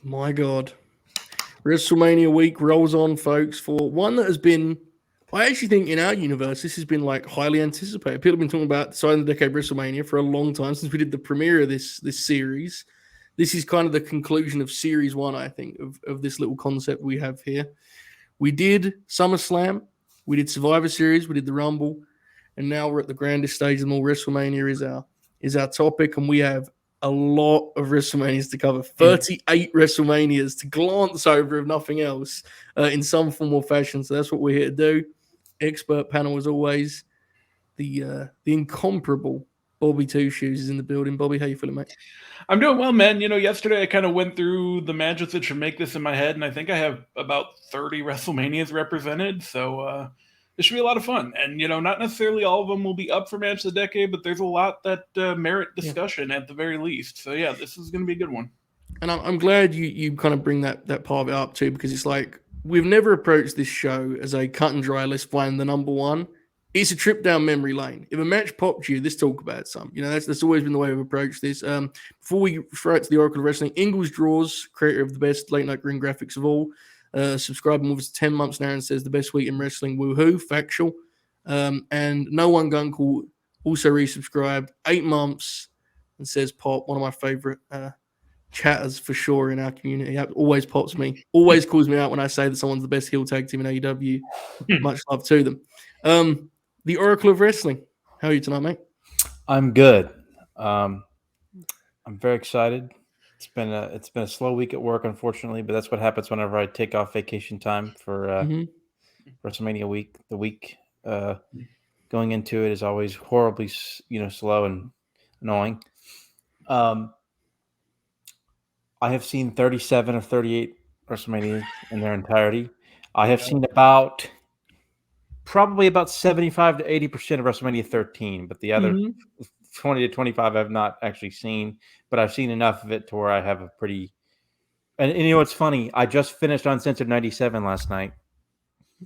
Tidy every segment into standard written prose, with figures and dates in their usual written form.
My God. WrestleMania week rolls on, folks, for one that has been, I actually think in our universe, this has been like highly anticipated. People have been talking about Side of the Decade WrestleMania for a long time since we did the premiere of this series. This is kind of the conclusion of series one, I think, of this little concept we have here. We did SummerSlam, we did Survivor Series, we did the Rumble, and now we're at the grandest stage of them all. WrestleMania is our topic, and we have a lot of WrestleManias to cover. 38 WrestleManias to glance over, if nothing else, in some form or fashion. So that's what we're here to do. Expert panel as always. The incomparable Bobby Two Shoes is in the building. Bobby, how you feeling, mate? I'm doing well, man. Yesterday I kind of went through the matches that should make this in my head, and I think I have about 30 WrestleManias represented. So this should be a lot of fun. And not necessarily all of them will be up for match of the decade, but there's a lot that merit discussion at the very least. So yeah, this is going to be a good one. And I'm glad you kind of bring that part of it up too, because it's like we've never approached this show as a cut and dry, let's find the number one. It's a trip down memory lane. If a match popped you, let's talk about some. That's always been the way we've approached this. Before we throw it to the Oracle of Wrestling, Ingalls Draws, creator of the best late night Grin graphics of all, subscribing with us 10 months now and says the best week in wrestling, woohoo, factual. And No One Gunkel also resubscribed 8 months and says pop, one of my favorite chatters for sure in our community. Always pops me, always calls me out when I say that someone's the best heel tag team in AEW. Much love to them. The Oracle of Wrestling. How are you tonight, mate? I'm good. I'm very excited. It's been a slow week at work, unfortunately, but that's what happens whenever I take off vacation time for WrestleMania week. The week going into it is always horribly, slow and annoying. I have seen 37 or 38 WrestleMania in their entirety. I have seen probably about 75 to 80% of WrestleMania 13, but the other 20 to 25 I've not actually seen, but I've seen enough of it to where I have a pretty. And what's funny? I just finished Uncensored 97 last night.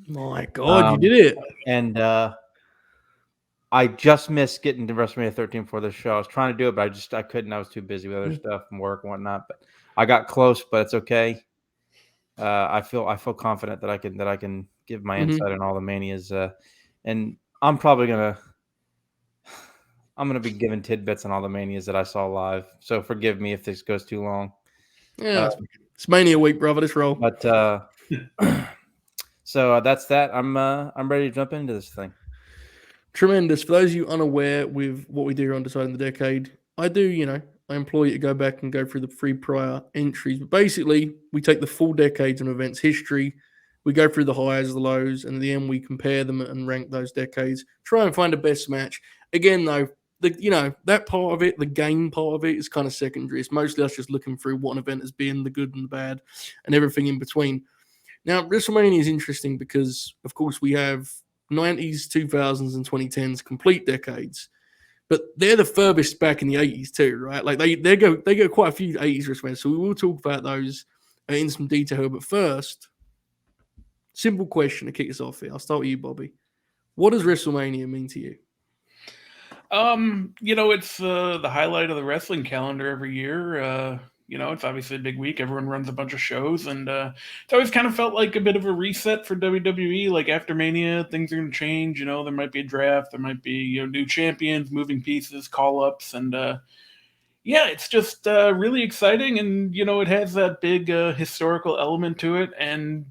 My God, you did it! And I just missed getting to WrestleMania 13 for this show. I was trying to do it, but I couldn't. I was too busy with other stuff and work and whatnot. But I got close, but it's okay. I feel confident that I can give my insight on all the manias, and I'm probably gonna be giving tidbits on all the manias that I saw live. So forgive me if this goes too long. Yeah, it's Mania week, brother. Let's roll. But so that's that. I'm ready to jump into this thing. Tremendous. For those of you unaware with what we do on Deciding the Decade, I implore you to go back and go through the free prior entries. But basically, we take the full decades of events history, we go through the highs, the lows, and at the end we compare them and rank those decades. Try and find the best match. Again, though, that part of it, the game part of it, is kind of secondary. It's mostly us just looking through what an event has been, the good and the bad, and everything in between. Now, WrestleMania is interesting because, of course, we have 90s, 2000s, and 2010s complete decades. But they're the furthest back in the 80s too, right? Like they go quite a few 80s WrestleMania. So we will talk about those in some detail. But first, simple question to kick us off here. I'll start with you, Bobby. What does WrestleMania mean to you? It's the highlight of the wrestling calendar every year. It's obviously a big week. Everyone runs a bunch of shows, and it's always kind of felt like a bit of a reset for WWE. Like after Mania, things are going to change. There might be a draft, there might be new champions, moving pieces, call-ups, and it's just really exciting. And it has that big historical element to it. And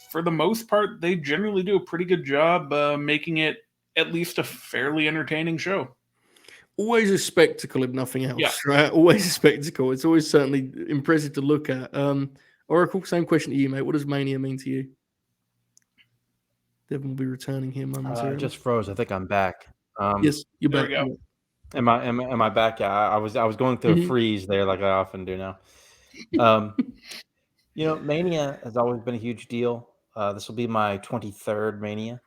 for the most part, they generally do a pretty good job making it at least a fairly entertaining show. Always a spectacle, if nothing else, right? Always a spectacle. It's always certainly impressive to look at. Oracle, same question to you, mate. What does Mania mean to you? Devin will be returning here momentarily. I just froze. I think I'm back. Yes, you're back. Am I back? Yeah, I was going through a freeze there, like I often do now. Mania has always been a huge deal. This will be my 23rd Mania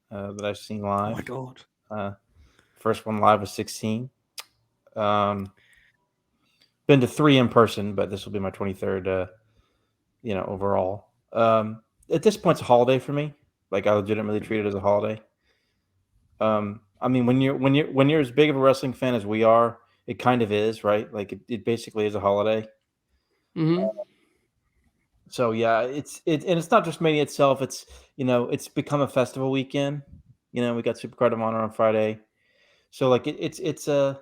that I've seen live. Oh my God. First one live was 16. Been to 3 in person, but this will be my 23rd. Overall. At this point, it's a holiday for me. Like I legitimately treat it as a holiday. I mean, when you're as big of a wrestling fan as we are, it kind of is, right? Like it basically is a holiday. So yeah, and it's not just Mania itself. It's it's become a festival weekend. We got Supercard of Honor on Friday, so like it's a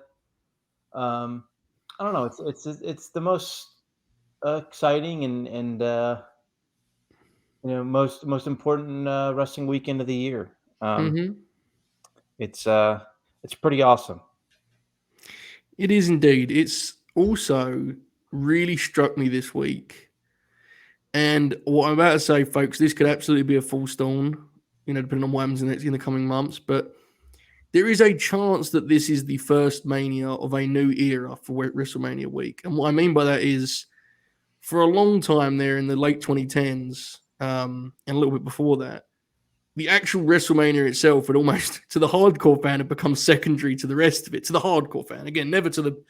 I don't know. It's the most exciting and most important wrestling weekend of the year. Hmm. It's pretty awesome. It is indeed. It's also really struck me this week. And what I'm about to say, folks, this could absolutely be a false dawn, depending on what happens in the coming months. But there is a chance that this is the first Mania of a new era for WrestleMania week. And what I mean by that is, for a long time there in the late 2010s, and a little bit before that, the actual WrestleMania itself had almost, to the hardcore fan, had become secondary to the rest of it, to the hardcore fan. Again, never to the.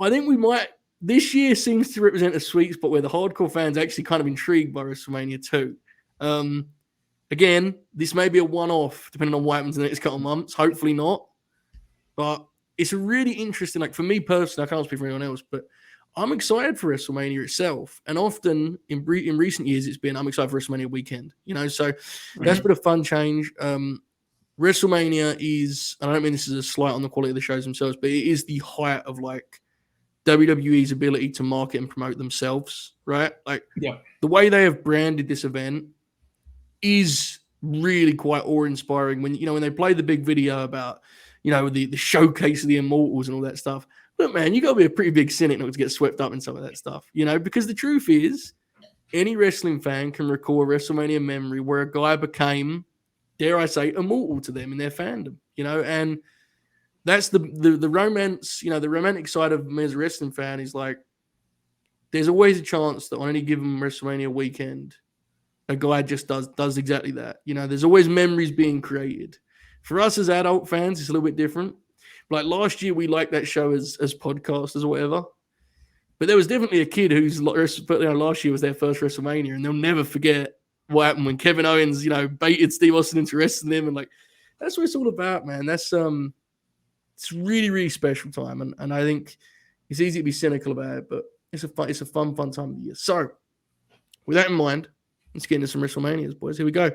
I think we might. This year seems to represent a sweet spot where the hardcore fans actually kind of intrigued by WrestleMania 2. Again, this may be a one-off, depending on what happens in the next couple of months. Hopefully not. But it's a really interesting, like for me personally, I can't speak for anyone else, but I'm excited for WrestleMania itself. And often in recent years, it's been, I'm excited for WrestleMania weekend, so that's been a fun change. WrestleMania is, and I don't mean this is a slight on the quality of the shows themselves, but it is the height of like WWE's ability to market and promote themselves, right? Like the way they have branded this event is really quite awe-inspiring when they play the big video about the showcase of the Immortals and all that stuff. But man, you got to be a pretty big cynic not to get swept up in some of that stuff, because the truth is, any wrestling fan can recall a WrestleMania memory where a guy became, dare I say, immortal to them in their fandom, and that's the romance, the romantic side of me as a wrestling fan is like, there's always a chance that on any given WrestleMania weekend, a guy just does exactly that. There's always memories being created. For us as adult fans, it's a little bit different. Like last year, we liked that show as podcasters or whatever. But there was definitely a kid who's last year was their first WrestleMania, and they'll never forget what happened when Kevin Owens, baited Steve Austin into wrestling him, and like that's what it's all about, man. That's it's really, really special time, and I think it's easy to be cynical about it, but it's a fun time of the year. So, with that in mind, let's get into some WrestleManias, boys. Here we go.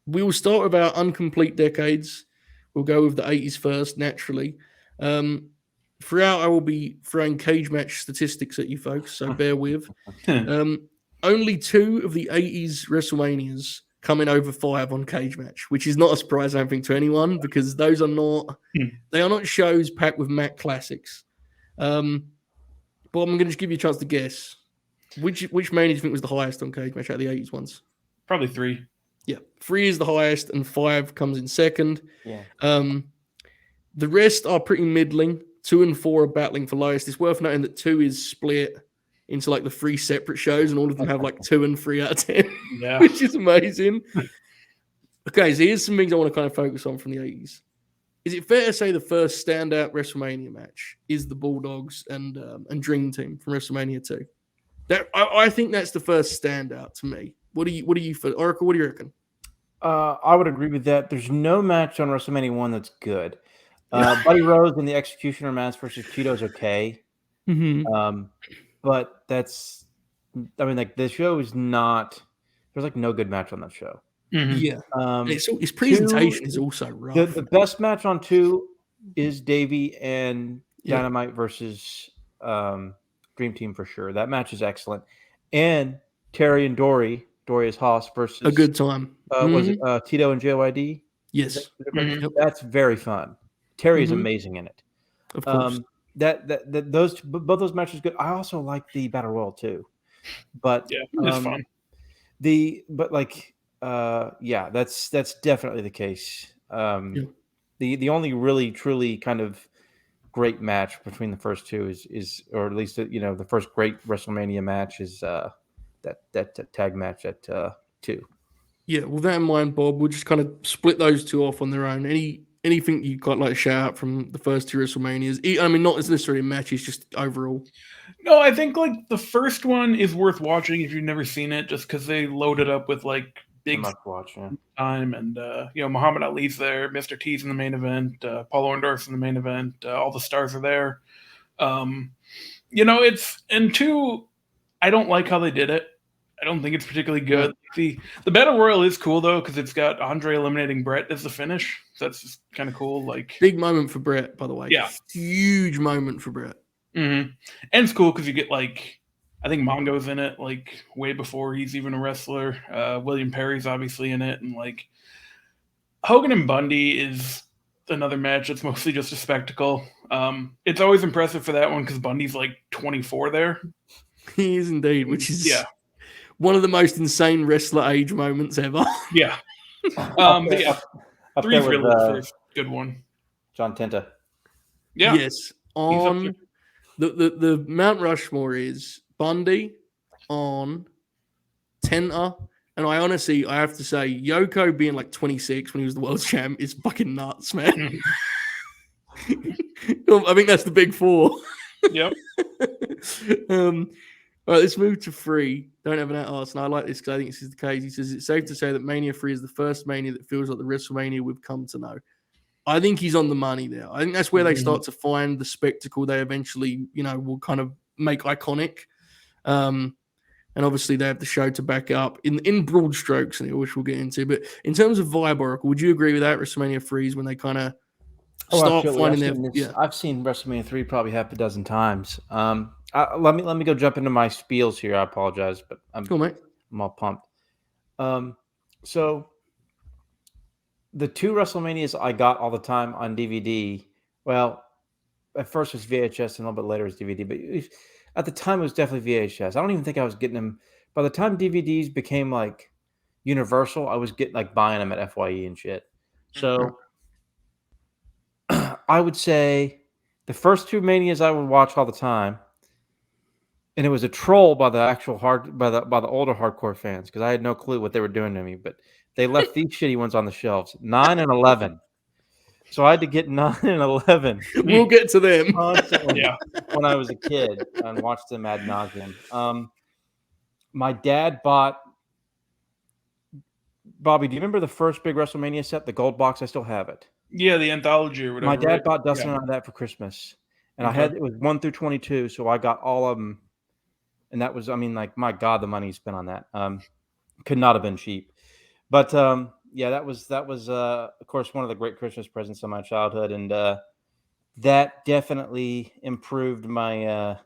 We will start with our incomplete decades. We'll go with the 80s first, naturally. Throughout, I will be throwing cage match statistics at you folks, so bear with. Only 2 of the 80s WrestleManias come in over 5 on cage match, which is not a surprise, I don't think, to anyone, because those are not they are not shows packed with Mac classics. But I'm going to just give you a chance to guess. Which Mania do you think was the highest on cage match out of the 80s ones? Probably 3. Yeah, 3 is the highest, and 5 comes in second. Yeah. The rest are pretty middling. 2 and 4 are battling for lowest. It's worth noting that 2 is split into like the 3 separate shows, and all of them have like 2 and 3 out of 10, which is amazing. Okay, so here's some things I want to kind of focus on from the 80s. Is it fair to say the first standout WrestleMania match is the Bulldogs and Dream Team from WrestleMania 2? I think that's the first standout to me. What do you feel, Oracle? What do you reckon? I would agree with that. There's no match on WrestleMania 1 that's good. Buddy Rose and the Executioner match versus Cheeto is okay. Mm-hmm. But that's, I mean, like the show is not. There's like no good match on that show. Mm-hmm. Yeah. His presentation is also rough. The best match on 2 is Davey and Dynamite versus Dream Team for sure. That match is excellent. And Terry and Dorius Haas versus a good time. Was it Tito and JYD? Yes. That's very fun. Terry is amazing in it. Of course. Both those matches are good. I also like the Battle Royal too. But it's fun. That's definitely the case. The only really truly kind of great match between the first 2 is or at least the first great WrestleMania match is that tag match at 2. Yeah, with that in mind, Bob, we'll just kind of split those 2 off on their own. Anything you quite like to shout out from the first 2 WrestleManias? I mean, not necessarily matches, just overall. No, I think like the first one is worth watching if you've never seen it, just because they loaded up with like big time, and Muhammad Ali's there, Mr. T's in the main event, Paulo Orndorff's in the main event, all the stars are there. It's and 2. I don't like how they did it. I don't think it's particularly good. The Battle Royal is cool though because it's got Andre eliminating Brett as the finish. So that's just kind of cool. Like big moment for Brett, by the way. Yeah, huge moment for Brett. Mm-hmm. And it's cool because you get like I think Mongo's in it like way before he's even a wrestler. William Perry's obviously in it, and like Hogan and Bundy is another match that's mostly just a spectacle. It's always impressive for that one because Bundy's like 24 there. He is indeed, which is one of the most insane wrestler age moments ever. Yeah. Up Three's there really with, the first good one. John Tenta. Yeah. Yes. On the Mount Rushmore is Bundy, on Tenta, and I have to say, Yoko being like 26 when he was the world champ is fucking nuts, man. I think that's the big four. Yep. All right, let's move to 3. Don't have an ask, and I like this because I think this is the case. He says, it's safe to say that Mania 3 is the first Mania that feels like the WrestleMania we've come to know. I think he's on the money there. I think that's where they start to find the spectacle they eventually, will kind of make iconic. And obviously they have the show to back up in broad strokes, which we'll get into. But in terms of vibe, Oracle, would you agree with that? WrestleMania 3 is when they kind of start finding their... I've seen WrestleMania 3 probably half a dozen times. Let me go jump into my spiels here. I apologize, but I'm all pumped. So the 2 WrestleManias I got all the time on DVD. Well, at first it was VHS, and a little bit later it was DVD. But at the time it was definitely VHS. I don't even think I was getting them. By the time DVDs became like universal, I was getting like buying them at FYE and shit. So I would say the first 2 Manias I would watch all the time. And it was a troll by the actual by the older hardcore fans because I had no clue what they were doing to me. But they left these shitty ones on the shelves, 9 and 11. So I had to get 9 and 11. We'll get to them constantly when I was a kid and watched them ad nauseum. My dad bought. Bobby, do you remember the first big WrestleMania set, the gold box? I still have it. Yeah, the anthology or whatever. My dad bought Dustin and I that for Christmas, and it was 1 through 22, so I got all of them. And that was, my God, the money spent on that could not have been cheap. But that was of course one of the great Christmas presents of my childhood, and that definitely improved my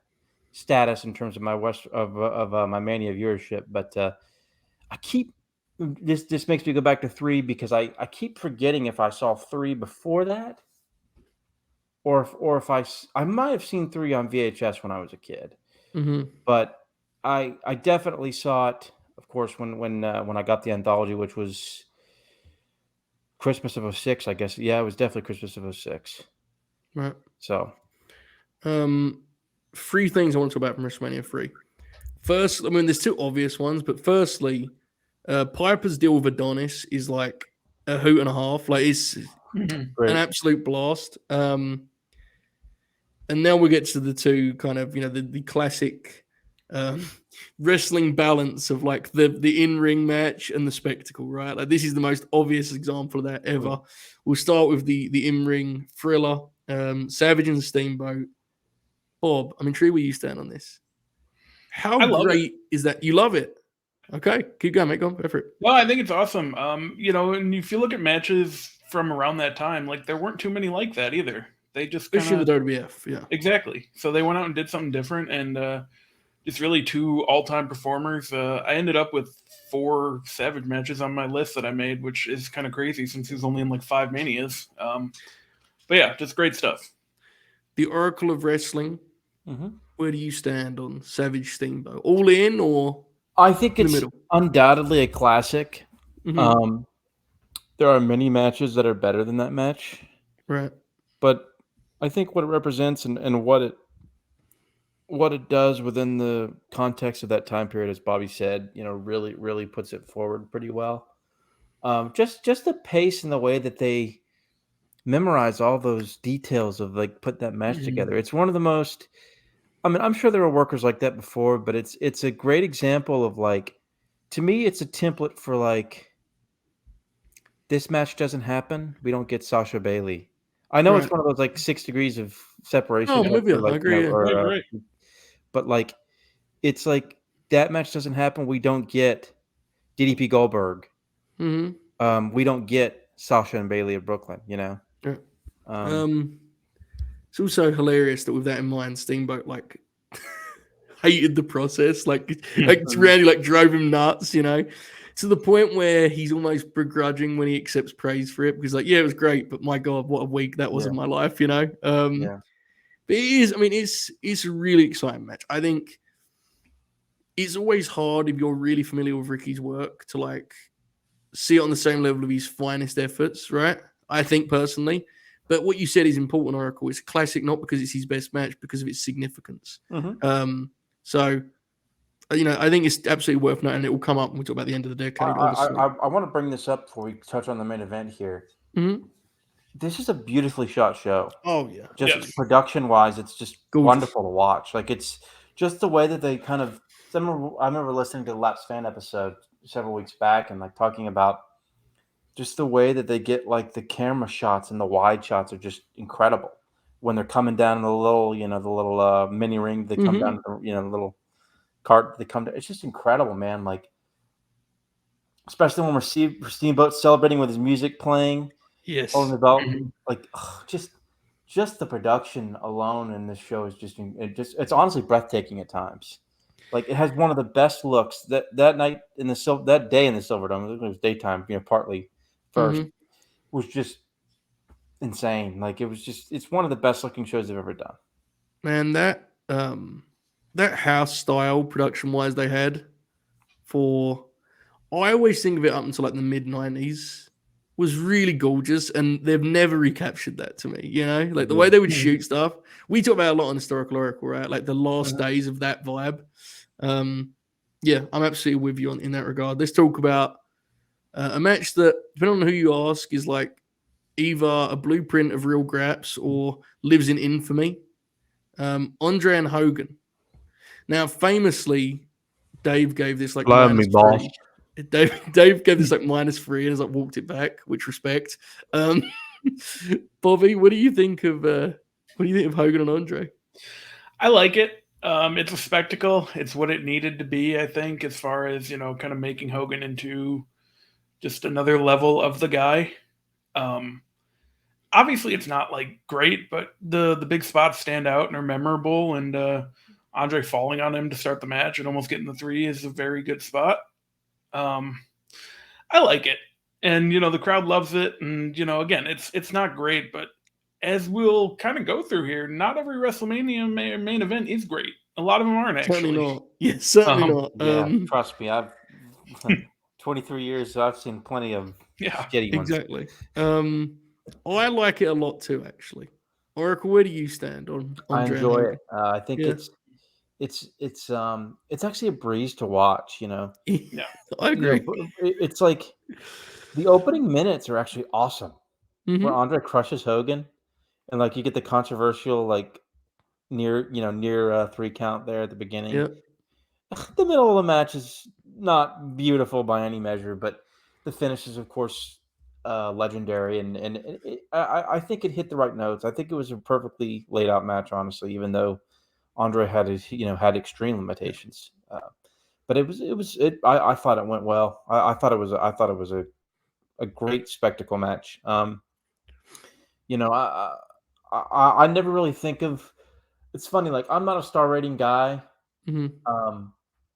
status in terms of my my Mania viewership. But I keep this makes me go back to 3 because I keep forgetting if I saw 3 before that, or if I might have seen 3 on VHS when I was a kid. Mm-hmm. But I definitely saw it, of course, when I got the anthology, which was Christmas of 06, I guess. Yeah, it was definitely Christmas of 06. Right. So, 3 things I want to talk about from WrestleMania 3. First, there's 2 obvious ones, but firstly, Piper's deal with Adonis is like a hoot and a half. Like, it's an absolute blast. And now we get to the 2 kind of, the classic wrestling balance of like the in-ring match and the spectacle, right? Like, this is the most obvious example of that ever. We'll start with the in-ring thriller, Savage and Steamboat. Bob, I'm intrigued where you stand on this. How great is that? You love it. Okay, keep going, mate. Go for it. Well, I think it's awesome. And if you look at matches from around that time, like there weren't too many like that either. They just especially the WWF, yeah. Exactly. So they went out and did something different, and it's really 2 all-time performers. I ended up with 4 Savage matches on my list that I made, which is kind of crazy since he was only in like 5 Manias. But yeah, just great stuff. The Oracle of Wrestling. Where do you stand on Savage Steamboat? All in, or I think it's undoubtedly a classic. Mm-hmm. There are many matches that are better than that match, right? But I think what it represents and what it does within the context of that time period, as Bobby said, really, really puts it forward pretty well. Just the pace and the way that they memorize all those details of like put that match together. It's one of the most. I'm sure there were workers like that before, but it's a great example of like, to me, it's a template for like, this match doesn't happen, we don't get Sasha Bailey. I know it's one of those like 6 degrees of separation. Oh, I agree. Right. But like, it's like that match doesn't happen, we don't get DDP Goldberg. Mm-hmm. We don't get Sasha and Bailey of Brooklyn. Yeah. Um, It's also hilarious that with that in mind, Steamboat like hated the process. Like it's really like drove him nuts, to the point where he's almost begrudging when he accepts praise for it because like, yeah, it was great, but my God, what a week that was in my life, yeah. But it is, I mean, it's a really exciting match. I think it's always hard if you're really familiar with Ricky's work to like see it on the same level of his finest efforts, right? I think personally. But what you said is important, Oracle. It's a classic, not because it's his best match, because of its significance. So, I think it's absolutely worth noting. It will come up when we talk about the end of the decade, obviously. I want to bring this up before we touch on the main event here. Mm-hmm. This is a beautifully shot show. Oh, yeah. Just production-wise, it's just wonderful to watch. Like, it's just the way that they kind of – I remember listening to the Laps Fan episode several weeks back and, like, talking about just the way that they get, like, the camera shots and the wide shots are just incredible. When they're coming down the little, mini ring, they come down, the little cart, they come down. It's just incredible, man. Like, especially when we're Steamboat celebrating with his music playing. Yes. On the belt, like just the production alone in this show is it's honestly breathtaking at times. Like, it has one of the best looks that night in that day in the Silverdome. It was daytime, partly first, was just insane. Like, it's one of the best looking shows they've ever done. Man, that house style production wise they had I always think of it up until like the mid-90s was really gorgeous, and they've never recaptured that to me, like the way they would shoot stuff. We talk about a lot on Historical Oracle, right? Like the last days of that vibe. Yeah, I'm absolutely with you in that regard. Let's talk about a match that, depending on who you ask, is like either a blueprint of real graps or lives in infamy. Andre and Hogan. Now, famously, Dave gave this like -3. Dave gave this like -3 and has like walked it back, which respect. Bobby, what do you think of Hogan and Andre? I like it. It's a spectacle. It's what it needed to be, I think, as far as, kind of making Hogan into just another level of the guy. Obviously it's not like great, but the big spots stand out and are memorable, and Andre falling on him to start the match and almost getting the 3 is a very good spot. I like it, and the crowd loves it, and again, it's not great, but as we'll kind of go through here, not every WrestleMania main event is great. A lot of them aren't, actually. Certainly not. Yeah, certainly not. Yeah, trust me, I've 23 years, so I've seen plenty of shitty ones. Exactly. I like it a lot too, actually. Oracle, where do you stand on Andre? I enjoy it. I think it's actually a breeze to watch. Yeah, I agree. It's like the opening minutes are actually awesome. Where Andre crushes Hogan, and like you get the controversial like near 3 count there at the beginning. Yeah. The middle of the match is not beautiful by any measure, but the finish is, of course, legendary, and I think it hit the right notes. I think it was a perfectly laid out match, honestly, even though Andre had had extreme limitations. But I thought it went well. I thought it was a great spectacle match. I never really think of. It's funny, like I'm not a star rating guy,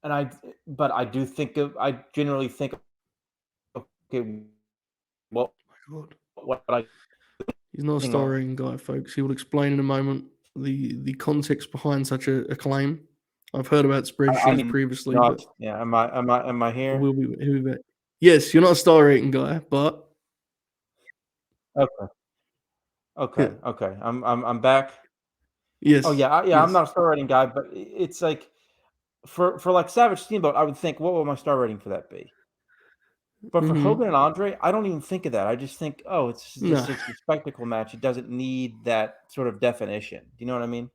but I generally think, okay, what he's not a star rating guy, folks. He will explain in a moment the context behind such a claim. I've heard about spreadsheets previously. But yeah, am I here? He'll be back. Yes, you're not a star rating guy, but okay. I'm back. Yes. Oh yeah, yes. I'm not a star rating guy, but it's like for like Savage Steamboat, I would think, what would my star rating for that be? But for Hogan and Andre, I don't even think of that. I just think, oh, it's just a spectacle match. It doesn't need that sort of definition. Do you know what I mean?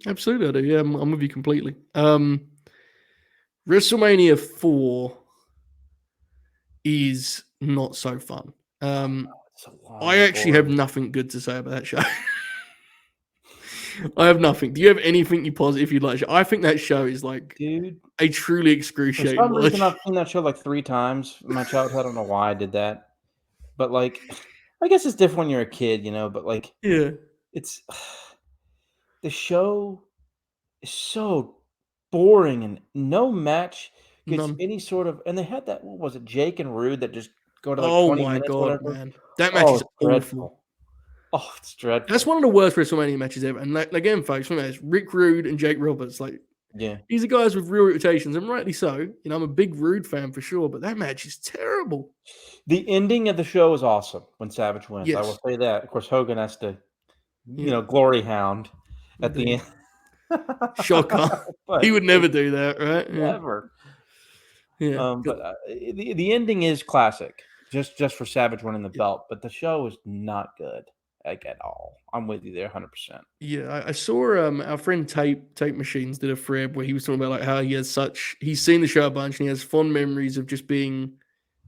Absolutely, I do. Yeah, I'm with you completely. WrestleMania 4 is not so fun. I actually have nothing good to say about that show. I have nothing. Do you have anything positive you'd like to share? I think that show is like Dude, a truly for excruciating some reason, watch. I've seen that show like 3 times in my childhood. I don't know why I did that. But, like, I guess it's different when you're a kid, but, like, Yeah, it's the show is so boring and no match gets none. any sort of and they had that what was it, Jake and Rude that just go to, like, Oh 20 my minutes, god, whatever? man, that match Oh, is it's awful. dreadful. Oh, it's That's dreadful. one of the worst WrestleMania matches ever. And like, again, folks, remember it's Rick Rude and Jake Roberts. Like, Yeah. these are guys with real reputations, and rightly so. I'm a big Rude fan for sure, but that match is terrible. The ending of the show is awesome when Savage wins. I will Yes. say that. Of course, Hogan has to, Yeah, glory hound at the indeed. end. Shocker. He But would never do that, right? Yeah. never. Yeah. But the ending is classic, just for Savage winning the Yeah. belt. But the show is not good, like at all. I'm with you there, 100%. Yeah, I saw our friend Tape Machines did a thread where he was talking about like how he's seen the show a bunch and he has fond memories of just being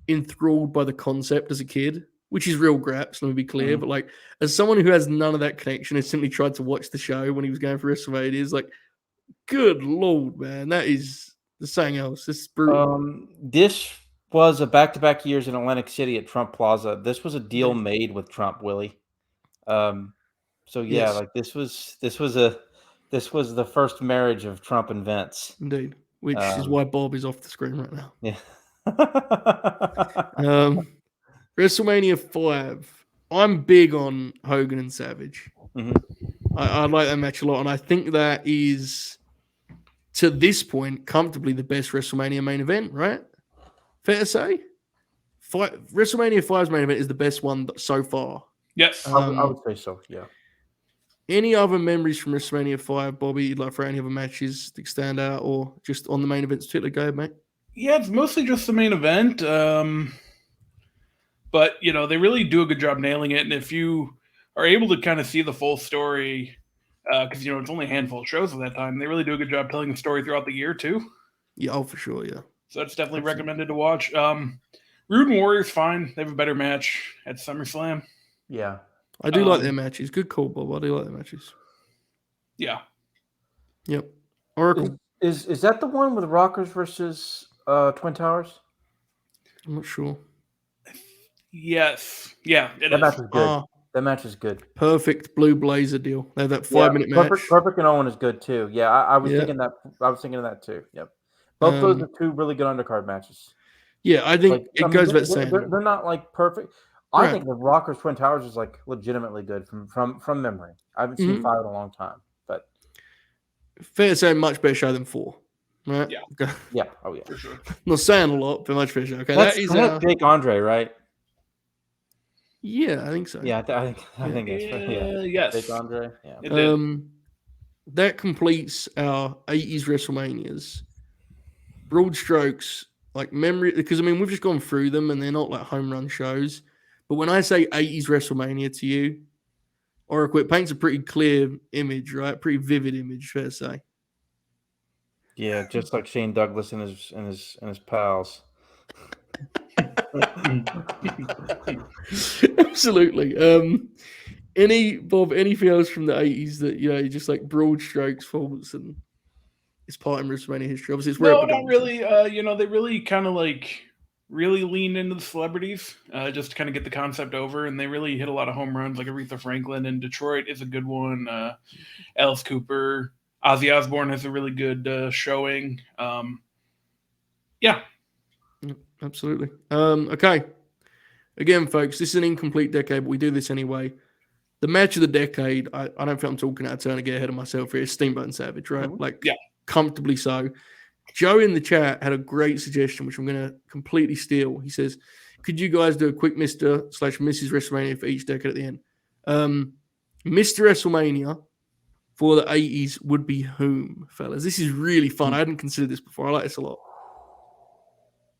enthralled by the concept as a kid, which is real graps, let me be clear. Mhm. But like as someone who has none of that connection and simply tried to watch the show when he was going for WrestleMania, is like, good lord, man, that is the saying else. This is brutal. This was a back-to-back years in Atlantic City at Trump Plaza. This was a deal Indeed. made with Trump, Willie. Um, so yeah, Yes, like this was the first marriage of Trump and Vince. indeed. Which is Um, why Bob is off the screen right now. yeah. Um WrestleMania 5. I'm big on Hogan and Savage. Mhm. I like that match a lot, and I think that is, to this point, comfortably the best WrestleMania main event, right? Fair to say? WrestleMania 5's main event is the best one so far. Yes. I would say so. Yeah. Any other memories from WrestleMania 5, Bobby, you'd like for any other matches that stand out, or just on the main events particularly? Go ahead, mate. Yeah, it's mostly just the main event. But they really do a good job nailing it. And if you are able to kind of see the full story, because it's only a handful of shows at that time, they really do a good job telling the story throughout the year too. Yeah, oh, for sure, yeah. So that's definitely recommended to watch. Rude and Warrior's fine. They have a better match at SummerSlam. Yeah. I do like their matches. Good call, Bob. I do like their matches. Yeah. Yep. Oracle. Is that the one with Rockers versus Twin Towers? I'm not sure. Yes. Yeah, it That is. match is good. That match is good. Perfect blue blazer deal. They have that 5-minute match. Perfect and Owen is good too. Yeah, I was thinking that. I was thinking of that too. Yep. Both those are two really good undercard matches. Yeah, I think it goes without saying. They're not like perfect. I think the Rockers Twin Towers is like legitimately good from memory. I haven't seen 5 in a long time, but fair to say, much better show than 4. Right? Yeah. Yeah. Oh yeah. For sure. Not saying a lot, but much better show. Okay, That's Jake Andre, right? Yeah, I think so. Yeah, I think that's right. Yeah. Yes. Jake Andre. Yeah. It did. That completes our 80s WrestleManias. Broad strokes, like memory, because we've just gone through them and they're not like home run shows. But when I say 80s WrestleMania to you, Oracle, it paints a pretty clear image, right? Pretty vivid image, fair to say. Yeah, just like Shane Douglas and his pals. Absolutely. Anything else from the 80s that just like broad strokes, faults, and it's part in WrestleMania history? Obviously, it's No, not really. They really kind of like really leaned into the celebrities just to kind of get the concept over, and they really hit a lot of home runs. Like Aretha Franklin in Detroit is a good one. Alice Cooper, Ozzy Osbourne has a really good showing. Yeah. Absolutely. Okay. Again, folks, this is an incomplete decade, but we do this anyway. The match of the decade, I don't think I'm talking out of turn to get ahead of myself here, is Steamboat and Savage, right? Yeah. Comfortably so. Joe in the chat had a great suggestion, which I'm going to completely steal. He says, could you guys do a quick Mr./Mrs. WrestleMania for each decade at the end? Mr. WrestleMania for the 80s would be whom, fellas? This is really fun. I hadn't considered this before. I like this a lot.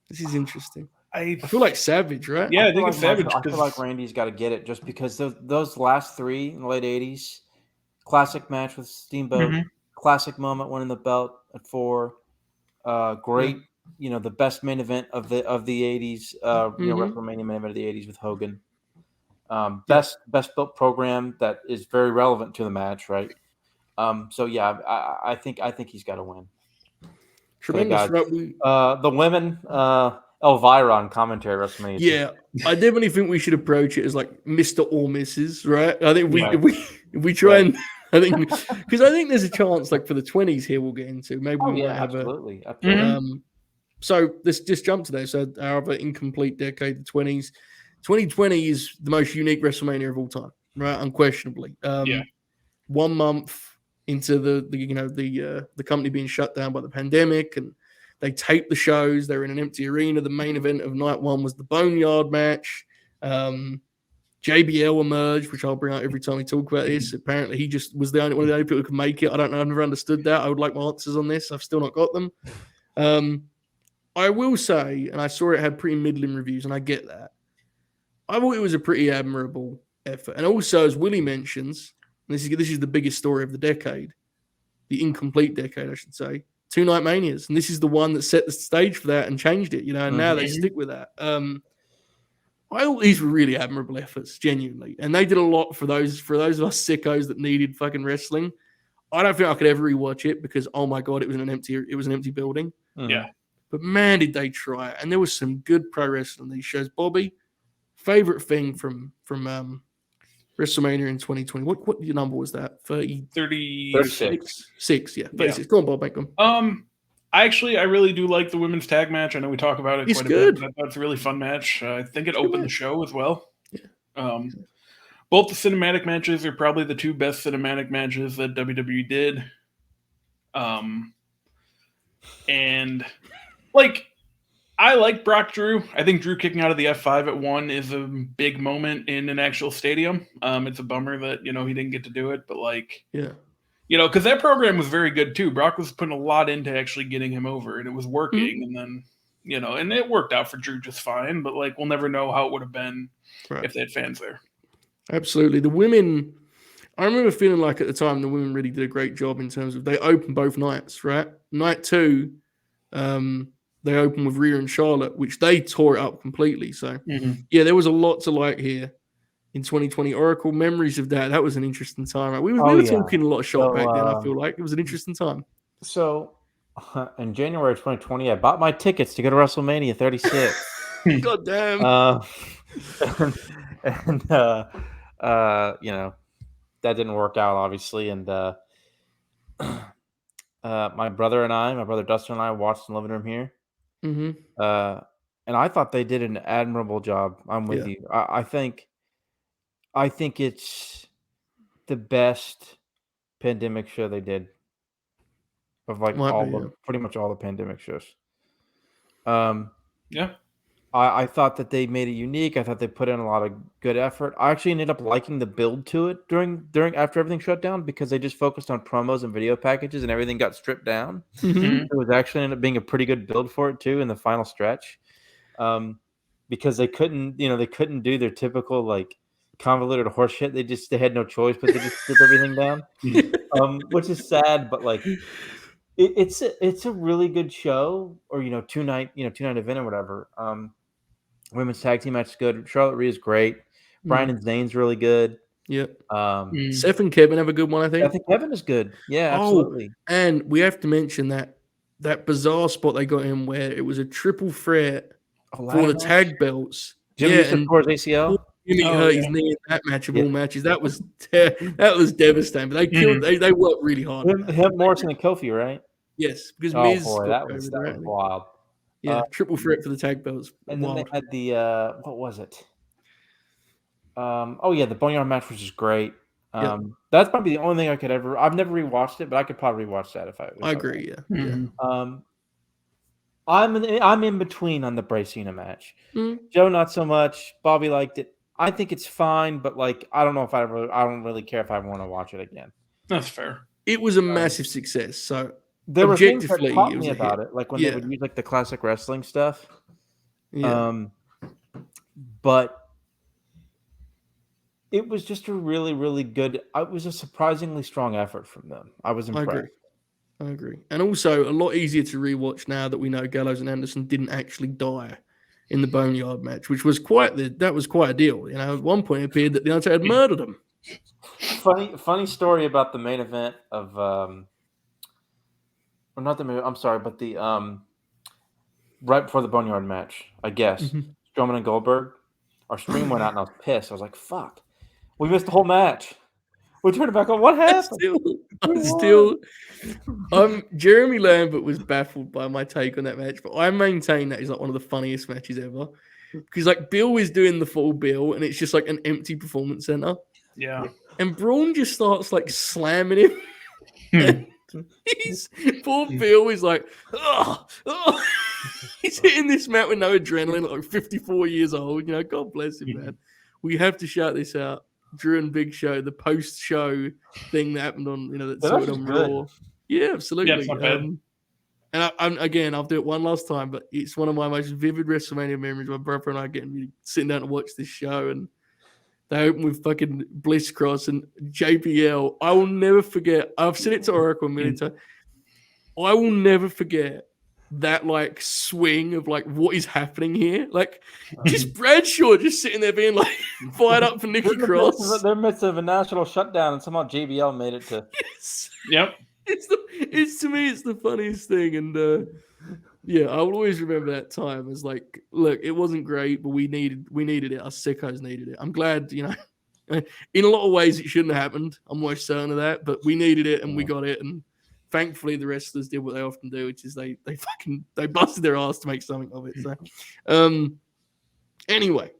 This is interesting. I feel like Savage, right? Yeah, I think it's Savage. I feel like Randy's got to get it just because those last 3 in the late 80s, classic match with Steamboat, classic moment winning the belt at 4, great, the best main event of the 80s, WrestleMania main event of the 80s with Hogan. Best built program that is very relevant to the match, right? So yeah, I think he's got to win. Tremendous, right? The women, Elvira on commentary WrestleMania. Yeah, I definitely think we should approach it as like Mr. or Mrs. Right? I think if we try and I think because I think there's a chance like for the 20s here we'll get into maybe we might have absolutely. So let's just jump to there. So our other incomplete decade, the 20s. 2020 is the most unique WrestleMania of all time, right? Unquestionably. 1 month into the company being shut down by the pandemic, and they taped the shows. They were in an empty arena. The main event of night one was the Boneyard match. JBL emerged, which I'll bring out every time we talk about this. Apparently, he just was one of the only people who could make it. I don't know. I've never understood that. I would like my answers on this. I've still not got them. I will say, and I saw it had pretty middling reviews, and I get that. I thought it was a pretty admirable effort. And also, as Willie mentions, this is the biggest story of the decade, the incomplete decade, I should say, 2 Night Manias. And this is the one that set the stage for that and changed it, and now they stick with that. I thought these were really admirable efforts, genuinely. And they did a lot for those of us sickos that needed fucking wrestling. I don't think I could ever rewatch it because, oh my God, it was an empty building. Yeah. But man, did they try it. And there was some good pro wrestling in these shows. Bobby, favorite thing from WrestleMania in 2020. What your number was that? 36. 6, yeah. 36. Yeah. Go on, Bob, make them. I really do like the women's tag match. I know we talk about it quite a bit. But that's a really fun match. I think it opened the show as well. Yeah. Both the cinematic matches are probably the 2 best cinematic matches that WWE did. And I like Brock Drew. I think Drew kicking out of the F5 at 1 is a big moment in an actual stadium. It's a bummer that, he didn't get to do it, but because that program was very good too. Brock was putting a lot into actually getting him over, and it was working. And then, and it worked out for Drew just fine, but we'll never know how it would have been if they had fans there. Absolutely. The women, I remember feeling like at the time the women really did a great job in terms of they opened both nights, right? Night 2, they opened with Rhea and Charlotte, which they tore it up completely. So, there was a lot to like here in 2020. Oracle, memories of that. That was an interesting time. Right? We were talking a lot of shop back then, I feel like. It was an interesting time. So, in January of 2020, I bought my tickets to go to WrestleMania 36. God damn. That didn't work out, obviously. And my brother Dustin and I watched in the living room here. And I thought they did an admirable job. I'm with you. I think it's the best pandemic show they did of pretty much all the pandemic shows. I thought that they made it unique. I thought they put in a lot of good effort. I actually ended up liking the build to it after everything shut down because they just focused on promos and video packages and everything got stripped down. It was actually ended up being a pretty good build for it too in the final stretch, because they couldn't do their typical convoluted horse shit. They had no choice but to just strip everything down, which is sad. But it's a really good show, or 2-night event or whatever. Women's tag team match is good. Charlotte Rhea is great. Brian and Zayn's really good. Yep. Seth and Kevin have a good one, I think. I think Kevin is good. Yeah, absolutely. And we have to mention that bizarre spot they got in where it was a triple threat for the tag belts. Jimmy and towards ACL. Jimmy hurt his knee in that match of all matches. That was devastating. But they killed. They worked really hard. Him, Morrison, and Kofi, right? Yes, because Miz. That was wild. Yeah, triple threat for the tag belts. And then they had the what was it? The Boneyard match, which is great. That's probably the only thing I could ever. I've never rewatched it, but I could probably rewatch that if I. I agree. Yeah. I'm in between on the Bray Cena match. Joe, not so much. Bobby liked it. I think it's fine, but I don't know if I don't really care if I want to watch it again. That's fair. It was a massive success. So there were things that taught me about it, like when they would use the classic wrestling stuff. But it was just a really, really good. It was a surprisingly strong effort from them. I was impressed. I agree. And also a lot easier to rewatch now that we know Gallows and Anderson didn't actually die in the Boneyard match, which was quite a deal. At one point it appeared that the Undertaker had murdered him. funny story about the main event of or not the main. I'm sorry, but the right before the Boneyard match, I guess Strowman and Goldberg. Our stream went out, and I was pissed. I was like, "Fuck, we missed the whole match. We turned it back on. What happened?" Jeremy Lambert was baffled by my take on that match, but I maintain that is like one of the funniest matches ever. Because like Bill is doing the full Bill, and it's just like an empty performance center. Yeah. And Braun just starts like slamming him. And poor Bill is like, oh. He's hitting this mat with no adrenaline, like 54 years old. You know, God bless him, man. We have to shout this out. Drew and Big Show, the post-show thing that happened on, that sorted on Raw. Yeah, absolutely. Yeah, it's not bad. And again, I'll do it one last time, but it's one of my most vivid WrestleMania memories. My brother and I sitting down to watch this show, and they open with fucking Bliss Cross and JBL. I will never forget. I've said it to Oracle a million times. I will never forget that like swing of like what is happening here. Like just Bradshaw just sitting there being like fired up for Nikki Cross. They're midst of a national shutdown, and somehow JBL made it to. Yes. Yep. It's to me, it's the funniest thing, and yeah, I will always remember that time as like, look, it wasn't great, but we needed it. Us sickos needed it. I'm glad, in a lot of ways it shouldn't have happened. I'm almost certain of that, but we needed it and we got it, and thankfully the wrestlers did what they often do, which is they busted their ass to make something of it. So, anyway,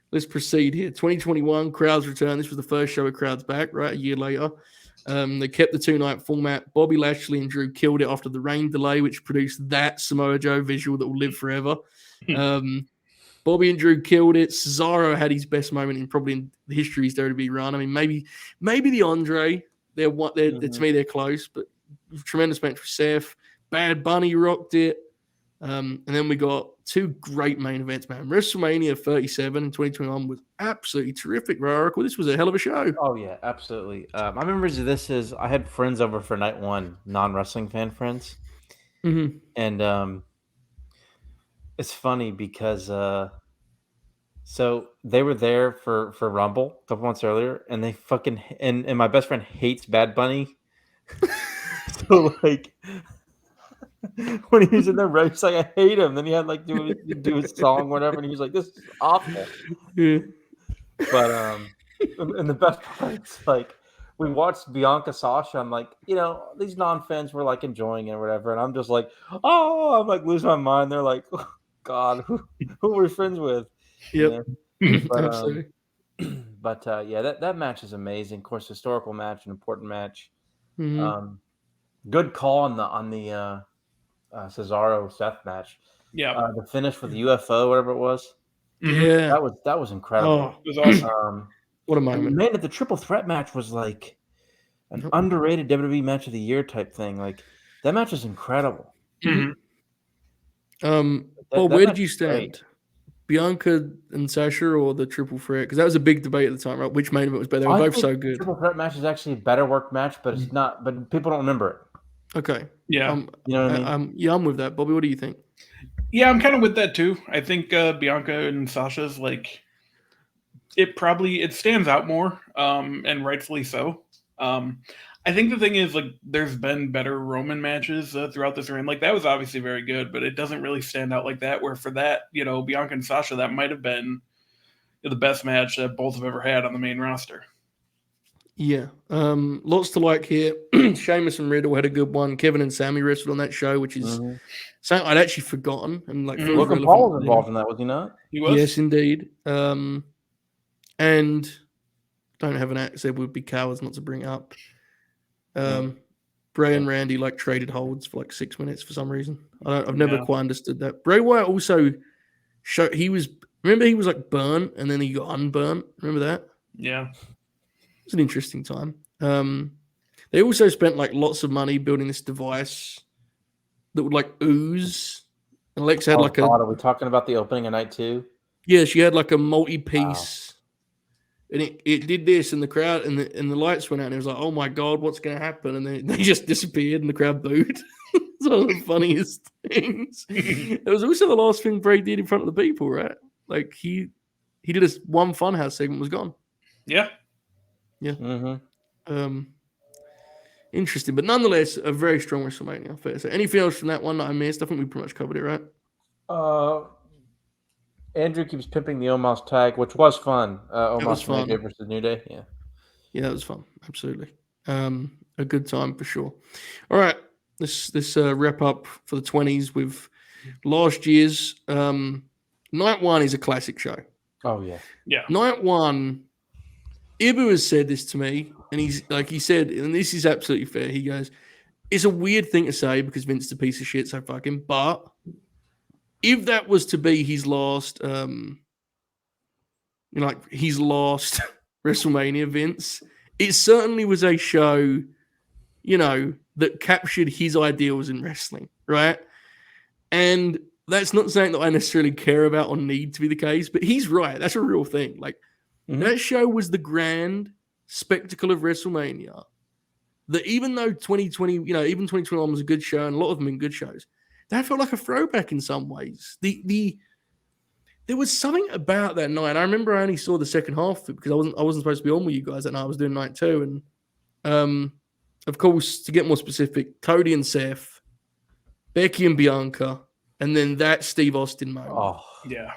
let's proceed here. 2021 crowds return. This was the first show with crowds back, right? A year later. They kept the 2-night format. Bobby Lashley and Drew killed it after the rain delay, which produced that Samoa Joe visual that will live forever. Bobby and Drew killed it. Cesaro had his best moment in the history of his WWE run. I mean, maybe the Andre. To me, they're close, but tremendous match for Seth. Bad Bunny rocked it. And then we got two great main events, man. WrestleMania 37 in 2021 was absolutely terrific, Oracle. This was a hell of a show. Oh, yeah, absolutely. My memories of this is I had friends over for night one, non-wrestling fan friends. Mm-hmm. And it's funny because so they were there for Rumble a couple months earlier, and they fucking and my best friend hates Bad Bunny. So like when he was in there, he's like, I hate him. Then he had like do his song, whatever, and he was like, this is awful. Yeah. But and the best part is like we watched Bianca Sasha. I'm like, these non-fans were like enjoying it or whatever, and I'm just like, I'm like losing my mind. They're like, oh, God, who were we friends with? Yep. But, absolutely. But yeah, that match is amazing. Of course, historical match, an important match. Mm-hmm. Good call on the Cesaro Seth match. Yeah. The finish with the UFO, whatever it was. Yeah. That was incredible. Oh, it was awesome. What a moment. Man, the triple threat match was like an underrated WWE match of the year type thing. Like that match is incredible. Mm-hmm. Well, where did you stand? Great. Bianca and Sasha or the triple threat? Because that was a big debate at the time, right? Which main event was better? They were both so good. The triple threat match is actually a better work match, but it's not. But people don't remember it. Okay. Yeah. You know what I mean? Yeah, I'm with that. Bobby, what do you think? Yeah, I'm kind of with that too. I think Bianca and Sasha's like it stands out more, and rightfully so. I think the thing is like there's been better Roman matches throughout this reign. Like that was obviously very good, but it doesn't really stand out like that. Where for that, Bianca and Sasha, that might have been the best match that both have ever had on the main roster. Yeah. Lots to like here. Sheamus and Riddle had a good one. Kevin and Sammy wrestled on that show, which is something I'd actually forgotten. And like Logan Paul was involved in that, was he not? He was. Yes, indeed. And don't have an accent, would be cowards not to bring up. Bray and Randy like traded holds for like 6 minutes for some reason. I've never quite understood that. Bray Wyatt also showed he was like burnt and then he got unburnt. Remember that? Yeah. It was an interesting time. They also spent like lots of money building this device that would like ooze. And Alexa had are we talking about the opening of night 2? Yeah, she had like a multi-piece. Wow. And it did this, and the crowd and the lights went out, and it was like, oh my God, what's going to happen? And they just disappeared, and the crowd booed. It's one of the funniest things. It was also the last thing Bray did in front of the people, right? Like he did one Funhouse segment, was gone. Yeah. Yeah. Mm-hmm. Interesting, but nonetheless, a very strong WrestleMania. Fair to say. Anything else from that one that I missed? I think we pretty much covered it, right? Andrew keeps pimping the Omos tag, which was fun. It was Omos and fun. AJ versus New Day. Yeah. Yeah, that was fun. Absolutely. A good time for sure. All right. Let's wrap up for the 20s with last year's night one is a classic show. Oh yeah. Yeah. Night one, Ibu has said this to me, and he said, and this is absolutely fair. He goes, it's a weird thing to say because Vince is a piece of shit, so fuck him. But if that was to be his last his last WrestleMania, Vince, it certainly was a show, that captured his ideals in wrestling, right? And that's not something that I necessarily care about or need to be the case, but he's right. That's a real thing. Like, that show was the grand spectacle of WrestleMania. That even though 2020, even 2021 was a good show and a lot of them been good shows, that felt like a throwback in some ways. There was something about that night. I remember I only saw the second half of it because I wasn't supposed to be on with you guys that night. I was doing night two. And of course, to get more specific, Cody and Seth, Becky and Bianca, and then that Steve Austin moment. Oh yeah.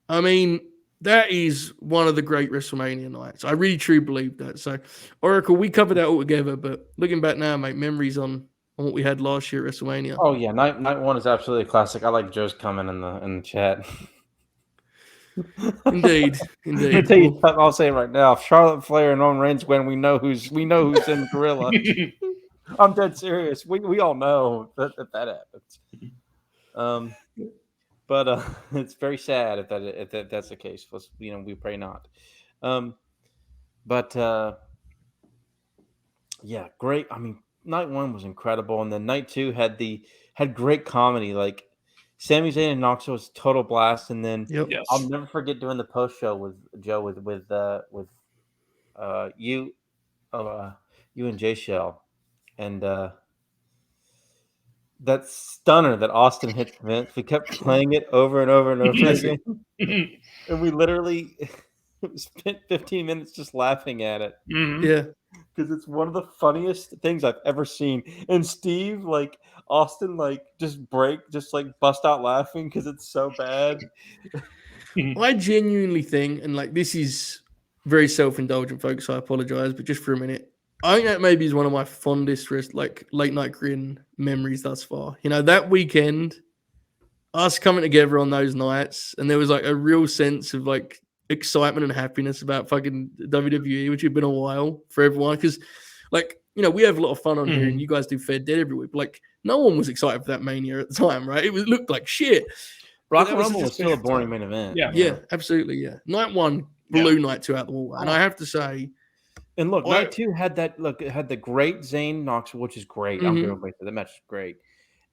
I mean, that is one of the great WrestleMania nights. I really truly believe that. So, Oracle, we covered that all together, but looking back now, mate, memories on what we had last year at WrestleMania. Oh yeah, night one is absolutely a classic. I like Joe's comment in the chat. Indeed. I'll say it right now. If Charlotte Flair and Roman Reigns win, we know who's in Gorilla. I'm dead serious. We all know that happens. But it's very sad if that's the case. We pray not. Yeah, great. I mean, night one was incredible, and then night two had great comedy. Like Sami Zayn and Knoxville was a total blast, and then Yes. I'll never forget doing the post show with Joe with you and Jay Shell, and that stunner that Austin hit Vince. We kept playing it over and over and over again, and we literally spent 15 minutes just laughing at it. Mm-hmm. Yeah. Because it's one of the funniest things I've ever seen. And Steve, Austin, just bust out laughing because it's so bad. I genuinely think, and this is very self-indulgent, folks, I apologize, but just for a minute, I think that maybe is one of my fondest late night grin memories thus far. That weekend, us coming together on those nights, and there was a real sense of excitement and happiness about fucking WWE, which had been a while for everyone. Because, we have a lot of fun on here, and you guys do Fed Dead every week. But no one was excited for that Mania at the time, right? It looked like shit. Rock and Rumble was still a boring main event. Yeah, absolutely. Yeah, night one blew night two out the water, and I have to say. And look, night two had that. Look, it had the great Zayn Knoxville, which is great. I'm going to wait for that match is great,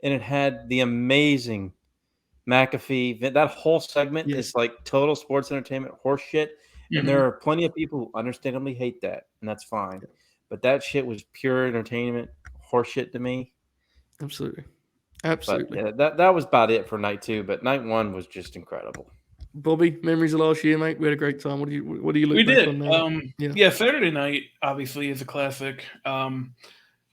and it had the amazing McAfee. That whole segment is total sports entertainment horse shit. And there are plenty of people who understandably hate that, and that's fine. But that shit was pure entertainment horse shit to me. Absolutely. But, yeah, that was about it for night two. But night one was just incredible. Bobby, memories of last year, mate. We had a great time. What do you look back on now? Yeah, Saturday night obviously is a classic. I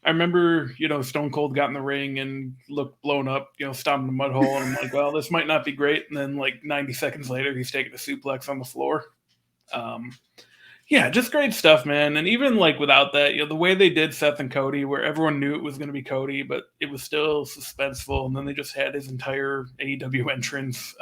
remember, Stone Cold got in the ring and looked blown up, stomping the mud hole. And I'm like, well, this might not be great. And then 90 seconds later, he's taking a suplex on the floor. Yeah, just great stuff, man. And even without that, the way they did Seth and Cody, where everyone knew it was going to be Cody, but it was still suspenseful. And then they just had his entire AEW entrance,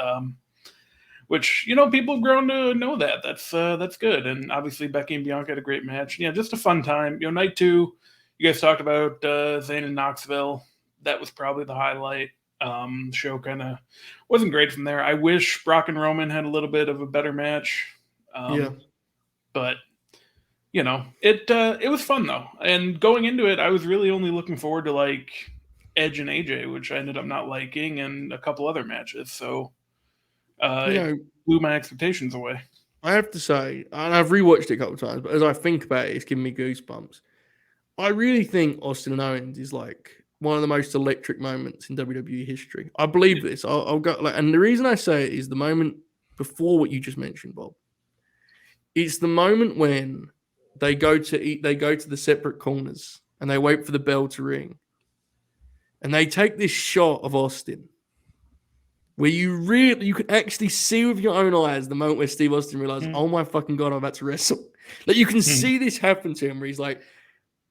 which, people have grown to know that. That's good. And obviously Becky and Bianca had a great match. Yeah, just a fun time. Night two, you guys talked about Zayn and Knoxville. That was probably the highlight. The show kind of wasn't great from there. I wish Brock and Roman had a little bit of a better match. But, it was fun, though. And going into it, I was really only looking forward to, Edge and AJ, which I ended up not liking, and a couple other matches. So it blew my expectations away. I have to say, and I've rewatched it a couple of times, but as I think about it, it's giving me goosebumps. I really think Austin and Owens is one of the most electric moments in WWE history. I believe this. I'll go and the reason I say it is the moment before what you just mentioned, Bob. It's the moment when they go to the separate corners and they wait for the bell to ring. And they take this shot of Austin where you can actually see with your own eyes the moment where Steve Austin realizes, oh my fucking God, I'm about to wrestle. Like you can see this happen to him where he's like,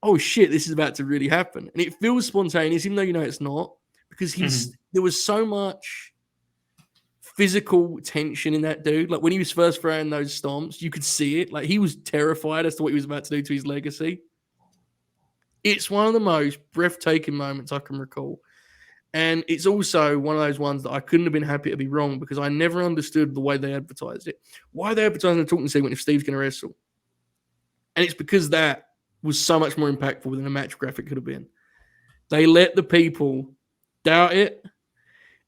oh shit, this is about to really happen. And it feels spontaneous, even though you know it's not, because there was so much physical tension in that dude. Like when he was first throwing those stomps, you could see it. Like he was terrified as to what he was about to do to his legacy. It's one of the most breathtaking moments I can recall. And it's also one of those ones that I couldn't have been happy to be wrong because I never understood the way they advertised it. Why are they advertising the talking segment if Steve's going to wrestle? And it's because that was so much more impactful than a match graphic could have been. They let the people doubt it,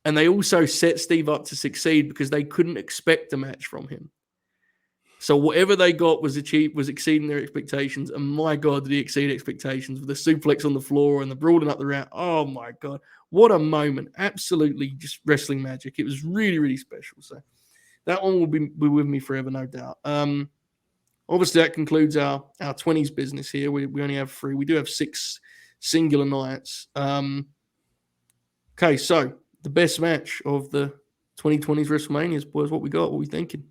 and they also set Steve up to succeed because they couldn't expect a match from him. So whatever they got was exceeding their expectations, and my God, did he exceed expectations with the suplex on the floor and the brawling up the ramp. Oh my God, what a moment. Absolutely just wrestling magic. It was really, really special. So that one will be with me forever, no doubt. Obviously, that concludes our 20s business here. We only have 3. We do have 6 singular nights. Okay, so the best match of the 2020s WrestleManias, boys. What we got? What we thinking?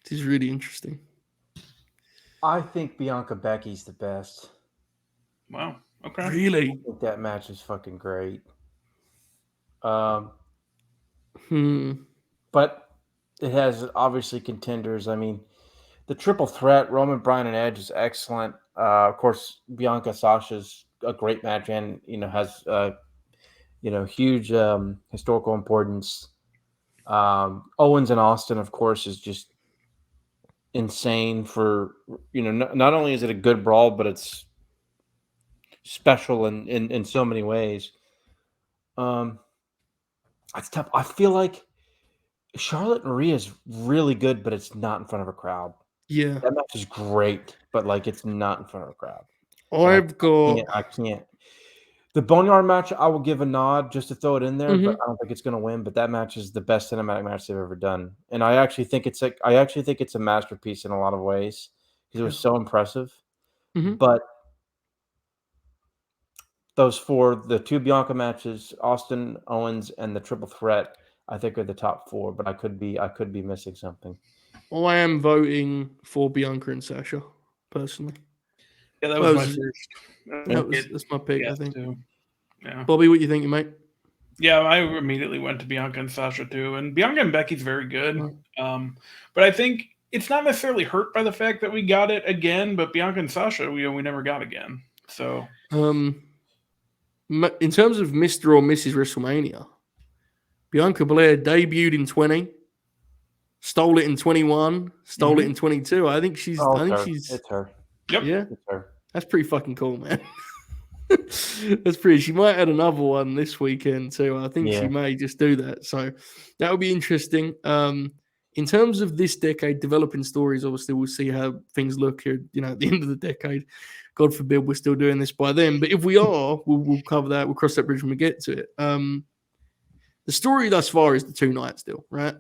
This is really interesting. I think Bianca Becky's the best. Wow. Okay. Really? I think that match is fucking great. But it has obviously contenders. I mean, the triple threat, Roman, Bryan, and Edge is excellent. Of course, Bianca Sasha's a great match and has huge historical importance. Owens and Austin, of course, is just insane for not only is it a good brawl, but it's special in so many ways. It's tough. I feel like Charlotte and Rhea is really good, but it's not in front of a crowd. Yeah, that match is great, but like it's not in front of a crowd. I can't. The Boneyard match, I will give a nod just to throw it in there, but I don't think it's going to win. But that match is the best cinematic match they've ever done, and I actually think it's a masterpiece in a lot of ways because it was so impressive. But those 4, the 2 Bianca matches, Austin, Owens, and the triple threat, I think are the top 4. But I could be missing something. I am voting for Bianca and Sasha personally. Yeah, that was my first. That's my pick, I think. Too. Yeah. Bobby, what you thinking, mate? Yeah, I immediately went to Bianca and Sasha too, and Bianca and Becky's very good. But I think it's not necessarily hurt by the fact that we got it again, but Bianca and Sasha, we never got again. So, in terms of Mr. or Mrs. WrestleMania, Bianca Belair debuted in 20, stole it in 21, stole it in 22. I think she's. It's her. Yep. Yeah. It's her. That's pretty fucking cool, man. That's pretty. She might add another one this weekend too. I think she may just do that. So that would be interesting. In terms of this decade developing stories, obviously we'll see how things look here. At the end of the decade. God forbid we're still doing this by then. But if we are, we'll cover that. We'll cross that bridge when we get to it. The story thus far is the 2 nights still, right?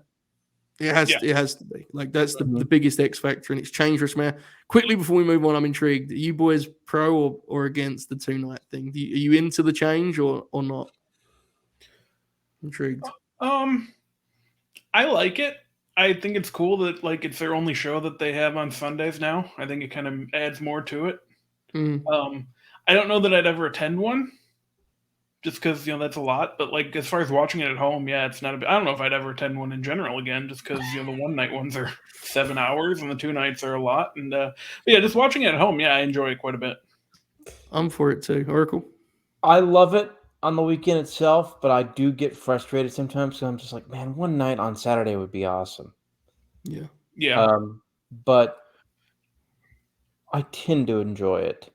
It has to be. Like that's the biggest X factor, and it's changed WrestleMania. Quickly before we move on, I'm intrigued. Are you boys pro or against the 2-night thing? Are you into the change or not? Intrigued. I like it. I think it's cool that it's their only show that they have on Sundays now. I think it kind of adds more to it. I don't know that I'd ever attend one, just because that's a lot. But as far as watching it at home, it's not I don't know if I'd ever attend one in general again, just because the 1-night ones are 7 hours and the 2 nights are a lot. And just watching it at home, I enjoy it quite a bit. I'm for it too. Oracle. I love it on the weekend itself, but I do get frustrated sometimes because I'm just like, man, 1 night on Saturday would be awesome. Yeah. But I tend to enjoy it.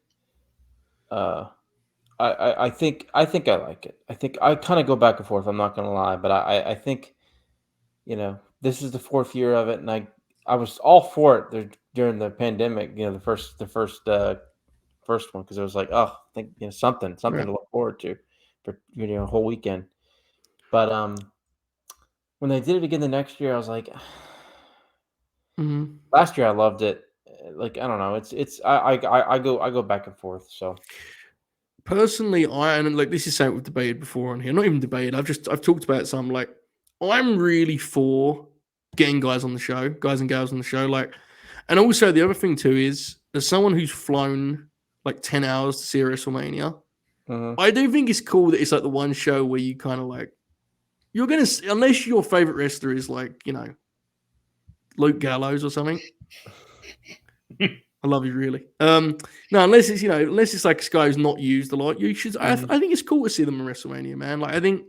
I think I like it. I think I kind of go back and forth. I'm not going to lie, but I think, this is the 4th year of it, and I was all for it during the pandemic. The first one, because it was like, oh, I think something to look forward to for a whole weekend. But when they did it again the next year, I was like, Mm-hmm. Last year I loved it. Like I don't know, I go back and forth. So Personally, and like this is something we've debated before on here. Not even debated. I've talked about some. Like I'm really for getting guys on the show, guys and gals on the show. Like, and also the other thing too is, as someone who's flown like 10 hours to see WrestleMania, I do think it's cool that it's like the one show where you kind of like you're gonna, unless your favorite wrestler is like Luke Gallows or something. I love you, really. No, unless it's like this guy who's not used a lot, you should. I think it's cool to see them in WrestleMania, man. Like, I think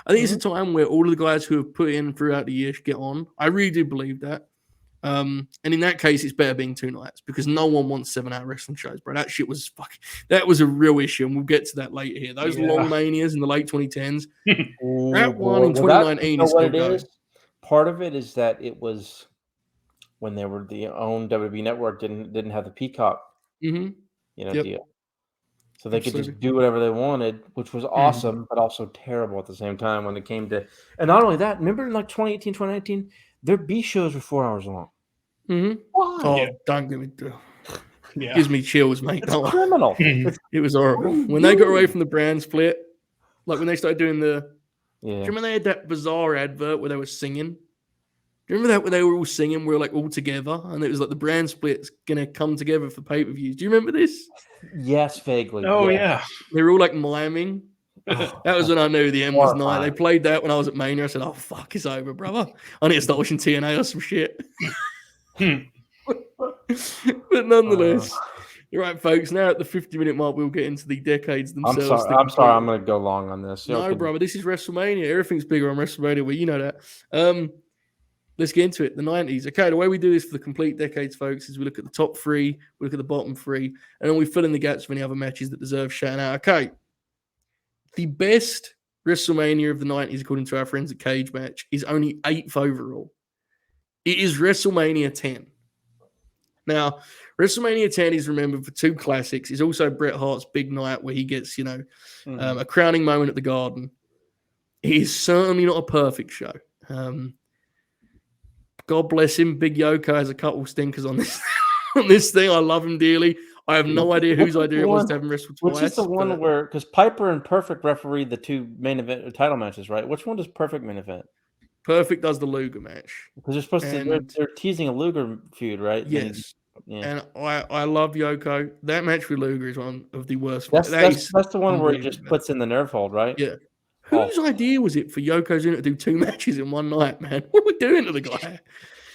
it's a time where all of the guys who have put in throughout the year should get on. I really do believe that. And in that case, it's better being 2 nights because no one wants 7-hour wrestling shows, bro. That shit was that was a real issue, and we'll get to that later here. Those long manias in the late 2010s. That one in 2019 is still going. Part of it is that it was when they were the own WWE network didn't have the Peacock, deal, so they could just do whatever they wanted, which was awesome, but also terrible at the same time when it came to. And not only that, remember in like 2018, 2019, their B shows were 4 hours long. Why? Oh, don't give me. Gives me chills, mate. It's criminal. It was horrible when they got away from the brand split. Like when they started doing the. Do you remember they had that bizarre advert where they were singing? Do you remember that where they were all singing? We were like all together, and it was like the brand split's gonna come together for pay-per-views. Do you remember this? Yes, vaguely. Oh yeah. They were all like miming. That was when I knew the end was nigh. They played that when I was at Mania. I said, "Oh fuck, it's over, brother. I need to start watching TNA or some shit." But nonetheless, you're right, folks. Now at the 50-minute mark, we'll get into the decades themselves. I'm sorry. I'm going to go long on this. No, brother. This is WrestleMania. Everything's bigger on WrestleMania. Well, you know that. Let's get into it. The 90s. Okay, the way we do this for the complete decades, folks, is we look at the top 3, we look at the bottom 3, and then we fill in the gaps for any other matches that deserve shouting out. Okay. The best WrestleMania of the 90s, according to our friends at Cage Match, is only 8th overall. It is WrestleMania 10. Now, WrestleMania 10 is remembered for 2 classics. It's also Bret Hart's big night where he gets, a crowning moment at the Garden. It is certainly not a perfect show. God bless him. Big Yoko has a couple stinkers on this thing. I love him dearly. I have no idea whose idea it was to have him wrestle twice. Which is the one where, because Piper and Perfect refereed the 2 main event title matches, right? Which one does Perfect main event? Perfect does the Luger match. Because they're supposed to, they're teasing a Luger feud, right? Yes. And I love Yoko. That match with Luger is one of the worst. That's the one where he just puts in the nerve hold, right? Yeah. Whose idea was it for Yokozuna to do 2 matches in one night, man? What are we doing to the guy?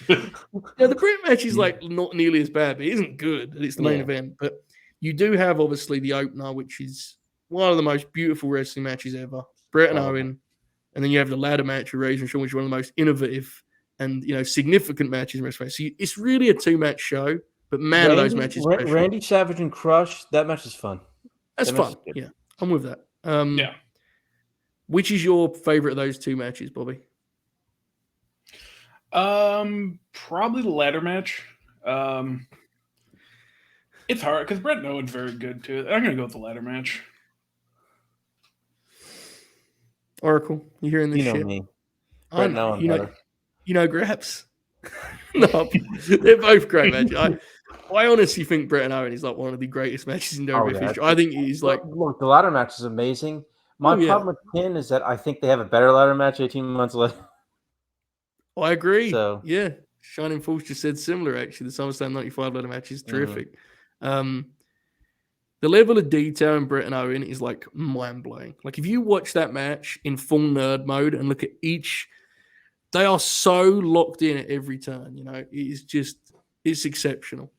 The Brit match is like not nearly as bad, but it isn't good. It's the main event. But you do have obviously the opener, which is one of the most beautiful wrestling matches ever. Bret and Owen. And then you have the ladder match with Razor and Shawn, which is one of the most innovative and significant matches in WrestleMania. So it's really a 2-match show, but man, are those matches special. Randy Savage and Crush, that match is fun. That's fun. Yeah, I'm with that. Which is your favorite of those 2 matches, Bobby? Probably the ladder match. It's hard because Bret and Owen's very good too. I'm gonna go with the ladder match. Oracle, you hearing this shit? Me. I know. You know Graps. No, they're both great matches. I honestly think Bret and Owen is like one of the greatest matches in WWE history. I think he's like. Look, the ladder match is amazing. My problem with Ken is that I think they have a better ladder match 18 months later. I agree. So yeah, Shining Force just said similar. Actually, the SummerSlam '95 ladder match is terrific. The level of detail in Bret and Owen is like mind blowing. Like if you watch that match in full nerd mode and look at each, they are so locked in at every turn. It's exceptional.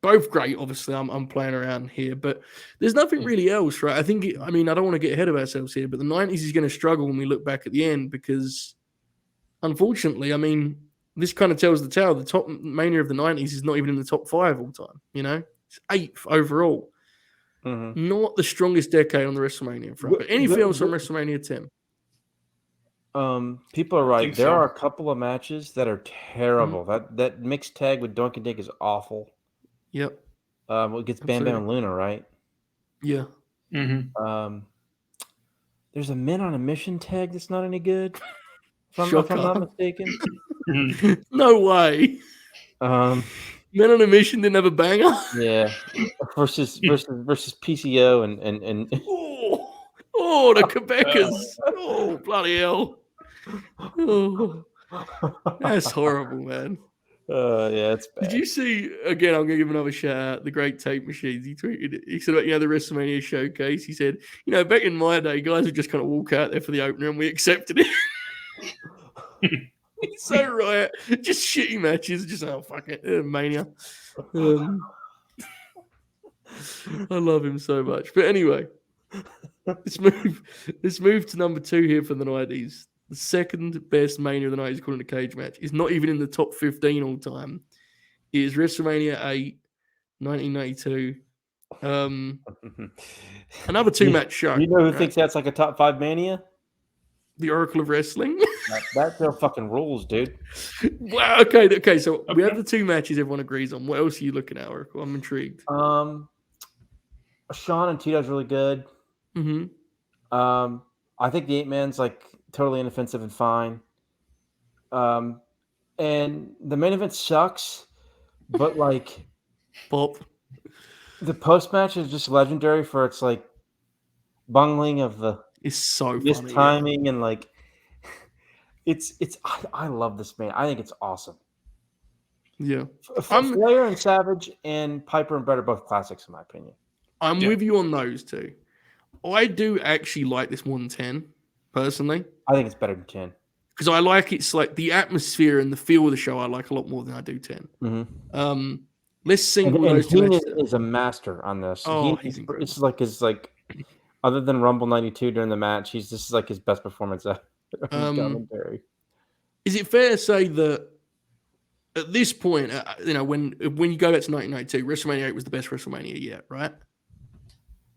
Both great, obviously. I'm playing around here, but there's nothing really else, right? I don't want to get ahead of ourselves here, but the 90s is going to struggle when we look back at the end because, unfortunately, this kind of tells the tale. The top Mania of the 90s is not even in the top 5 all time, It's 8th overall. Not the strongest decade on the WrestleMania front, but anything else on WrestleMania 10? People are right. There are a couple of matches that are terrible. That mixed tag with Doink and Dink is awful. Yep. It gets Bam Bam and Luna, right? Yeah. There's a Men on a Mission tag that's not any good. If I'm not mistaken. No way. Men on a Mission didn't have a banger. Yeah, versus PCO and the Quebecers. Oh, bloody hell. Oh, that's horrible, man. Yeah, it's bad. Did you see, again, I'm going to give another shout out, the Great Tape Machines. He tweeted it. He said about, the WrestleMania showcase. He said, back in my day, guys would just kind of walk out there for the opener and we accepted it. He's so right. Just shitty matches. Just, fuck it. Mania. I love him so much. But anyway, let's move to number 2 here for the 90s. The second best Mania of the 90s, according to Cage Match, is not even in the top 15 all time. It is WrestleMania 8, 1992. Another 2-match show. You know who thinks that's like a top 5 Mania? The Oracle of Wrestling. That still fucking rules, dude. Wow. Okay. So we have the 2 matches everyone agrees on. What else are you looking at, Oracle? I'm intrigued. Sean and Tito's really good. Mm-hmm. I think the 8-man's like totally inoffensive and fine. And the main event sucks, but like Pop. The post match is just legendary for its like bungling of the so funny, timing and like I love this man. I think it's awesome. Yeah. Flair and Savage and Piper and Brett are both classics in my opinion. I'm with you on those 2. I do actually like this more than 10, personally. I think it's better than 10. Because I like it's like the atmosphere and the feel of the show I like a lot more than I do 10. Mm-hmm. Let's single those 2 matches. Is a master on this. He's incredible. It's like his other than Rumble 92 during the match, this is like his best performance ever. Commentary. Is it fair to say that at this point, when you go back to 1992, WrestleMania 8 was the best WrestleMania yet, right?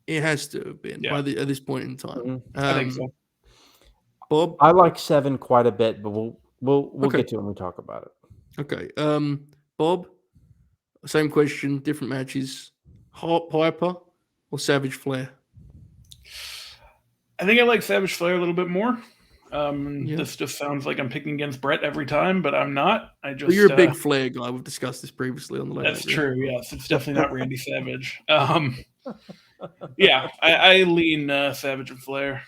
It has to have been at this point in time. Mm-hmm. I think so. Bob, I like 7 quite a bit, but we'll get to it when we talk about it. Okay, Bob, same question, different matches. Hart Piper or Savage Flair? I think I like Savage Flair a little bit more. This just sounds like I'm picking against Brett every time, but I'm not. You're a big Flair guy. We've discussed this previously on the late. That's true. Yes, it's definitely not Randy Savage. I lean Savage and Flair.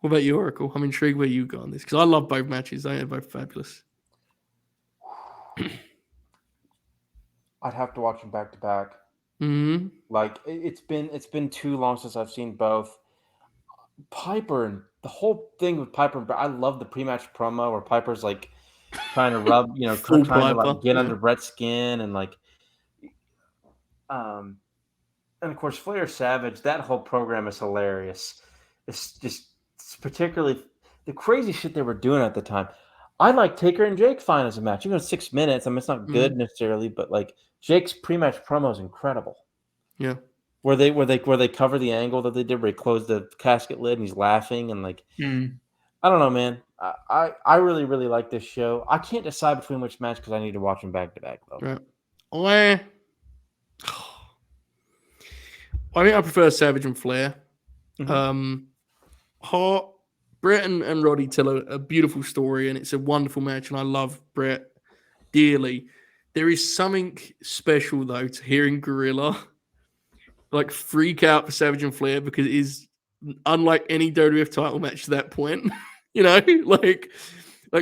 What about you, Oracle? I'm intrigued where you go on this because I love both matches. They are both fabulous. I'd have to watch them back to back. Mm-hmm. Like it's been too long since I've seen both. Piper and the whole thing with Piper, I love the pre-match promo where Piper's like trying to rub, trying to like get under Brett's skin and like, and of course Flair Savage. That whole program is hilarious. It's particularly the crazy shit they were doing at the time. I like Taker and Jake fine as a match. Even 6 minutes. I mean, it's not good necessarily, but like Jake's pre-match promo is incredible. Yeah. Where they cover the angle that they did, where he closed the casket lid and he's laughing and like, I don't know, man. I really, really like this show. I can't decide between which match because I need to watch them back to back though. Right. I think I prefer Savage and Flair. Mm-hmm. Hart, Brett and Roddy tell a beautiful story, and it's a wonderful match, and I love Brett dearly. There is something special though to hearing Gorilla like freak out for Savage and Flair because it is unlike any WWF title match to that point. Like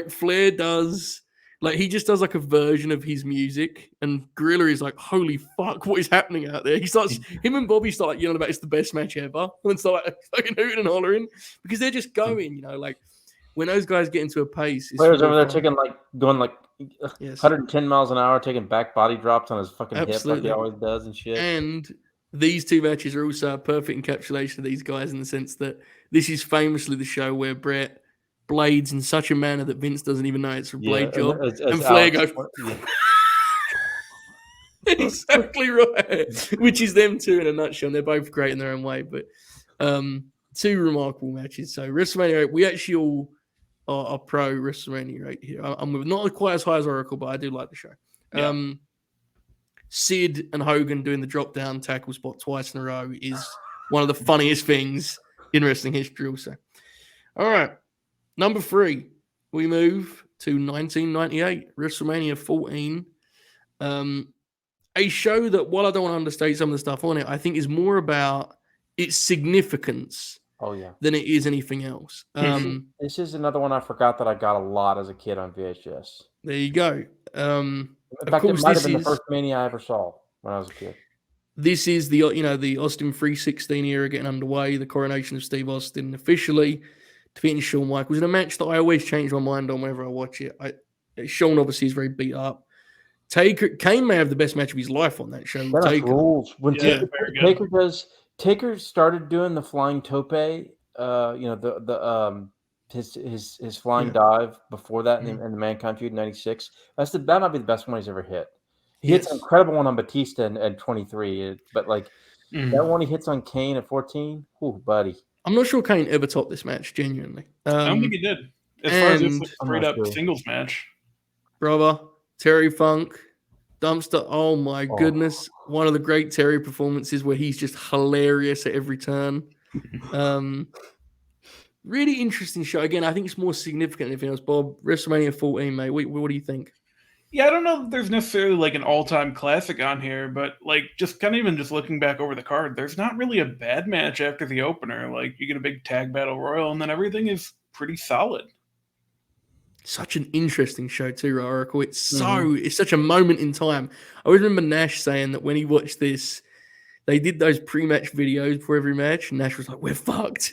Flair does, like he just does like a version of his music, and Gorilla is like, holy fuck, what is happening out there? Him and Bobby start like yelling about it's the best match ever, and start like fucking hooting and hollering because they're just going, like when those guys get into a pace. Flair's over there going 110 miles an hour, taking back body drops on his fucking hip like he always does and shit. And these 2 matches are also a perfect encapsulation of these guys in the sense that this is famously the show where Brett blades in such a manner that Vince doesn't even know it's a blade job. And Flair goes... Exactly right. Which is them 2 in a nutshell. And they're both great in their own way. But 2 remarkable matches. So WrestleMania 8, we actually all are pro WrestleMania 8 here. I'm not quite as high as Oracle, but I do like the show. Yeah. Sid and Hogan doing the drop down tackle spot twice in a row is one of the funniest things in wrestling history also. All right. Number 3, we move to 1998, WrestleMania 14. A show that, while I don't want to understate some of the stuff on it, I think is more about its significance than it is anything else. This is another one I forgot that I got a lot as a kid on VHS. There you go. In fact, it might have been the first Mania I ever saw when I was a kid. This is the Austin 316 era getting underway, the coronation of Steve Austin officially defeating Shawn Michaels in a match that I always change my mind on whenever I watch it. Shawn obviously is very beat up. Kane may have the best match of his life on that show. That rules. When Taker started doing the flying tope, his flying dive before that in the Mankind feud in '96. That might be the best one he's ever hit. He hits an incredible one on Batista at 23, but that one he hits on Kane at 14. Oh, buddy. I'm not sure Kane ever topped this match, genuinely. I don't think he did. As far as a straight up singles match. Brother, Terry Funk, Dumpster. Oh my goodness. One of the great Terry performances where he's just hilarious at every turn. Really interesting show. Again, I think it's more significant than anything else. Bob, WrestleMania 14, mate. What do you think? Yeah, I don't know if there's necessarily like an all-time classic on here, but like just kind of even just looking back over the card, there's not really a bad match after the opener. Like you get a big tag battle royal, and then everything is pretty solid. Such an interesting show too, Oracle. It's such a moment in time. I always remember Nash saying that when he watched this, they did those pre-match videos before every match, and Nash was like, "We're fucked."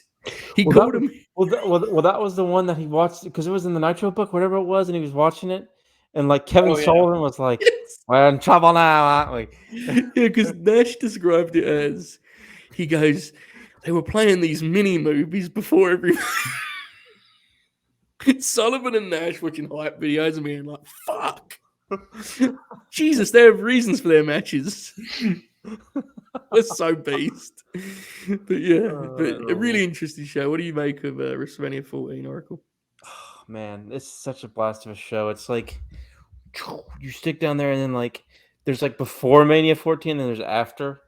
He called him. Well, that was the one that he watched because it was in the Nitro book, whatever it was, and he was watching it. And like Kevin Sullivan was like, "We're in trouble now, aren't we?" Yeah, because Nash described it as, he goes, they were playing these mini movies before every. Sullivan and Nash watching hype videos and being like, "Fuck, Jesus, they have reasons for their matches." They're so beast. But a really interesting show. What do you make of WrestleMania 14, Oracle? Oh, man, it's such a blast of a show. It's like you stick down there and then like there's like before Mania 14 and there's after.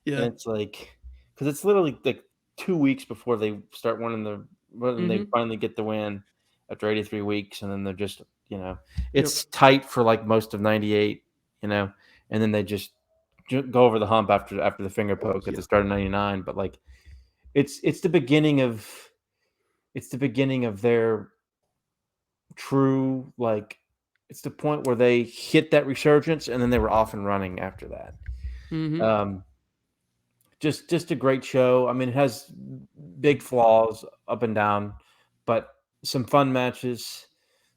Yeah. And it's like because it's literally like 2 weeks before they start winning they finally get the win after 83 weeks, and then they're just, it's tight for like most of 98, and then they just go over the hump after the finger poke at the start of 99. But like it's the beginning of their true, like, it's the point where they hit that resurgence, and then they were off and running after that. Just a great show. I mean, it has big flaws up and down, but some fun matches,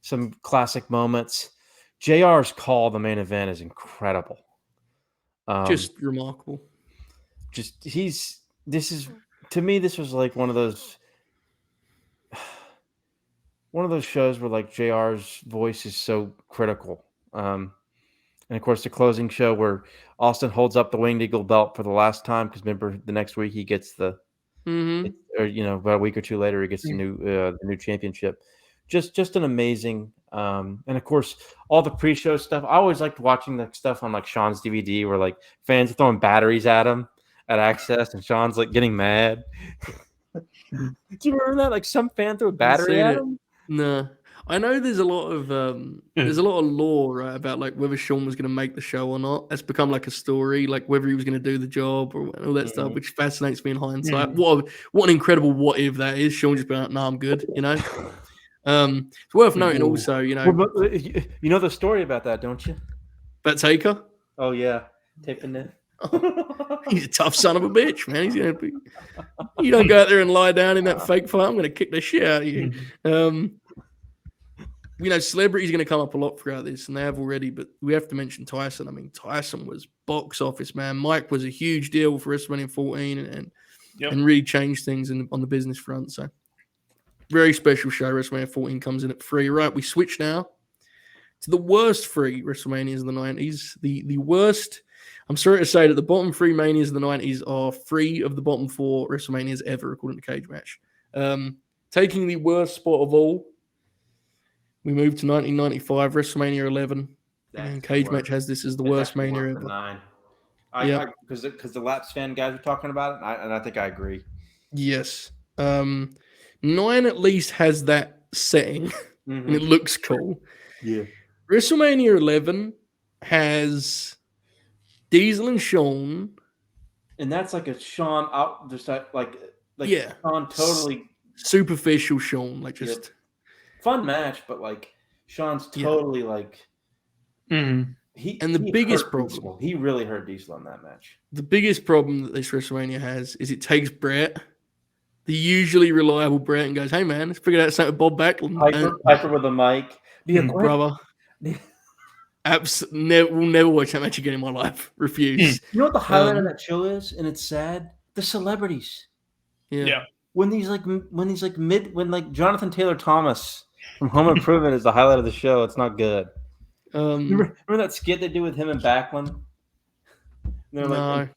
some classic moments. JR's call the main event is incredible. Just remarkable. To me, this was like one of those shows where like JR's voice is so critical. And of course, the closing show where Austin holds up the Winged Eagle belt for the last time, because remember the next week he gets the, about a week or two later he gets the new championship. Just an amazing. And of course, all the pre-show stuff. I always liked watching the stuff on like Sean's DVD where like fans are throwing batteries at him at Access, and Sean's like getting mad. Do you remember that? Like some fan threw a battery at him. No. I know there's a lot of lore, right, about like whether Shawn was going to make the show or not. That's become like a story, like whether he was going to do the job or all that stuff, which fascinates me in hindsight. What an incredible what if that is. Shawn just being like, "No, I'm good," It's worth noting also, you know the story about that, don't you? About Taker? Oh yeah, taping it. He's a tough son of a bitch, man. He's gonna be. You don't go out there and lie down in that fake fight. I'm gonna kick the shit out of you. Celebrity's going to come up a lot throughout this, and they have already, but we have to mention Tyson. I mean, Tyson was box office, man. Mike was a huge deal for WrestleMania 14 and really changed things on the business front. So, very special show. WrestleMania 14 comes in at 3. Right, we switch now to the worst 3 WrestleManias of the 90s. The worst, I'm sorry to say that the bottom 3 Manias of the 90s are 3 of the bottom 4 WrestleManias ever, according to Cage Match. Taking the worst spot of all, we moved to 1995, WrestleMania 11, and Cage Match has this as the worst Mania ever. 9. Because the Laps fan guys were talking about it, and I think I agree. Yes. 9 at least has that setting. and it looks cool. Yeah. WrestleMania 11 has Diesel and Shawn. And that's like a Shawn out, just like Yeah. Shawn totally superficial Shawn, like just fun match, but like Shawn's totally like the biggest problem, Diesel. He really hurt Diesel in that match. The biggest problem that this WrestleMania has is it takes Brett, the usually reliable Brett, and goes, "Hey man, let's figure out something with Bob Backlund." Piper with a mic, brother. Will never watch that match again in my life. Refuse. You know what the highlight of that show is, and it's sad. The celebrities. Yeah. When Jonathan Taylor Thomas from Home Improvement is the highlight of the show, it's not good. Remember that skit they do with him and Backlund? They're no.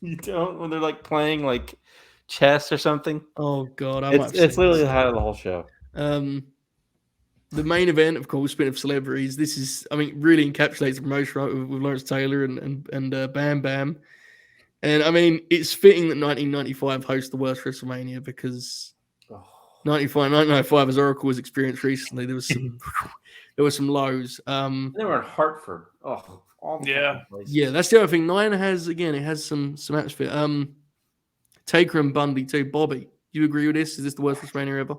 You don't, when they're like playing like chess or something. Oh god, it's literally the highlight of the whole show. The main event, of course, speaking of celebrities, this is, really encapsulates the promotion, right, with Lawrence Taylor and Bam Bam. And it's fitting that 1995 hosts the worst WrestleMania because 1995, as Oracle has experienced recently, there was some lows. They were in Hartford. Yeah, that's the other thing. 9 has some atmosphere. Taker and Bundy too. Bobby, do you agree with this? Is this the worst WrestleMania ever?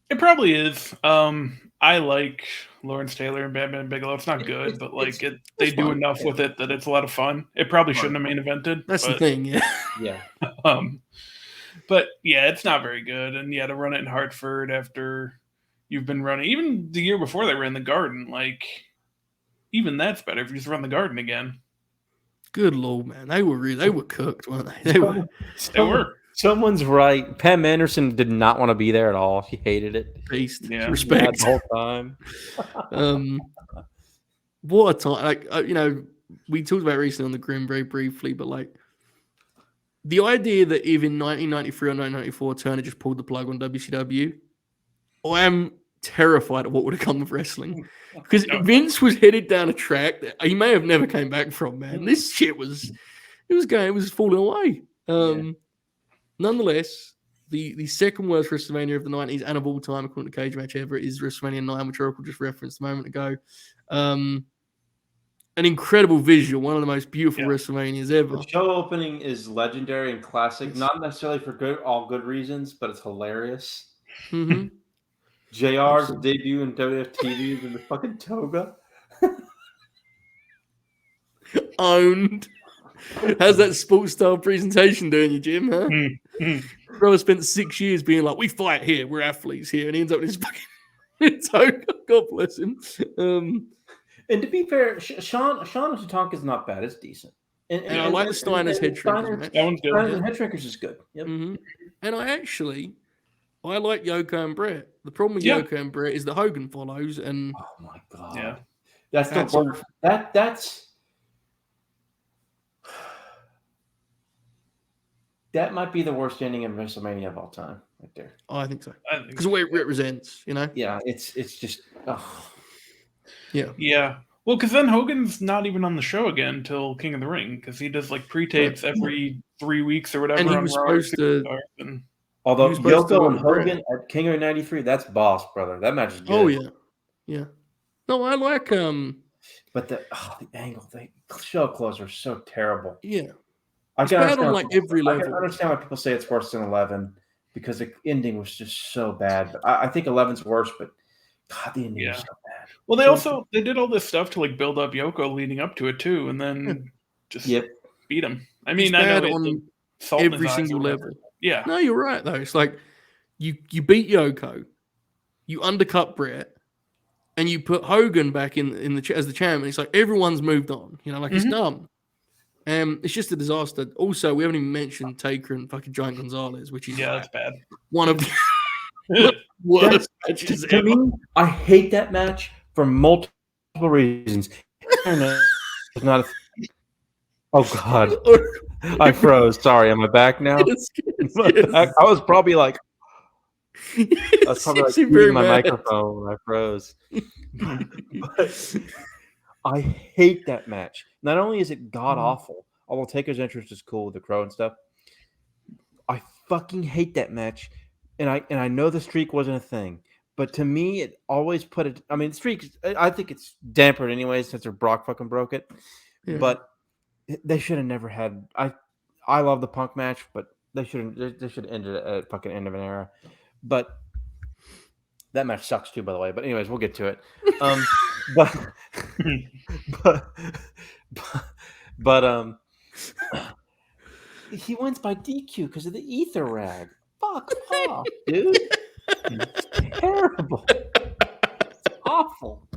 It probably is. I like Lawrence Taylor and Bam Bam Bigelow. It's not good, but they do enough with it that it's a lot of fun. It probably shouldn't have main evented. That's the thing, yeah. Yeah. But yeah, it's not very good. And to run it in Hartford after you've been running, even the year before they ran the Garden, even that's better if you just run the Garden again. Good Lord, man. They were cooked, weren't they? They were. Someone's right. Pam Anderson did not want to be there at all. She hated it. Beast. Yeah. Respect. The whole time. What a time. We talked about it recently on the Grin very briefly, but the idea that if in 1993 or 1994 Turner just pulled the plug on WCW, I am terrified of what would have come of wrestling. Because Vince was headed down a track that he may have never came back from, man. This shit was falling away. Nonetheless, the second worst WrestleMania of the 90s and of all time, according to Cage Match ever, is WrestleMania 9, which Oracle just referenced a moment ago. An incredible visual, one of the most beautiful WrestleManias ever. The show opening is legendary and classic, not necessarily for all good reasons, but it's hilarious. Mm-hmm. JR's debut in WWF TV in the fucking toga. Owned. How's that sports style presentation doing you, Jim? Huh? Bro spent 6 years being like, "We fight here, we're athletes here," and he ends up in his fucking toga. God bless him. And to be fair, Sean Tatanka is not bad. It's decent. And I like the Steiner's head shrinkers. That one's good. Steiner's head shrinkers is good. Yep. Mm-hmm. And I like Yoko and Brett. The problem with Yoko and Brett is that Hogan follows, and oh my god, yeah, that's the worst. That might be the worst ending in WrestleMania of all time, right there. Oh, I think so. Because the way it represents, Yeah, it's just. Yeah. Well, because then Hogan's not even on the show again until King of the Ring, because he does pre-tapes every 3 weeks or whatever. And he was supposed to. Although Yoko and Hogan at King of '93, that's boss, brother. That match is good. Oh yeah. No, I like But the angle, the show clothes are so terrible. Yeah. I can understand every level. I can understand why people say it's worse than 11 because the ending was just so bad. But I think 11's worse, but God, the ending was so bad. Well, they did all this stuff to build up Yoko leading up to it too, and then just beat him. I mean, I know on every single level. Yeah. No, you're right though. It's like you beat Yoko, you undercut Brett, and you put Hogan back in as the champion. It's like everyone's moved on. It's done. It's just a disaster. Also, we haven't even mentioned Taker and fucking Giant Gonzalez, which is that's bad. One of the worst matches ever. Me, I hate that match for multiple reasons. It's not. Oh God, I froze. Sorry, am I back now? Yes. I was probably like. I was probably using my microphone when I froze. But I hate that match. Not only is it god awful, although Taker's entrance is cool with the crow and stuff, I fucking hate that match. And I know the streak wasn't a thing, But to me, it always put it. I mean, streak. I think it's dampered anyways since Brock fucking broke it. Yeah. But they should have never had. I love the Punk match, but they should have ended it at fucking end of an era. But that match sucks too, by the way. But anyways, we'll get to it. But he wins by DQ because of the ether rag. Fuck off, dude. It's terrible. It's awful.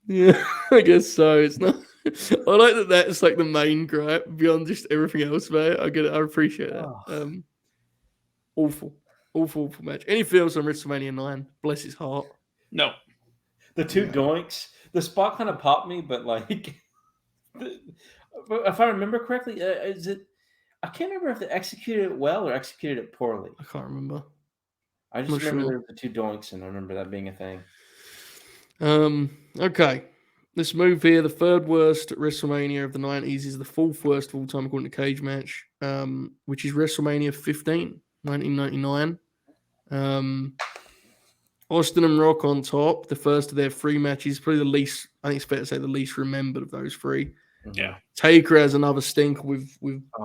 Yeah, I guess so. It's not. I like that. That's like the main gripe beyond just everything else, mate. I get it. I appreciate that. Awful match. Any feels on WrestleMania 9? Bless his heart. No. The two doinks. The spot kind of popped me, but like, if I remember correctly, is it? I can't remember if they executed it well or executed it poorly. I can't remember. I just remember there were the two doinks, and I remember that being a thing. Okay. Let's move here. The third worst WrestleMania of the 90s is the fourth worst of all time according to Cage Match, which is WrestleMania 15, 1999. Austin and Rock on top, the first of their three matches, probably the least, I think it's fair to say the least remembered of those three. Yeah. Taker has another stink with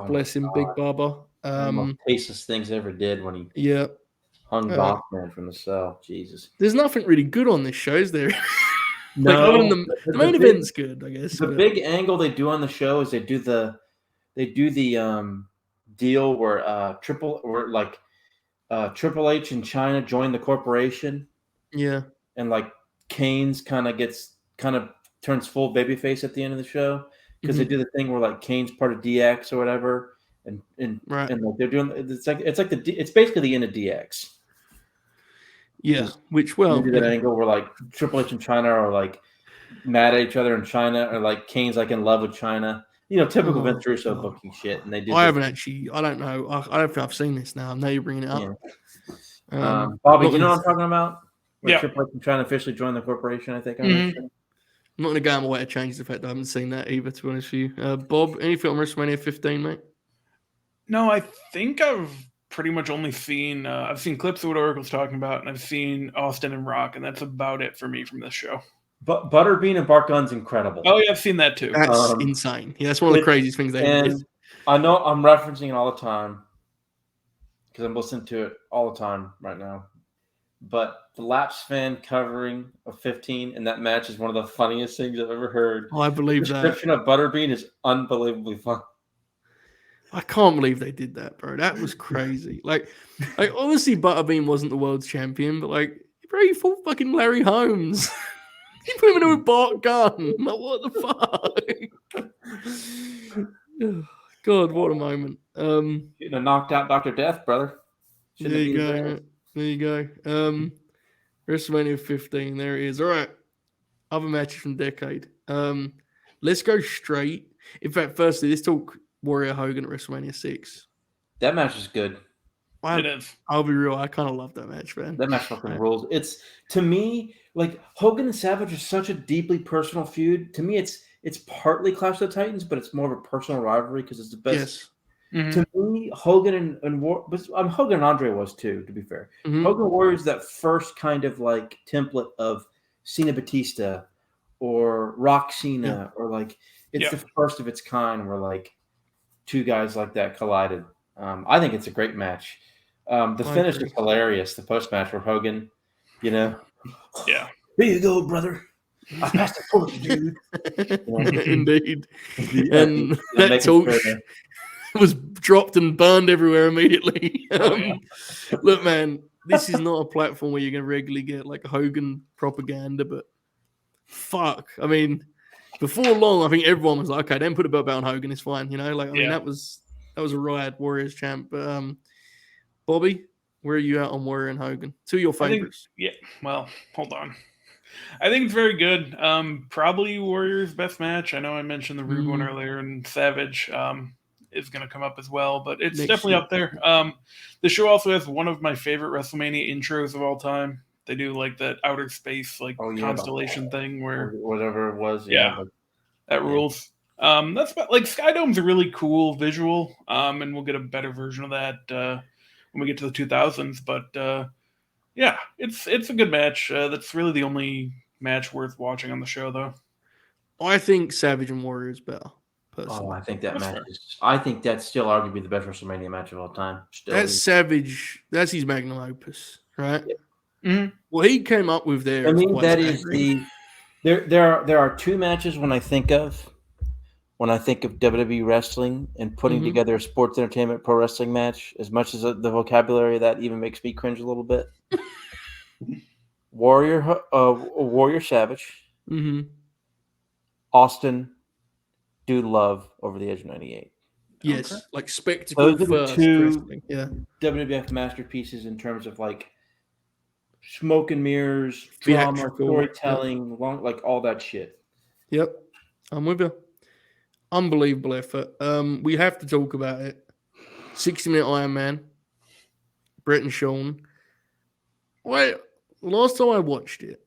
bless him, Big Bubba. One of the most tasteless things ever did when he hung Bachman from the cell. Jesus. There's nothing really good on this show, is there? No. Like, the main event's good, I guess. The big angle they do on the show is they do the deal where Triple H and China join the corporation. Yeah. And like Kane's kind of turns full babyface at the end of the show because they do the thing where like Kane's part of DX or whatever, and like they're doing it's basically the end of DX. Yeah, you do that angle where like Triple H and China are like mad at each other in China, or like Kane's like in love with China. You know, typical Vince Russo booking shit. And they do. I don't know. I don't think I've seen this now. Now you're bringing it up. Yeah. Bobby, do you know what I'm talking about? Yeah. Triple H and China officially joined the corporation, I think. I'm not going to go on my way to change the fact that I haven't seen that either, to be honest with you. Bob, anything on WrestleMania 15, mate? No, I think I've pretty much only seen I've seen clips of what Oracle's talking about, and I've seen Austin and Rock, and that's about it for me from this show. But Butterbean and Bart Gunn's incredible. Oh yeah, I've seen that too. That's insane. Yeah, that's one of the craziest things they did. I know I'm referencing it all the time because I'm listening to it all the time right now. But the Laps fan covering of 15 in that match is one of the funniest things I've ever heard. Oh, I believe that. The description of Butterbean is unbelievably fun. I can't believe they did that, bro. That was crazy. like obviously Butterbean wasn't the world's champion, but like, bro, he fought fucking Larry Holmes. He put him in with Bart Gunn. Like, what the fuck? God, what a moment. Getting a knocked out Dr. Death, brother. There you go. WrestleMania 15. There it is. All right. Other matches from decade. Let's go straight. In fact, firstly, let's talk Warrior Hogan at WrestleMania 6. That match is good. It is. I'll be real. I kind of love that match, man. That match fucking rules. It's, to me, like Hogan and Savage is such a deeply personal feud. To me, it's partly Clash of the Titans, but it's more of a personal rivalry because it's the best. Yes. To me, Hogan and Hogan and Andre was too, to be fair. Hogan Warrior is that first kind of like template of Cena Batista or Rock Cena, or like it's the first of its kind where like two guys like that collided. I think it's a great match. The finish is hilarious. The post match where Hogan, yeah, here you go, brother. I passed the torch, dude. Indeed. And that torch was dropped and burned everywhere immediately. Look, man, this is not a platform where you're going to regularly get like Hogan propaganda, but fuck. I mean, before long, I think everyone was like, okay, then put a belt on Hogan, it's fine. You know, like, I mean, that was a riot, Warriors champ. But Bobby, where are you at on Warrior and Hogan? Two of your favorites. Well, hold on. I think it's very good. Probably Warrior's best match. I know I mentioned the Rude one earlier, and Savage is going to come up as well, but it's definitely up there. The show also has one of my favorite WrestleMania intros of all time. They do like that outer space, like constellation thing where whatever it was. That rules. That's about, like, Skydome's a really cool visual, and we'll get a better version of that when we get to the 2000s. But Yeah, it's a good match. That's really the only match worth watching on the show, though. I think Savage and Warrior is better, Oh, personally. I think that That's match fair. is. I think that's still arguably the best WrestleMania match of all time. Still, That's Savage. That's his magnum opus, right? Mhm. What he came up with there I is mean, quite that is staggering. there are two matches when I think of WWE wrestling and putting Mhm. together a sports entertainment pro wrestling match. As much as the vocabulary of that even makes me cringe a little bit. Warrior Savage, Mhm. Austin, Dude Love over the Edge of '98. Okay. Yes, like spectacle Those are the first two wrestling. Yeah, WWF masterpieces in terms of like smoke and mirrors, drama, theatrical. Yep. storytelling, like all that shit. Yep. I'm with you. Unbelievable effort. We have to talk about it. 60-minute Iron Man. Brett and Sean. Wait, last time I watched it,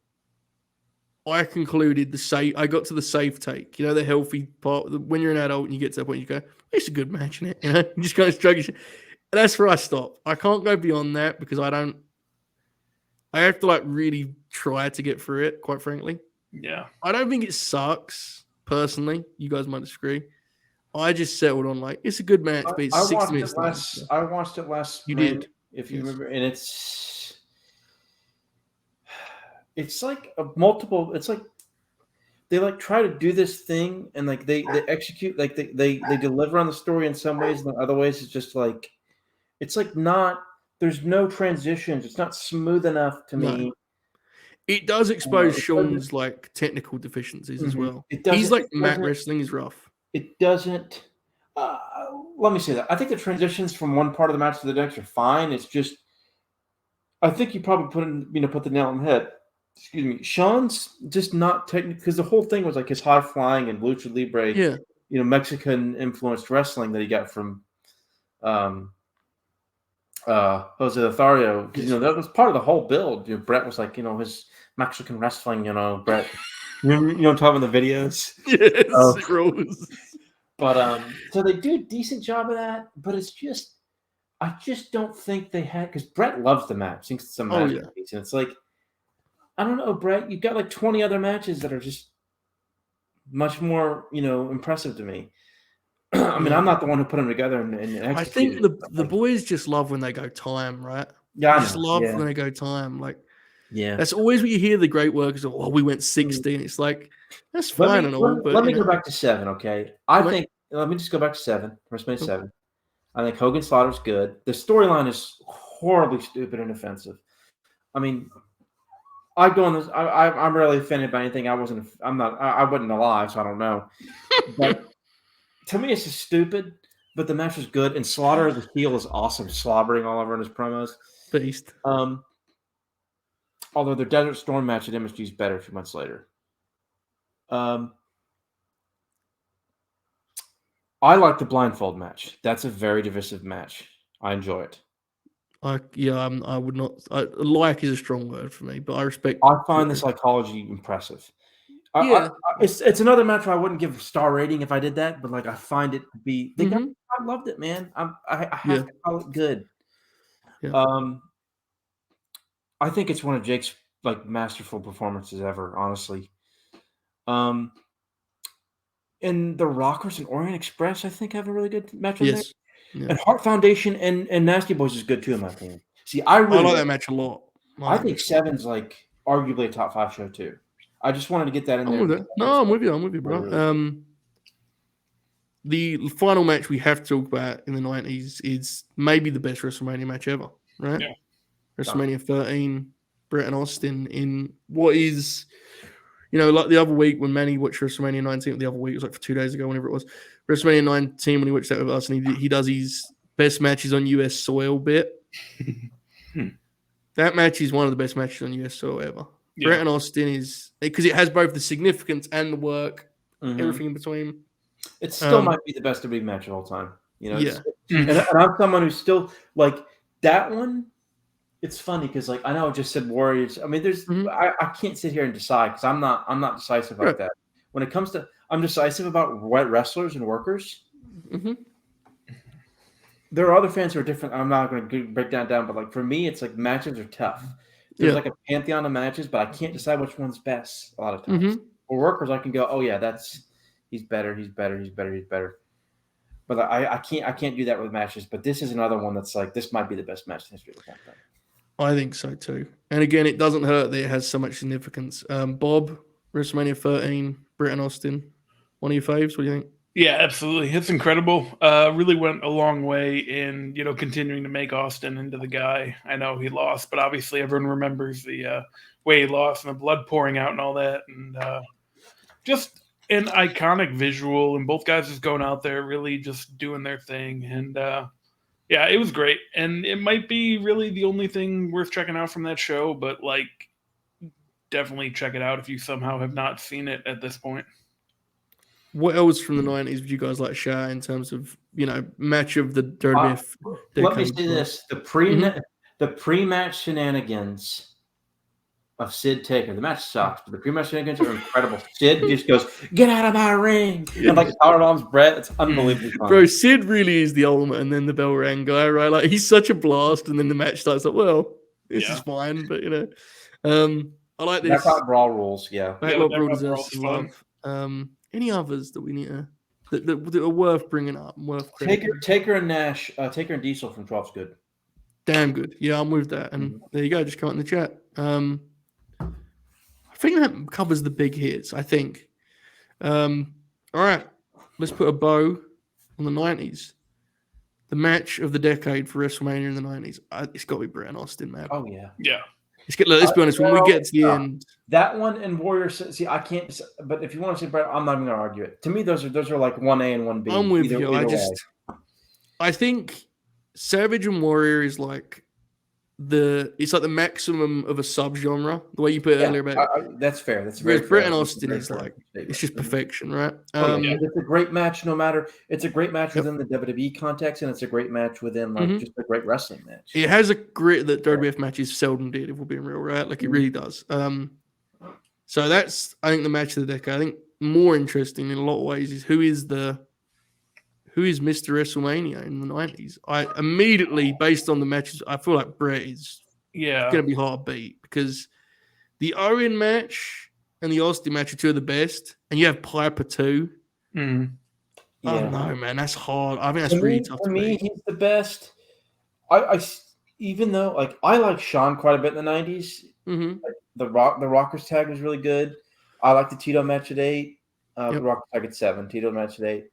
I concluded I got to the safe take. You know, the healthy part. When you're an adult and you get to that point, you go, "It's a good match, isn't it?" You know, you just kind of shrug your shit. And that's where I stop. I can't go beyond that because I don't. I have to like really try to get through it. Quite frankly, Yeah. I don't think it sucks. Personally, you guys might disagree. I just settled on like it's a good match, but it's I 60 watched minutes it long. last. So. I watched it last. You May, did, if you yes. remember, and it's like a multiple. It's like they like try to do this thing and like they execute like they deliver on the story in some ways, and in other ways it's just like it's like not. There's no transitions. It's not smooth enough to No. me. It does expose It doesn't. Sean's like technical deficiencies as Mhm. well. It He's doesn't. like It mat doesn't. wrestling is rough. It doesn't. Uh, Let me say that. I think the transitions from one part of the match to the next are fine. It's just I think you probably put the nail on the head. Excuse me. Sean's just not technical because the whole thing was like his high flying and lucha libre, Yeah. Mexican influenced wrestling that he got from um, Jose Lothario. Because Yes. that was part of the whole build. Brett was like his Mexican wrestling. Brett. I'm talking about the videos. Yes, it rules. But so they do a decent job of that, but it's just I just don't think they had because Brett loves the match, thinks it's a Oh yeah. masterpiece, and it's like I don't know, Brett, you've got like 20 other matches that are just much more, impressive to me. I mean, Yeah. I'm not the one who put them together and I executed think it. the boys just love when they go time, right? Yeah, They I just know. love Yeah, when they go time. Like yeah. that's always what you hear the great workers. Oh, we went 60. And it's like that's fine and all, but Let me go back to 7, okay? Let me just go back to 7, WrestleMania Cool. 7. I think Hogan Slaughter's good. The storyline is horribly stupid and offensive. I mean, I go on this. I'm really offended by anything. I wasn't alive, so I don't know. But to me, it's just stupid. But the match was good, and Slaughter the heel is awesome, slobbering all over in his promos. Beast. Although their Desert Storm match at MSG is better a few months later. I like the blindfold match. That's a very divisive match. I enjoy it. I would not. Like is a strong word for me, but I respect. I find the psychology impressive. Yeah. It's another match where I wouldn't give a star rating if I did that, but like I find it to be. I loved it, man. I have to call it good. Yeah. I think it's one of Jake's like masterful performances ever, honestly. And the Rockers and Orient Express, I think, have a really good match on there. Yes. Yeah. And Heart Foundation and Nasty Boys is good too, in my opinion. See, I like that match a lot. I think 7's like arguably a top 5 show too. I just wanted to get that in there. I'm with you, bro. Really the final match we have to talk about in the 90s is maybe the best WrestleMania match ever, right? Yeah. WrestleMania 13, Brett and Austin in what is, like the other week when Manny watched WrestleMania 19, the other week, it was like for 2 days ago, whenever it was, WrestleMania 19, when he watched that with us, and he does his best matches on US soil bit. That match is one of the best matches on US soil ever. Yeah. Brett and Austin is, because it has both the significance and the work, everything in between. It still might be the best WWE match of all time. Yeah. And I'm someone who's still like that one. It's funny because like I know I just said Warriors. I mean, there's I can't sit here and decide because I'm not decisive like that. When it comes to I'm decisive about wrestlers and workers. There are other fans who are different. I'm not going to break that down, but like for me, it's like matches are tough. there's like a pantheon of matches, but I can't decide which one's best a lot of times. For workers, I can go, oh yeah, he's better. But I can't do that with matches. But this is another one that's like, this might be the best match in history of the company. I think so too. And again, it doesn't hurt that it has so much significance. Bob, WrestleMania 13, Bret and Austin. One of your faves? What do you think? Yeah, absolutely. It's incredible. Really went a long way in, continuing to make Austin into the guy. I know he lost, but obviously everyone remembers the way he lost and the blood pouring out and all that. And just an iconic visual, and both guys just going out there really just doing their thing. And yeah, it was great. And it might be really the only thing worth checking out from that show, but definitely check it out if you somehow have not seen it at this point. What else from the 90s would you guys like to share in terms of, match of the WWF decade? Let me say this. The pre-match shenanigans of Sid Taker. The match sucks, but the pre-match shenanigans are incredible. Sid just goes, get out of my ring. And powerbombs Brett. It's unbelievably fun. Bro, Sid really is the ultimate and then the bell rang guy, right? Like, he's such a blast, and then the match starts like, well, this is fine, but I like this. Backlot Brawl rules, yeah. Backlot Brawl deserves some love. Any others that we need to that are worth bringing up? Taker and Nash, Taker and Diesel from 12's good. Damn good. Yeah, I'm with that. And there you go. Just come out in the chat. I think that covers the big hits. I think. All right, let's put a bow on the 90s. The match of the decade for WrestleMania in the 90s. It's got to be Bret and Austin, man. Oh yeah. Yeah. Let's be honest. When we get to the end, that one and Warriors. See, I can't. But if you want to say Bret, I'm not even going to argue it. To me, those are like 1A and 1B. I'm with you. I think Savage and Warrior is like it's like the maximum of a subgenre. The way you put it earlier about that's fair. That's whereas very Bret fair. and Austin is like it's just perfection, right? It's a great match. No matter, it's a great match within the WWE context, and it's a great match within just a great wrestling match. It has a grit that WWF matches seldom did. If we're being real, right? Like it really does. So that's I think the match of the decade. I think more interesting in a lot of ways is who is Mr. WrestleMania in the 90s. I immediately, based on the matches, I feel like Bret is going to be hard beat because the Owen match and the Austin match are two of the best, and you have Piper too. I don't know, man. That's hard. I think that's really tough to me, beat. he's the best. I even though I like Shawn quite a bit in the 90s. Like the Rockers tag was really good. I like the Tito match at 8. The Rockers tag at 7. Tito match at 8.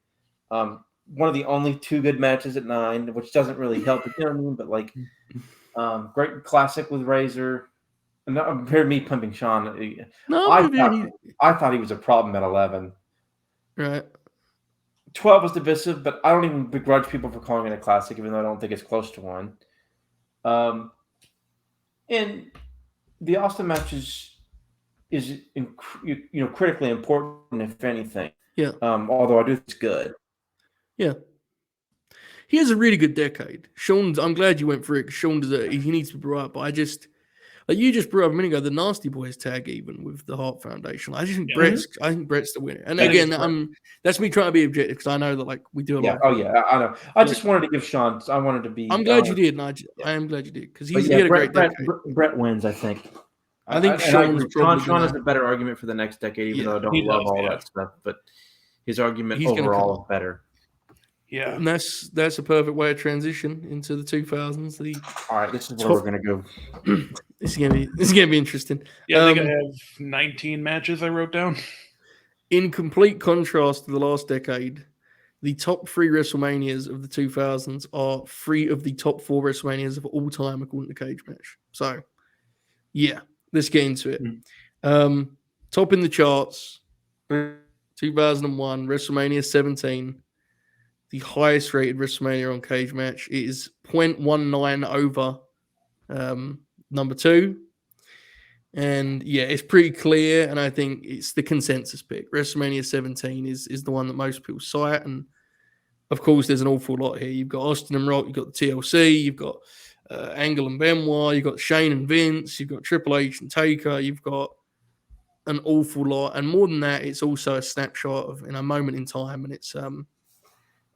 One of the only two good matches at 9, which doesn't really help. You know what I mean? But great classic with Razor. And not compared to me pumping Shawn. I thought he was a problem at 11. Right. 12 was divisive, but I don't even begrudge people for calling it a classic, even though I don't think it's close to one. And the Austin match is critically important, if anything. Yeah. Although I do think it's good. Yeah. He has a really good decade. I'm glad you went for it because Sean he needs to be brought up. But you just brought up a minute ago, the Nasty Boys tag even with the Hart Foundation. I just think Bret's the winner. And again, that's me trying to be objective because I know that we do a lot. Oh yeah, I know. I just wanted to give Sean. I wanted to be. I'm glad you did. And I am glad you did because he had a great decade. Bret wins, I think. I think Sean has a better argument for the next decade, even though I don't love all that stuff. But his argument overall is better. Yeah, and that's a perfect way of transition into the 2000s. All right, this is where we're gonna go. This is gonna be interesting. Yeah, I think I have 19 matches I wrote down. In complete contrast to the last decade, the top 3 WrestleManias of the 2000s are 3 of the top 4 WrestleManias of all time according to Cage Match. So, yeah, let's get into it. Top in the charts, 2001 WrestleMania 17. The highest rated WrestleMania on Cage Match. It is 0.19 over number 2. And yeah, it's pretty clear. And I think it's the consensus pick. WrestleMania 17 is the one that most people cite. And of course, there's an awful lot here. You've got Austin and Rock, you've got the TLC, you've got Angle and Benoit, you've got Shane and Vince, you've got Triple H and Taker, you've got an awful lot. And more than that, it's also a snapshot of in a moment in time. And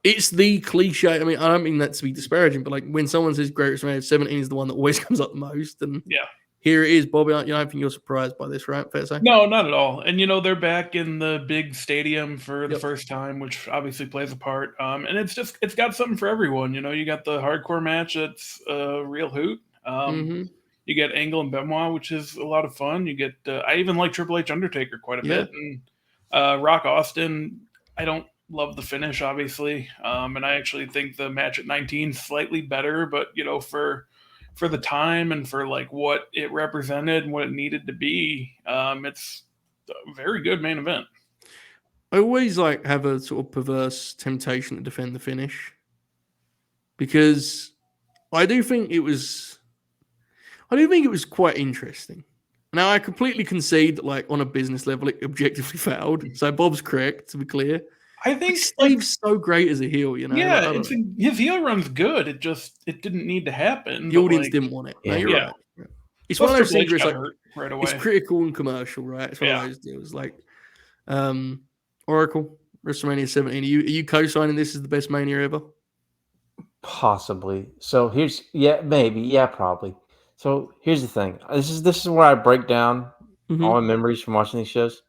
it's the cliche. I mean, I don't mean that to be disparaging, but when someone says Great WrestleMania 17 is the one that always comes up the most, and here it is, Bobby. I don't think you're surprised by this, right? Fair to say? No, not at all. And they're back in the big stadium for the Yep. first time, which obviously plays a part. And it's got something for everyone. You got the hardcore match that's a real hoot. You get Angle and Benoit, which is a lot of fun. You get I even like Triple H Undertaker quite a bit, and Rock Austin. I don't love the finish, obviously, and I actually think the match at 19 is slightly better. But for the time and for like what it represented and what it needed to be, it's a very good main event. I always have a sort of perverse temptation to defend the finish because I do think it was quite interesting. Now I completely concede that on a business level it objectively failed. So Bob's correct, to be clear. I think Steve's so great as a heel, Yeah, his heel run's good. It didn't need to happen. The audience didn't want it. No, you're right. It's one of those things where right away. It's critical and commercial, right? It's one of those deals. Oracle, WrestleMania 17. Are you co-signing this as the best Mania ever? Possibly. So probably. So here's the thing. This is where I break down all my memories from watching these shows.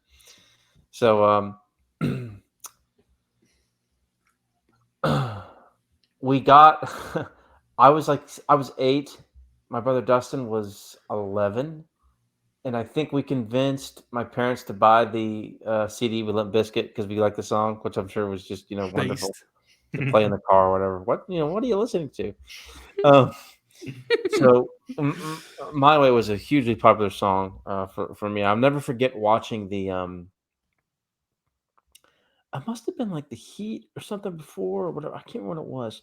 So we got I was 8. My brother Dustin was 11. And I think we convinced my parents to buy the CD with Limp Bizkit because we liked the song, which I'm sure was just wonderful to play in the car or whatever. What are you listening to? So My Way was a hugely popular song for me. I'll never forget watching the. I must have been like the Heat or something before or whatever. I can't remember what it was.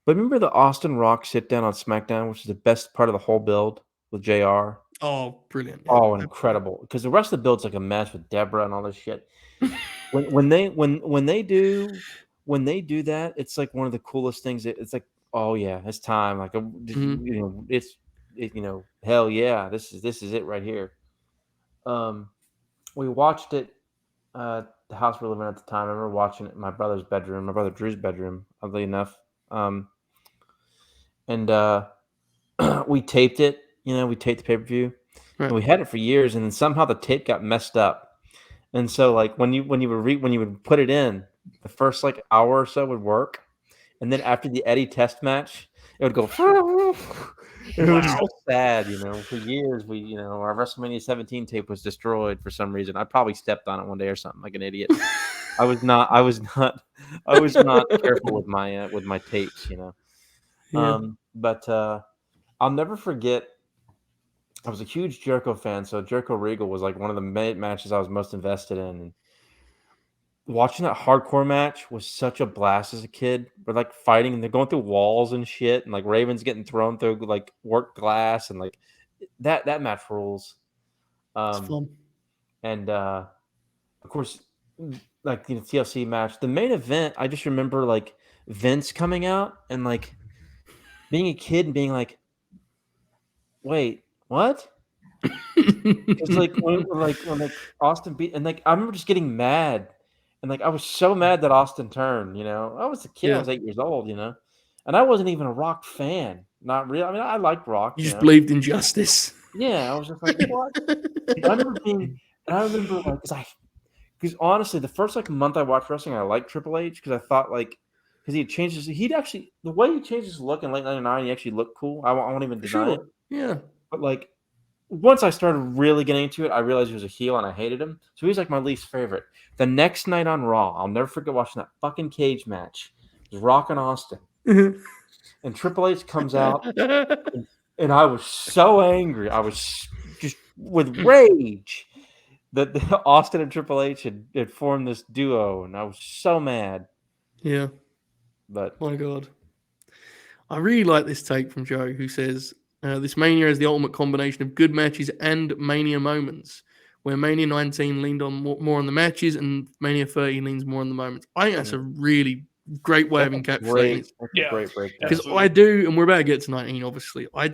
But remember the Austin Rock sit down on SmackDown, which is the best part of the whole build with JR. Oh, brilliant! Oh, incredible! Because the rest of the build's like a mess with Deborah and all this shit. when they do that, it's like one of the coolest things. It's like, oh yeah, it's time. Like hell yeah, this is it right here. We watched it. The house we were living in at the time. I remember watching it in my brother's bedroom, my brother Drew's bedroom, oddly enough. And we taped it. We taped the pay-per-view. Right. And we had it for years, and then somehow the tape got messed up. And so, when you would put it in, the first hour or so would work, and then after the Eddie test match, it would go. It was so sad, For years, our WrestleMania 17 tape was destroyed for some reason. I probably stepped on it one day or something like an idiot. I was not careful with my tapes, Yeah. But I'll never forget. I was a huge Jericho fan, so Jericho Regal was one of the matches I was most invested in. And watching that hardcore match was such a blast as a kid. We're fighting, and they're going through walls and shit, and Raven's getting thrown through worked glass, and that match rules. It's fun. And of course, TLC match, the main event. I just remember Vince coming out and being a kid and being like, wait. What? It's when Austin beat, and I remember just getting mad, and I was so mad that Austin turned. I was a kid. I was 8 years old. And I wasn't even a Rock fan. Not really. I mean, I liked Rock. You just believed in justice. Yeah, I was just like, what? I remember because honestly, the first month I watched wrestling, I liked Triple H because I thought because he had changed the way he changed his look in late '99, he actually looked cool. I won't even deny it. Yeah. But once I started really getting into it, I realized he was a heel and I hated him. So he's my least favorite. The next night on Raw, I'll never forget watching that fucking cage match. It was Rock and Austin. And Triple H comes out, and I was so angry. I was just with rage that Austin and Triple H had formed this duo, and I was so mad. Yeah. But my God. I really like this take from Joe, who says, this Mania is the ultimate combination of good matches and Mania moments, where Mania 19 leaned on more on the matches and Mania 30 leans more on the moments. I think that's a really great way of encapsulating it. Great breakdown. Because I do, and we're about to get to 19, obviously. I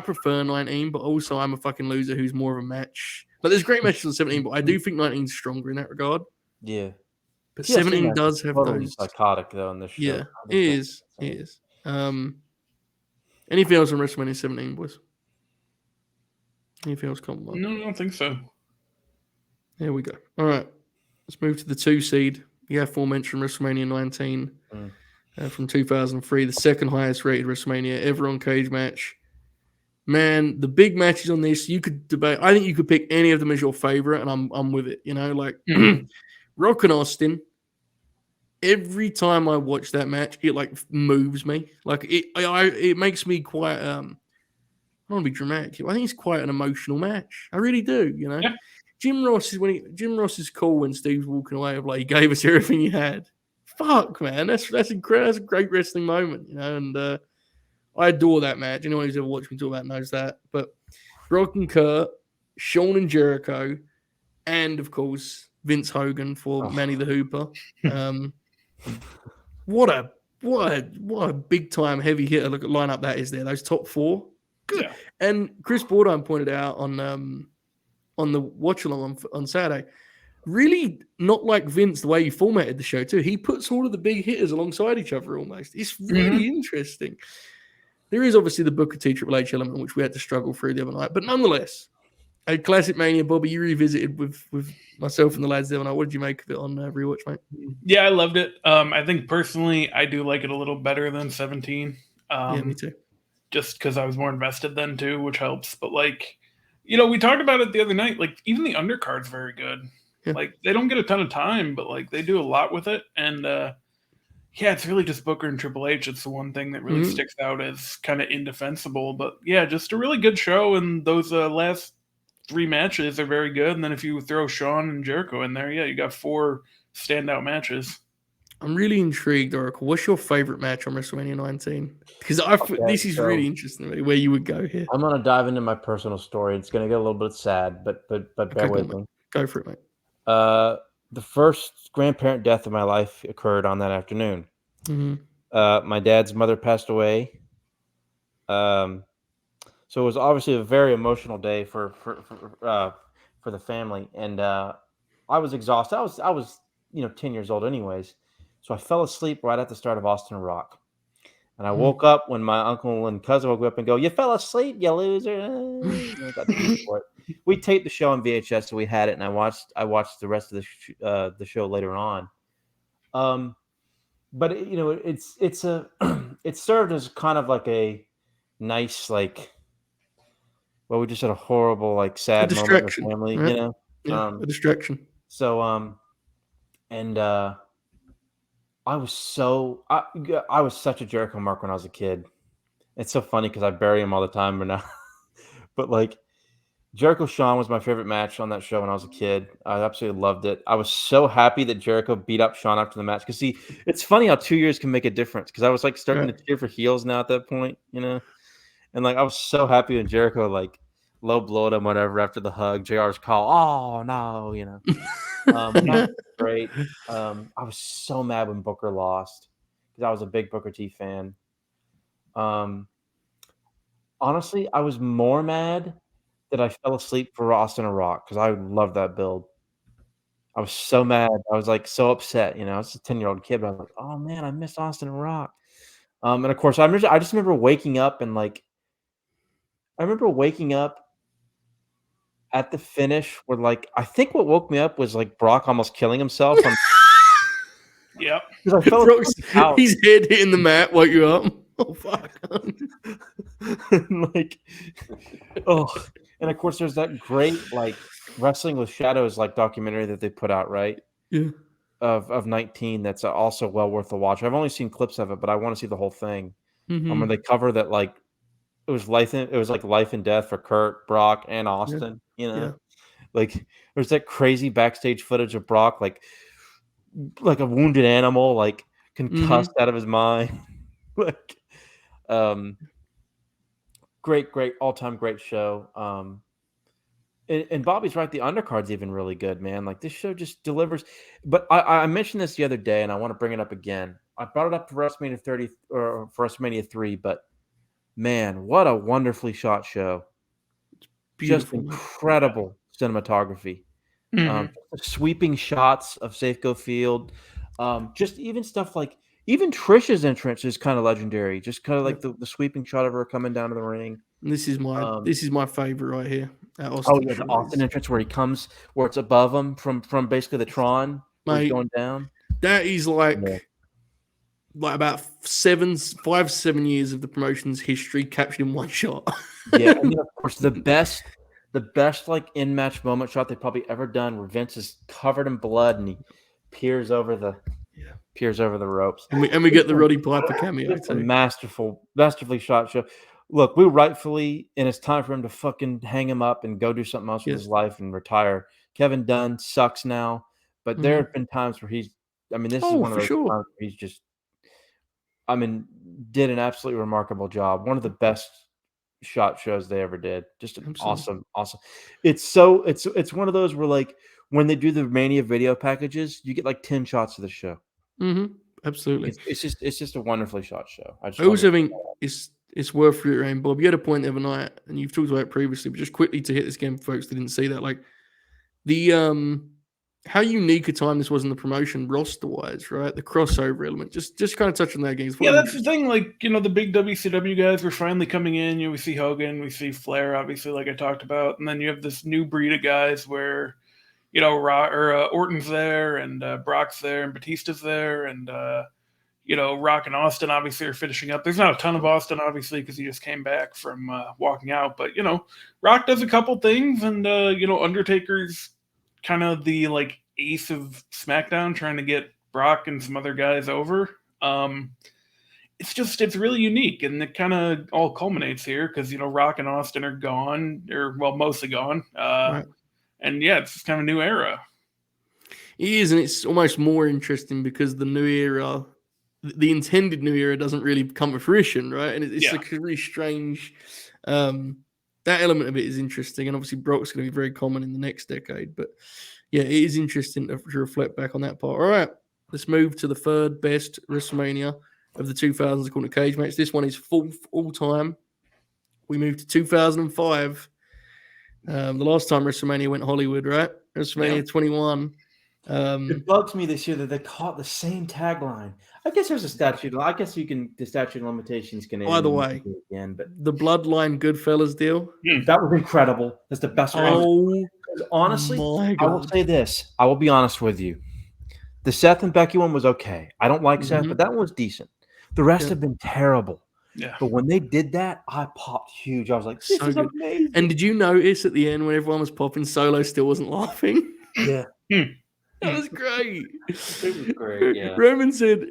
prefer 19, but also I'm a fucking loser who's more of a match. There's great matches on 17, but I do think 19 is stronger in that regard. Yeah. But 17 does have those. Psychotic, though, in this show. Yeah, it is. It is. Anything else on WrestleMania 17, boys? Anything else come up? No, I don't think so. There we go. All right. Let's move to the 2 seed. The aforementioned WrestleMania 19 from 2003, the second highest rated WrestleMania ever on Cage Match. Man, the big matches on this, you could debate. I think you could pick any of them as your favorite, and I'm with it. Like Rock and Austin. Every time I watch that match, it like moves me. Like it makes me quite. I don't want to be dramatic. I think it's quite an emotional match. I really do. Yeah. Jim Ross is cool when Steve's walking away of like he gave us everything he had. Fuck, man, that's incredible. That's a great wrestling moment, and I adore that match. Anyone who's ever watched me talk about it knows that. But Brock and Kurt, Shawn and Jericho, and of course Vince Hogan for Manny the Hooper. What a big time heavy hitter look at lineup that is there. Those top 4, good. Yeah. And Chris Bourdon pointed out on the watch along on Saturday. Really not like Vince the way he formatted the show too. He puts all of the big hitters alongside each other almost. It's really interesting. There is obviously the Booker T Triple H element, which we had to struggle through the other night. But nonetheless, a classic Mania, Bobby, you revisited with myself and the lads the other night. What did you make of it on rewatch, mate? Yeah, I loved it. I think personally, I do like it a little better than 17. Yeah, me too. Just because I was more invested then too, which helps. But like, we talked about it the other night. Like, even the undercard's very good. Yeah. Like, they don't get a ton of time, but like they do a lot with it. And yeah, it's really just Booker and Triple H. It's the one thing that really sticks out as kind of indefensible. But yeah, just a really good show. And those last 3 matches are very good. And then if you throw Shawn and Jericho in there, yeah, you got 4 standout matches. I'm really intrigued, Oracle. What's your favorite match on WrestleMania 19? Because this is really interesting to me, where you would go here. I'm going to dive into my personal story. It's going to get a little bit sad, but bear with me. Go for it, mate. The first grandparent death of my life occurred on that afternoon. My dad's mother passed away. So it was obviously a very emotional day for the family, and I was exhausted. I was 10 years old anyways. So I fell asleep right at the start of Austin Rock. And I woke up when my uncle and cousin woke up and go, "You fell asleep, you loser." We taped the show on VHS, so we had it, and I watched the rest of the show later on. But it served as kind of like a nice, like, well, we just had a horrible, like, sad moment with family, right? A distraction. So I was such a Jericho mark when I was a kid. It's so funny because I bury him all the time, but like Jericho Shawn was my favorite match on that show when I was a kid. I absolutely loved it. I was so happy that Jericho beat up Shawn after the match because see, it's funny how 2 years can make a difference. Because I was like starting to cheer for heels now at that point, and like I was so happy when Jericho like low blowed him whatever after the hug. JR's call, oh no, that was great. I was so mad when Booker lost because I was a big Booker T fan. Honestly, I was more mad that I fell asleep for Austin and Rock because I loved that build. I was so mad. I was like so upset. I was a 10-year-old kid, but I was like, oh man, I missed Austin and Rock. And of course, I just remember waking up and like, I remember waking up at the finish where like, I think what woke me up was like Brock almost killing himself. Yep. His head hitting the mat woke you up. Oh fuck! Like, and of course, there's that great like Wrestling with Shadows like documentary that they put out, right? Yeah. Of 19, that's also well worth a watch. I've only seen clips of it, but I want to see the whole thing. Where they cover that like it was life and death for Kurt, Brock, and Austin. Like there's that crazy backstage footage of Brock like a wounded animal, like concussed out of his mind. Like, great, all-time great show. And Bobby's right, the undercard's even really good, man. Like this show just delivers. But I mentioned this the other day, and I want to bring it up again. I brought it up for WrestleMania 30 or for WrestleMania 3, but man, what a wonderfully shot show! Just incredible cinematography. Sweeping shots of Safeco Field. Just even stuff like. Even Trish's entrance is kind of legendary. Just kind of like the sweeping shot of her coming down to the ring. And this is my favorite right here. The Austin entrance where he comes, where it's above him from basically the Tron, where he's going down. That is like about 5-7 years of the promotion's history captured in one shot. Yeah, and then of course the best like in-match moment shot they've probably ever done, where Vince is covered in blood and he peers over the ropes, and we get the Roddy Piper cameo. It's a masterfully shot show. Look, we rightfully, and it's time for him to fucking hang him up and go do something else with his life and retire. Kevin Dunn sucks now, but there have been times where this is one of those times where he's just, did an absolutely remarkable job. One of the best shot shows they ever did. Just awesome. It's one of those where, like, when they do the Mania video packages, you get like 10 shots of the show. Absolutely. It's just a wonderfully shot show. I also think it's worth reiterating, Bob. You had a point the other night, and you've talked about it previously, but just quickly to hit this again, folks that didn't see that, like the how unique a time this was in the promotion roster wise, right? The crossover element. Just kind of touch on that again. Yeah, that's the thing. Like, the big WCW guys were finally coming in. We see Hogan, we see Flair, obviously, like I talked about, and then you have this new breed of guys where, Orton's there, and Brock's there, and Batista's there, and Rock and Austin obviously are finishing up. There's not a ton of Austin, obviously, because he just came back from walking out. But Rock does a couple things, and Undertaker's kind of the like ace of SmackDown, trying to get Brock and some other guys over. It's really unique, and it kind of all culminates here because Rock and Austin are gone, or mostly gone. Right. And yeah, it's kind of a new era. It is, and it's almost more interesting because the new era, the intended new era, doesn't really come to fruition, right? And it's like a really strange. That element of it is interesting, and obviously Brock's going to be very common in the next decade. But yeah, it is interesting to reflect back on that part. All right, let's move to the third best WrestleMania of the 2000s according to Cage Match. This one is fourth all time. We moved to 2005. The last time WrestleMania went Hollywood, right? WrestleMania 21. It bugs me this year that they caught the same tagline. I guess there's a statute. I guess the statute of limitations can. Either way, again, but the Bloodline Goodfellas deal. That was incredible. That's the best one. Honestly, I will say this. I will be honest with you. The Seth and Becky one was okay. I don't like Seth, but that one was decent. The rest have been terrible. Yeah. But when they did that, I popped huge. I was like, this is amazing. And did you notice at the end when everyone was popping, Solo still wasn't laughing? Yeah. That was great. It was great, yeah. Roman said,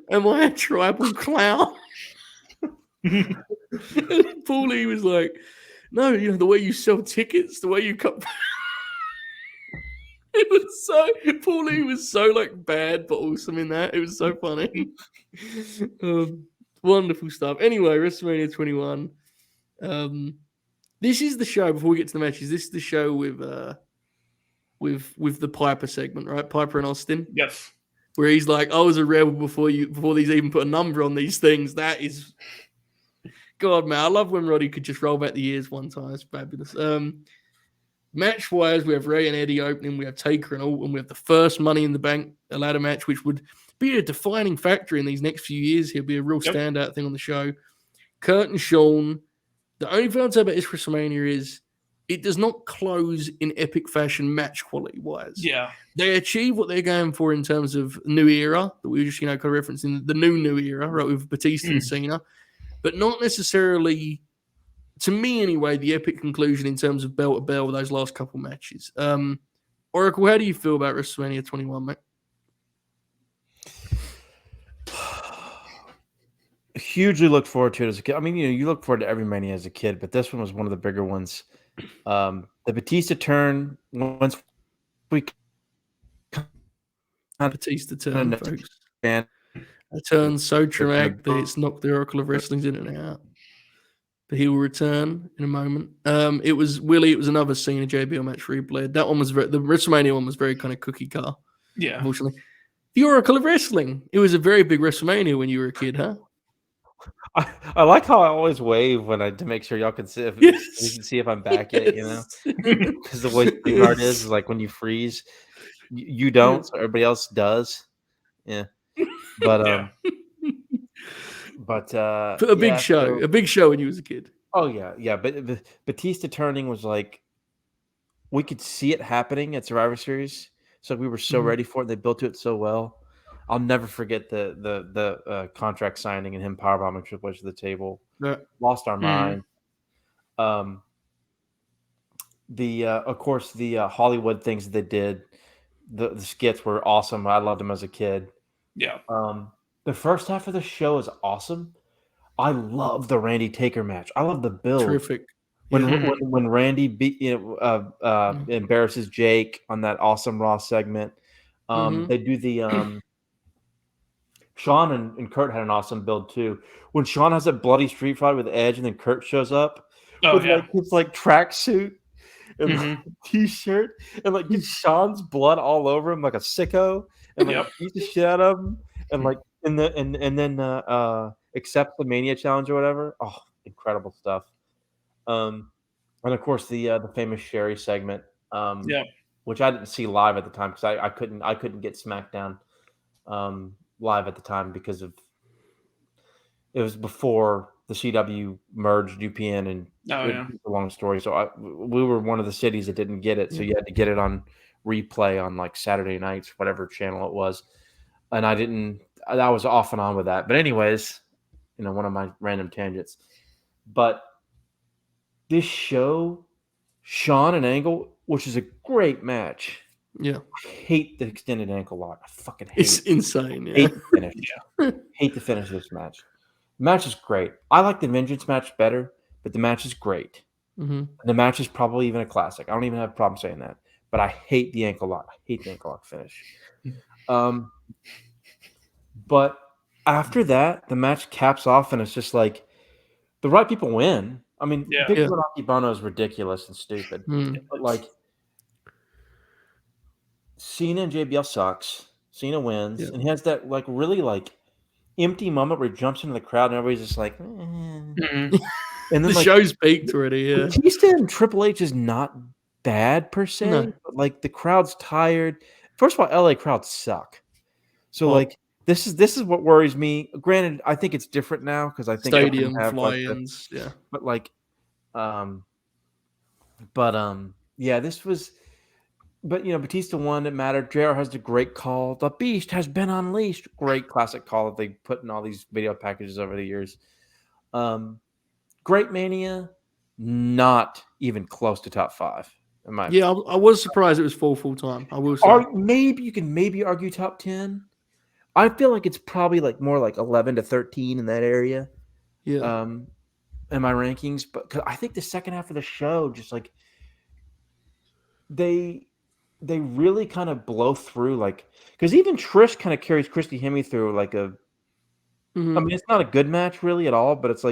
am I a tribal clown? Paulie was like, no, the way you sell tickets, the way you cut. Paulie was so like bad but awesome in that. It was so funny. Wonderful stuff. Anyway, WrestleMania 21. This is the show, before we get to the matches, this is the show with the Piper segment, right? Piper and Austin. Yes. Where he's like, I was a rebel before these even put a number on these things. That is, God, man, I love when Roddy could just roll back the years one time. It's fabulous. Match wise, we have Ray and Eddie opening. We have Taker and Orton. We have the first Money in the Bank, a ladder match, which would be a defining factor in these next few years. He'll be a real standout thing on the show. Kurt and Shawn. The only thing I'd say about this WrestleMania is it does not close in epic fashion match quality wise. Yeah. They achieve what they're going for in terms of new era that we were just, kind of referencing the new era, right, with Batista and Cena, but not necessarily, to me anyway, the epic conclusion in terms of bell to bell with those last couple matches. Oracle, how do you feel about WrestleMania 21, mate? Hugely looked forward to it as a kid. I mean, you look forward to every Mania as a kid, but this one was one of the bigger ones. The Batista turn, once we Batista turn, folks. A turn so traumatic that it's knocked the Oracle of Wrestling's in and out. But he will return in a moment. It was another Cena JBL match for Bled. That one was the WrestleMania one was very kind of cookie car. Yeah. Unfortunately. The Oracle of Wrestling. It was a very big WrestleMania when you were a kid, huh? I like how I always wave to make sure y'all can see if you can see if I'm back yet, because the way StreamYard is like when you freeze, you don't, so everybody else does. Yeah, but a big show when you was a kid. Oh yeah, but Batista turning was like we could see it happening at Survivor Series. So we were so ready for it. They built to it so well. I'll never forget the contract signing and him powerbombing Triple H to the table. Lost our mind. Of course, the Hollywood things that they did, the skits were awesome. I loved them as a kid. Yeah. The first half of the show is awesome. I love the Randy Taker match. I love the build. Terrific. When Randy embarrasses Jake on that awesome Raw segment, they do the Shawn and Kurt had an awesome build too. When Shawn has a bloody street fight with Edge, and then Kurt shows up with his tracksuit and t-shirt, and gets Shawn's blood all over him like a sicko, and beats the shit out of him, and then accepts the Mania challenge or whatever. Oh, incredible stuff. And of course the famous Sherry segment, which I didn't see live at the time because I couldn't get SmackDown live at the time because it was before the CW merged UPN, and it's a long story. So we were one of the cities that didn't get it, so you had to get it on replay on Saturday nights, whatever channel it was, and I was off and on with that. But anyways, one of my random tangents. But this show, Shawn and Angle, which is a great match. Yeah. I hate the extended ankle lock. I fucking hate it. It's insane. Yeah. Hate the finish. Hate the finish of this match. The match is great. I like the Vengeance match better, but the match is great. The match is probably even a classic. I don't even have a problem saying that. But I hate the ankle lock. I hate the ankle lock finish. But after that, the match caps off, and it's just the right people win. I mean, Big Show Bono is ridiculous and stupid. But Cena and JBL sucks. Cena wins, and he has that really empty moment where he jumps into the crowd and everybody's just and then the show's peaked already. Yeah, Batista and Triple H is not bad per se, but the crowd's tired. First of all, LA crowds suck. So this is what worries me. Granted, I think it's different now because I think stadium fly-ins, this was. But Batista won. It mattered. JR has the great call. The Beast has been unleashed. Great classic call that they put in all these video packages over the years. Great Mania, not even close to top 5. I was surprised it was full time. I will say. Or maybe you can argue top 10. I feel like it's probably more 11 to 13 in that area. Yeah. In my rankings, but cause I think the second half of the show just they really kind of blow through because even Trish kind of carries Christy Hemme through I mean, it's not a good match really at all, but it's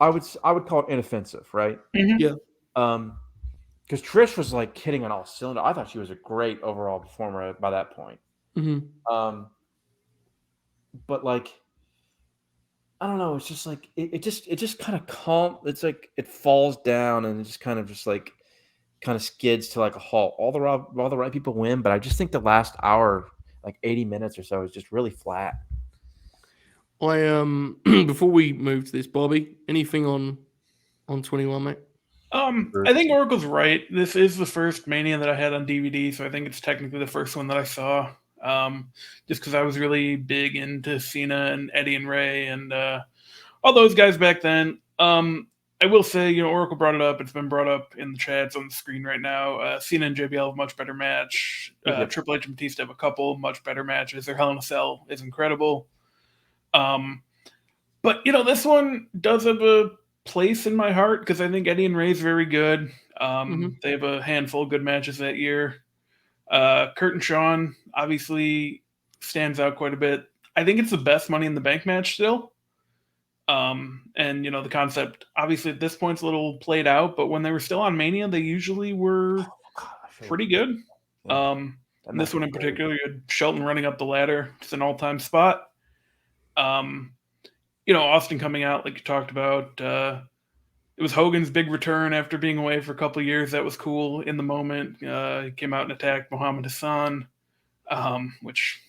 I would call it inoffensive, right? Yeah. Because Trish was hitting on all cylinders. I thought she was a great overall performer by that point. But I don't know. It's just it just kind of calm. It's it falls down and it just kind of skids to a halt. All the right people win, but I just think the last hour, 80 minutes or so, is just really flat. I before we move to this, Bobby, anything on 21, mate? I think Oracle's right. This is the first Mania that I had on DVD, so I think it's technically the first one that I saw. Just because I was really big into Cena and Eddie and Ray and all those guys back then. I will say, Oracle brought it up. It's been brought up in the chats on the screen right now. Cena and JBL have a much better match. Triple H and Batista have a couple much better matches. Their Hell in a Cell is incredible. But, this one does have a place in my heart because I think Eddie and Ray is very good. They have a handful of good matches that year. Kurt and Shawn obviously stands out quite a bit. I think it's the best Money in the Bank match still. And the concept obviously at this point's a little played out, but when they were still on Mania, they usually were pretty good. And this one in particular, you had Shelton running up the ladder. It's an all-time spot. Austin coming out like you talked about. It was Hogan's big return after being away for a couple of years. That was cool in the moment. He came out and attacked Muhammad Hassan, which,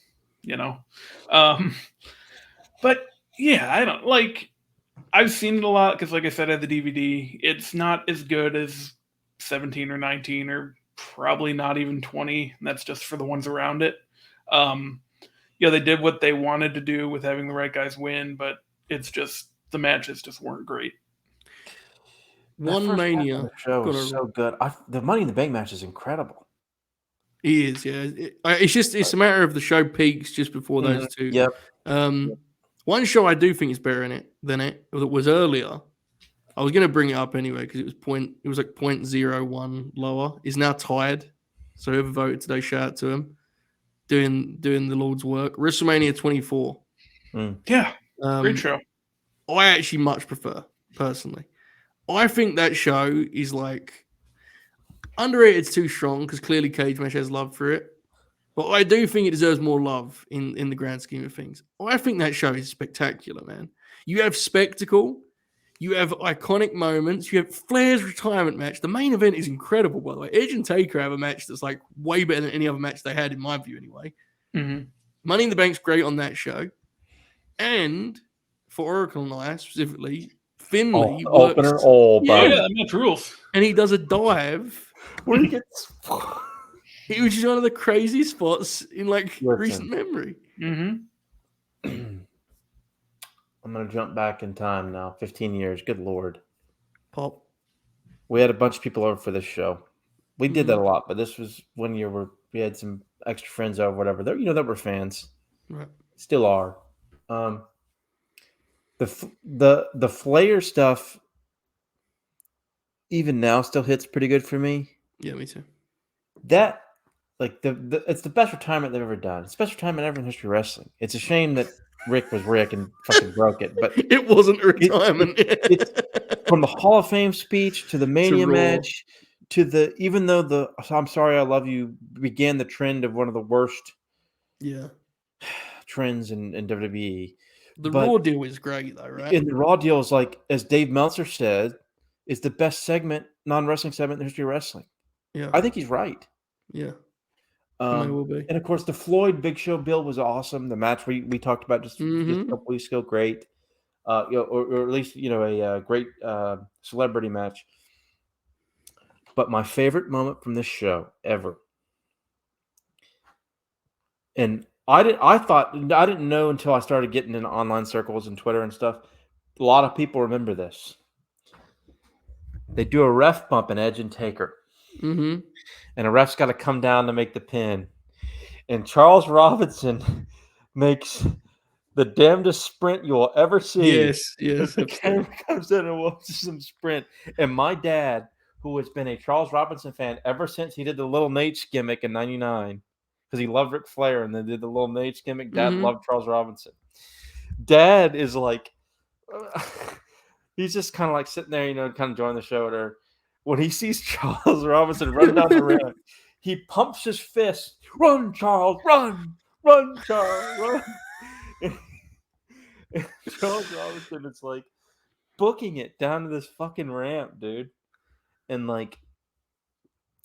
but yeah, I don't I've seen it a lot because, like I said, I had the DVD. It's not as good as 17 or 19 or probably not even 20. And that's just for the ones around it. They did what they wanted to do with having the right guys win, but it's just the matches just weren't great. One Mania show is so good. The Money in the Bank match is incredible. It is, yeah. It's a matter of the show peaks just before those two. Yep. One show I do think is better than it that was earlier. I was going to bring it up anyway because it was like 0.01 lower. Is now tied. So whoever voted today, shout out to him. Doing the Lord's work. WrestleMania 24. Yeah, great show. I actually much prefer, personally. I think that show is like underrated. Too strong because clearly Cage Match has love for it. But I do think it deserves more love in the grand scheme of things. I think that show is spectacular, man. You have spectacle. You have iconic moments. You have Flair's retirement match. The main event is incredible, by the way. Edge and Taker have a match that's like way better than any other match they had, in my view, anyway. Mm-hmm. Money in the Bank's great on that show. And for Oracle and I, specifically, Finley works. Opener, that match rules. And he does a dive where he gets... Which is one of the craziest spots in recent memory. Mm-hmm. I'm going to jump back in time now. 15 years. Good Lord. Pop. We had a bunch of people over for this show. We did that a lot, but this was one year where we had some extra friends over, whatever. That were fans. Right. Still are. The Flair stuff, even now, still hits pretty good for me. Yeah, me too. That, it's the best retirement they've ever done. It's the best retirement ever in history of wrestling. It's a shame that Rick was Rick and fucking broke it, but it wasn't a retirement. It's from the Hall of Fame speech to the Mania match to even though the "I'm Sorry, I Love You" began the trend of one of the worst trends in WWE. The Raw deal is great though, right? And the Raw deal is, like, as Dave Meltzer said, is the best non-wrestling segment in the history of wrestling. Yeah, I think he's right. Yeah. Will be. And of course, the Floyd Big Show Bill was awesome. The match we talked about just a couple weeks ago, great. Or at least a great celebrity match. But my favorite moment from this show ever, and I didn't know until I started getting in online circles and Twitter and stuff. A lot of people remember this. They do a ref bump in Edge and Taker. Mm-hmm. And a ref's got to come down to make the pin. And Charles Robinson makes the damnedest sprint you will ever see. Yes. The camera comes in and watches him sprint. And my dad, who has been a Charles Robinson fan ever since he did the Little Nate's gimmick in '99, because he loved Ric Flair and then did the Little Nate's gimmick, Dad loved Charles Robinson. Dad is like, he's just kind of like sitting there, kind of enjoying the show. Or when he sees Charles Robinson run down the ramp, he pumps his fist. Run, Charles, run, Charles, run. And Charles Robinson is like booking it down to this fucking ramp, dude. And like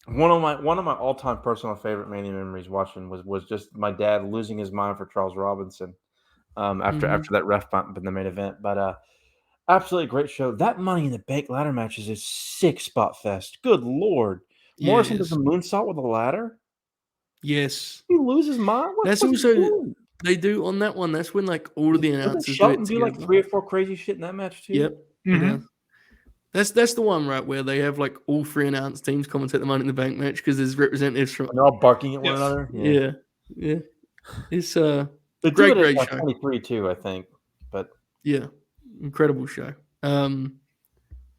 one of my all-time personal favorite Mania memories watching was just my dad losing his mind for Charles Robinson after that ref bump in the main event. But absolutely great show. That Money in the Bank ladder match is a sick spot fest. Good Lord. Morrison does a moonsault with a ladder? Yes. He loses his mind? That's also they do on that one. That's when like all of the announcers do like 3 or 4 crazy shit in that match too. Yep. Mm-hmm. That's the one, right, where they have like all 3 announced teams commentate the Money in the Bank match because there's representatives from. And they're all barking at one another. Yeah. It's they great show. show. 23 too, I think. But yeah, incredible show.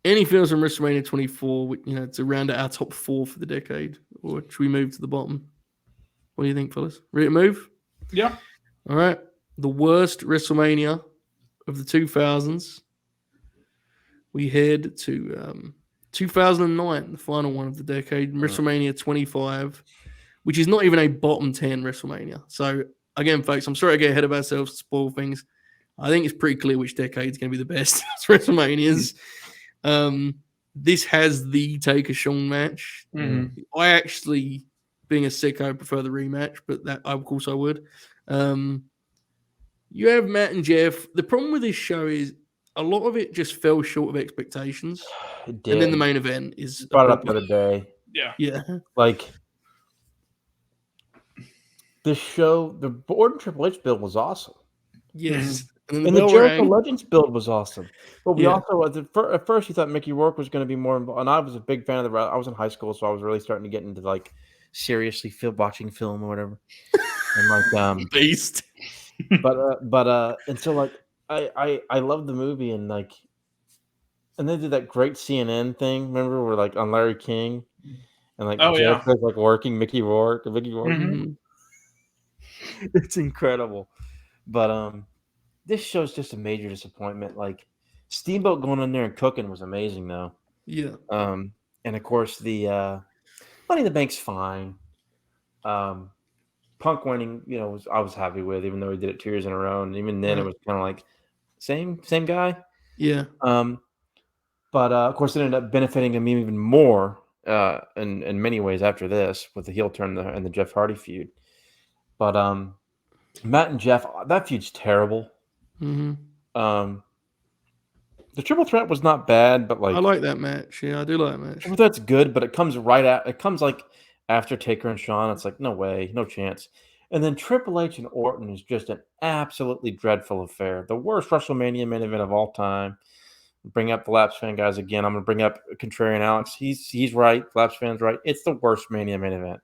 Any films from WrestleMania 24? It's around our top 4 for the decade. Or should we move to the bottom? What do you think, fellas? Ready to move? Yeah. All right. The worst WrestleMania of the 2000s. We head to 2009, the final one of the decade, WrestleMania 25, which is not even a bottom 10 WrestleMania. So, again, folks, I'm sorry I get ahead of ourselves to spoil things. I think it's pretty clear which decade is going to be the best WrestleManias. This has the Taker Shawn match. Mm-hmm. I actually, being a sicko, prefer the rematch, but that of course I would. You have Matt and Jeff. The problem with this show is a lot of it just fell short of expectations. It did. And then the main event is a brought it up the problem. other day. Yeah. Like, this show, the Orton Triple H build was awesome. Yes. And the Jericho Legends build was awesome. But we also, at first, you thought Mickey Rourke was going to be more involved. And I was a big fan of I was in high school, so I was really starting to get into, like, seriously watching film or whatever. And, like, Beast. and so, like, I loved the movie, and, like, and they did that great CNN thing, remember, where, like, on Larry King, and, like, Jericho's, like, working Mickey Rourke. Mm-hmm. It's incredible. But this show's just a major disappointment. Like, Steamboat going in there and cooking was amazing, though. Yeah. And of course the Money in the Bank's fine. Punk winning, I was happy with, even though he did it 2 years in a row, and even then it was kind of like same guy. Yeah. But of course it ended up benefiting him even more in many ways after this with the heel turn and the Jeff Hardy feud. But Matt and Jeff, that feud's terrible. Mm-hmm. The triple threat was not bad, but like I like that match. Yeah, I do like that match. Triple threat's good, but it comes like after Taker and Shawn. It's like, no way, no chance. And then Triple H and Orton is just an absolutely dreadful affair. The worst WrestleMania main event of all time. Bring up the Laps fan guys again. I'm gonna bring up Contrarian Alex. He's right. Laps fan's right. It's the worst Mania main event.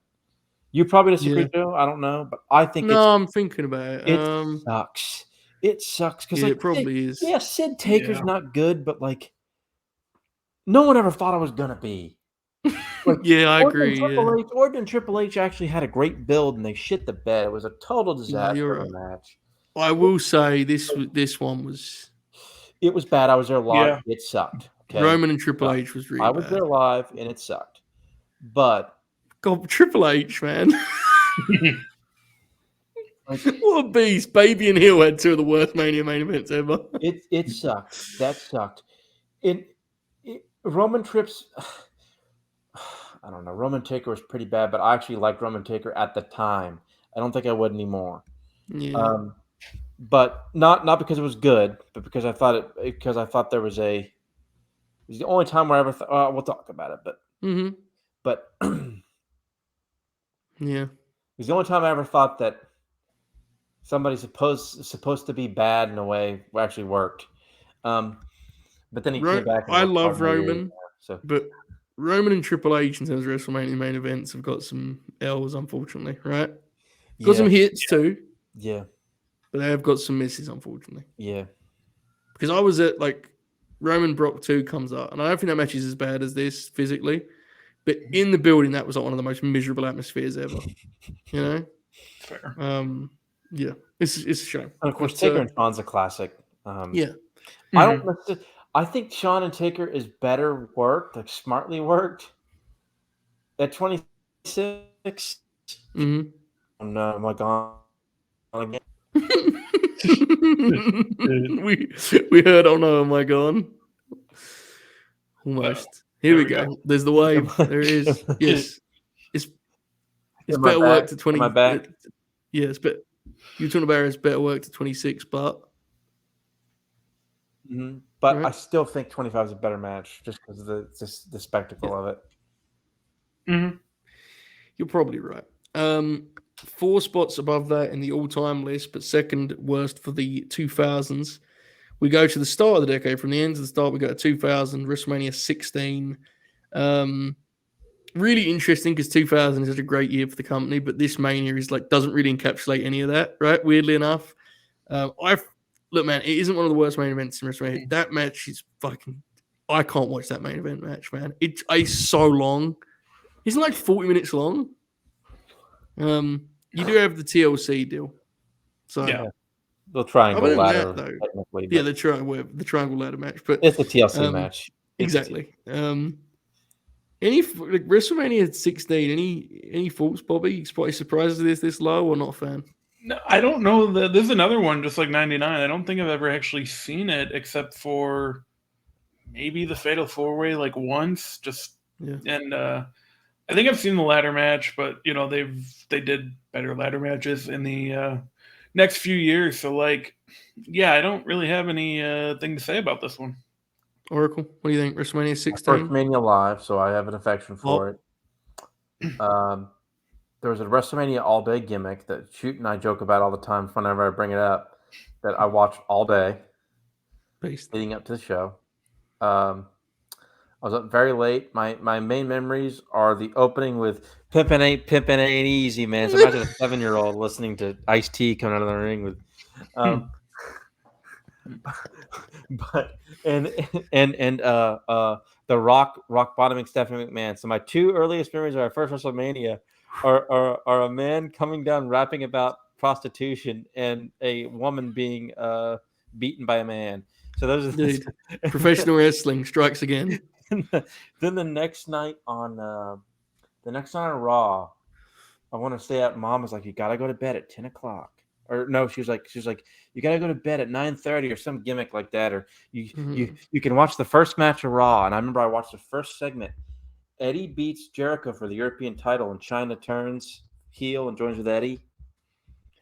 You probably disagree, Joe. I don't know, but I think I'm thinking about it. It sucks. It sucks because it probably is. Yeah, Sid Taker's not good, but like no one ever thought it was gonna be. Like, I agree. Orton and Triple H actually had a great build, and they shit the bed. It was a total disaster of a match. I will say this one was. It was bad. I was there live. Yeah. It sucked. Okay? Roman and Triple H was really bad. I was there live, and it sucked. But God, Triple H, man. What a beast. Baby and heel had two of the worst Mania main events ever. It sucked. That sucked. Roman Trips, I don't know. Roman Taker was pretty bad, but I actually liked Roman Taker at the time. I don't think I would anymore. Yeah. But not because it was good, but because I thought there was it was the only time where I ever thought, we'll talk about it, but yeah. It was the only time I ever thought that somebody's supposed to be bad in a way actually worked. But then he came back. I love Roman, but Roman and Triple H in terms of WrestleMania main events have got some L's, unfortunately, right? Got some hits too. Yeah. But they have got some misses, unfortunately. Yeah. Because I was at, like, Roman Brock 2 comes up, and I don't think that match is as bad as this physically, but in the building, that was like one of the most miserable atmospheres ever. You know? Fair. Yeah. It's a shame. And of course, Taker and Shawn's a classic. Yeah. I think Shawn and Taker is better worked, like smartly worked. At 26. Mm-hmm. Oh no, am I gone again? we heard, oh no, am I gone? Almost. Here we go. There's the wave. There it is. Yes. It's better work to 20. Am I back? Yeah, it's better. You're talking about it's better work to 26, but. Mm-hmm. But right. I still think 25 is a better match just because of the spectacle of it. Mm-hmm. You're probably right. 4 spots above that in the all-time list, but second worst for the 2000s. We go to the start of the decade. From the end to the start, we go to 2000, WrestleMania 16. Really interesting because 2000 is such a great year for the company, but this Mania is like doesn't really encapsulate any of that, right? Weirdly enough. Look, man, it isn't one of the worst main events in WrestleMania. That match is fucking... I can't watch that main event match, man. It's so long. Isn't it like 40 minutes long? You do have the TLC deal. So yeah. The triangle ladder. Yeah, the triangle ladder match. But it's a TLC match. Exactly. Any WrestleMania 16, any thoughts, Bobby? Surprises this low or not a fan? No, I don't know. There's another one just like 99. I don't think I've ever actually seen it except for maybe the Fatal 4-Way like once. And I think I've seen the ladder match, but they did better ladder matches in the next few years. So, like, yeah, I don't really have any thing to say about this one. Oracle, what do you think? WrestleMania 16? First Mania live, so I have an affection for it. There was a WrestleMania all day gimmick that Shoot and I joke about all the time whenever I bring it up, that I watched all day leading up to the show. I was up very late. My main memories are the opening with Pimpin' Ain't Easy, man. So imagine a 7-year-old listening to Ice-T coming out of the ring with but the rock bottoming Stephanie McMahon. So my two earliest memories of our first WrestleMania are a man coming down rapping about prostitution and a woman being beaten by a man. So those are Dude, professional wrestling strikes again. Then the next night on Raw, I want to stay up. Mom was like, "You gotta go to bed at 10 o'clock." Or no, she was like, "You gotta go to bed at 9:30 or some gimmick like that." Or you can watch the first match of Raw. And I remember I watched the first segment. Eddie beats Jericho for the European title, and Chyna turns heel and joins with Eddie.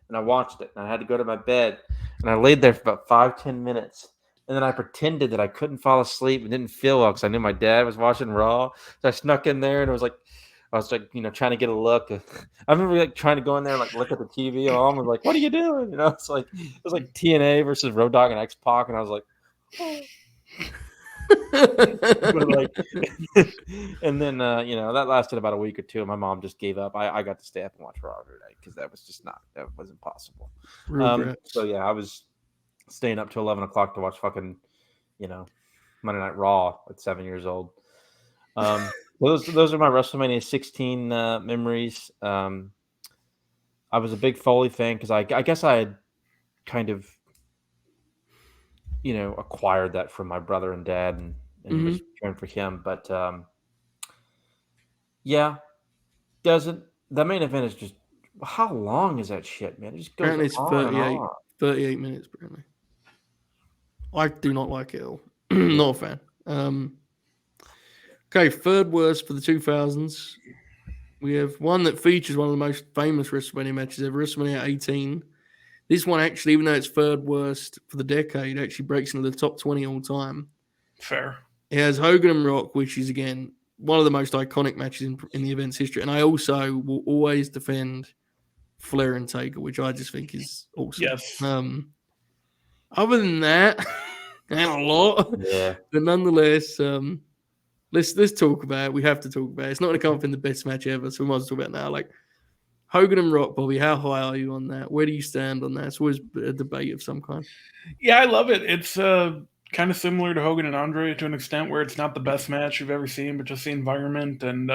And I watched it, and I had to go to my bed, and I laid there for about 5-10 minutes. And then I pretended that I couldn't fall asleep and didn't feel well because I knew my dad was watching Raw. So I snuck in there, and I was like, trying to get a look. I remember like trying to go in there and like look at the TV. And Mom was like, "What are you doing?" It was like TNA versus Road Dogg and X-Pac, and I was like, oh. But like, and then that lasted about a week or two. And my mom just gave up. I got to stay up and watch Raw every night because that wasn't possible. So yeah, I was staying up to 11 o'clock to watch fucking, Monday Night Raw at 7 years old. Those are my WrestleMania 16 memories. I was a big Foley fan because I guess I had kind of, acquired that from my brother and dad, and it was turned for him. But yeah, the main event is just, how long is that shit, man? It just goes apparently it's on 38 minutes, apparently. I do not like it at all. Not a fan. Okay, third worst for the 2000s. We have one that features one of the most famous WrestleMania matches ever, WrestleMania 18. This one actually, even though it's third worst for the decade, actually breaks into the top 20 all time. Fair. It has Hogan and Rock, which is, again, one of the most iconic matches in the event's history. And I also will always defend Flair and Taker, which I just think is awesome. Yes. Other than that, and a lot, but nonetheless, let's talk about it. We have to talk about it. It's not going to come up in the best match ever, so we might as well talk about it now. Like, Hogan and Rock, Bobby, how high are you on that? Where do you stand on that? It's always a debate of some kind. Yeah, I love it. It's kind of similar to Hogan and Andre to an extent, where it's not the best match you've ever seen, but just the environment and,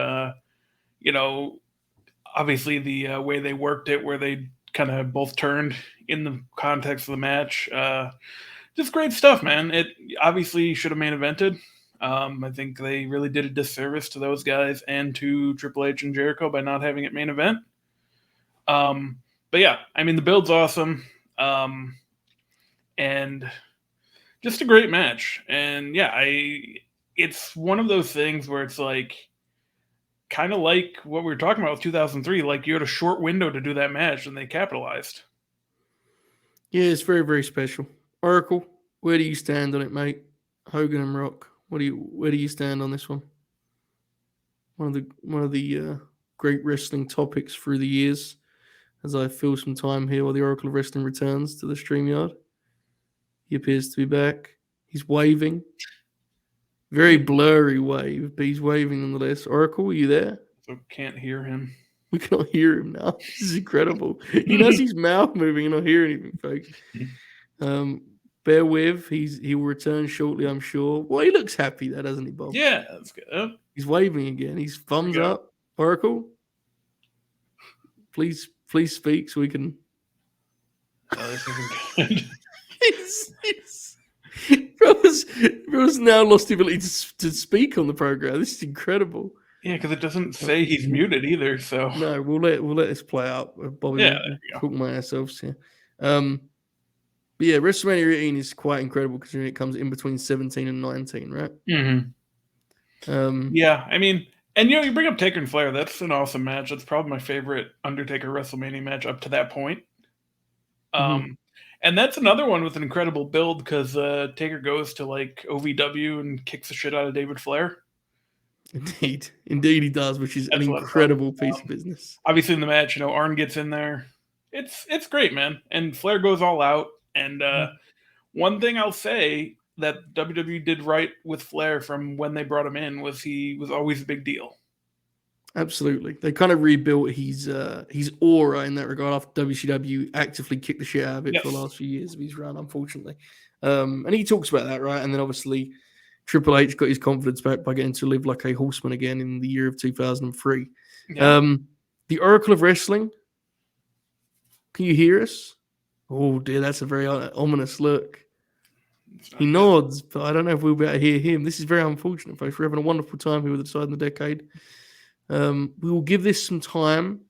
obviously the way they worked it, where they kind of both turned in the context of the match. Just great stuff, man. It obviously should have main evented. I think they really did a disservice to those guys and to Triple H and Jericho by not having it main event. But yeah, I mean, the build's awesome. And just a great match. And yeah, it's one of those things where it's like, kind of like what we were talking about with 2003, like you had a short window to do that match and they capitalized. Yeah, it's very, very special. Oracle, where do you stand on it, mate? Hogan and Rock, where do you stand on this one? One of the great wrestling topics through the years. As I fill some time here while the Oracle of Wrestling returns to the StreamYard. He appears to be back. He's waving. Very blurry wave, but he's waving nonetheless. Oracle, are you there? So can't hear him. We cannot hear him now. This is incredible. He knows his mouth moving and not hear anything, folks. Bear with. He will return shortly, I'm sure. Well, he looks happy there, doesn't he, Bob? Yeah, that's good. He's waving again. He's thumbs up. Oracle, please speak so we can. This isn't good. Bro's now lost the ability to speak on the program. This is incredible. Yeah, because it doesn't say he's muted either. So no, we'll let this play out. Bobby, yeah, talk my ourselves here. But yeah, WrestleMania 18 is quite incredible considering it comes in between 17 and 19, right? Mm-hmm. Yeah, I mean, and you bring up Taker and Flair. That's an awesome match. That's probably my favorite Undertaker WrestleMania match up to that point. And that's another one with an incredible build because Taker goes to like OVW and kicks the shit out of David Flair. Indeed he does, which is That's an a lot of fun. incredible piece of business. Obviously, in the match, Arn gets in there. It's great, man. And Flair goes all out. And one thing I'll say that WWE did right with Flair from when they brought him in was he was always a big deal. Absolutely. They kind of rebuilt his aura in that regard after WCW actively kicked the shit out of it for the last few years of his run, unfortunately. And he talks about that, right? And then obviously Triple H got his confidence back by getting to live like a horseman again in the year of 2003. Yeah. The Oracle of Wrestling. Can you hear us? Oh, dear, that's a very ominous look. He nods, but I don't know if we'll be able to hear him. This is very unfortunate, folks. We're having a wonderful time here with the Side in the Decade. We will give this some time.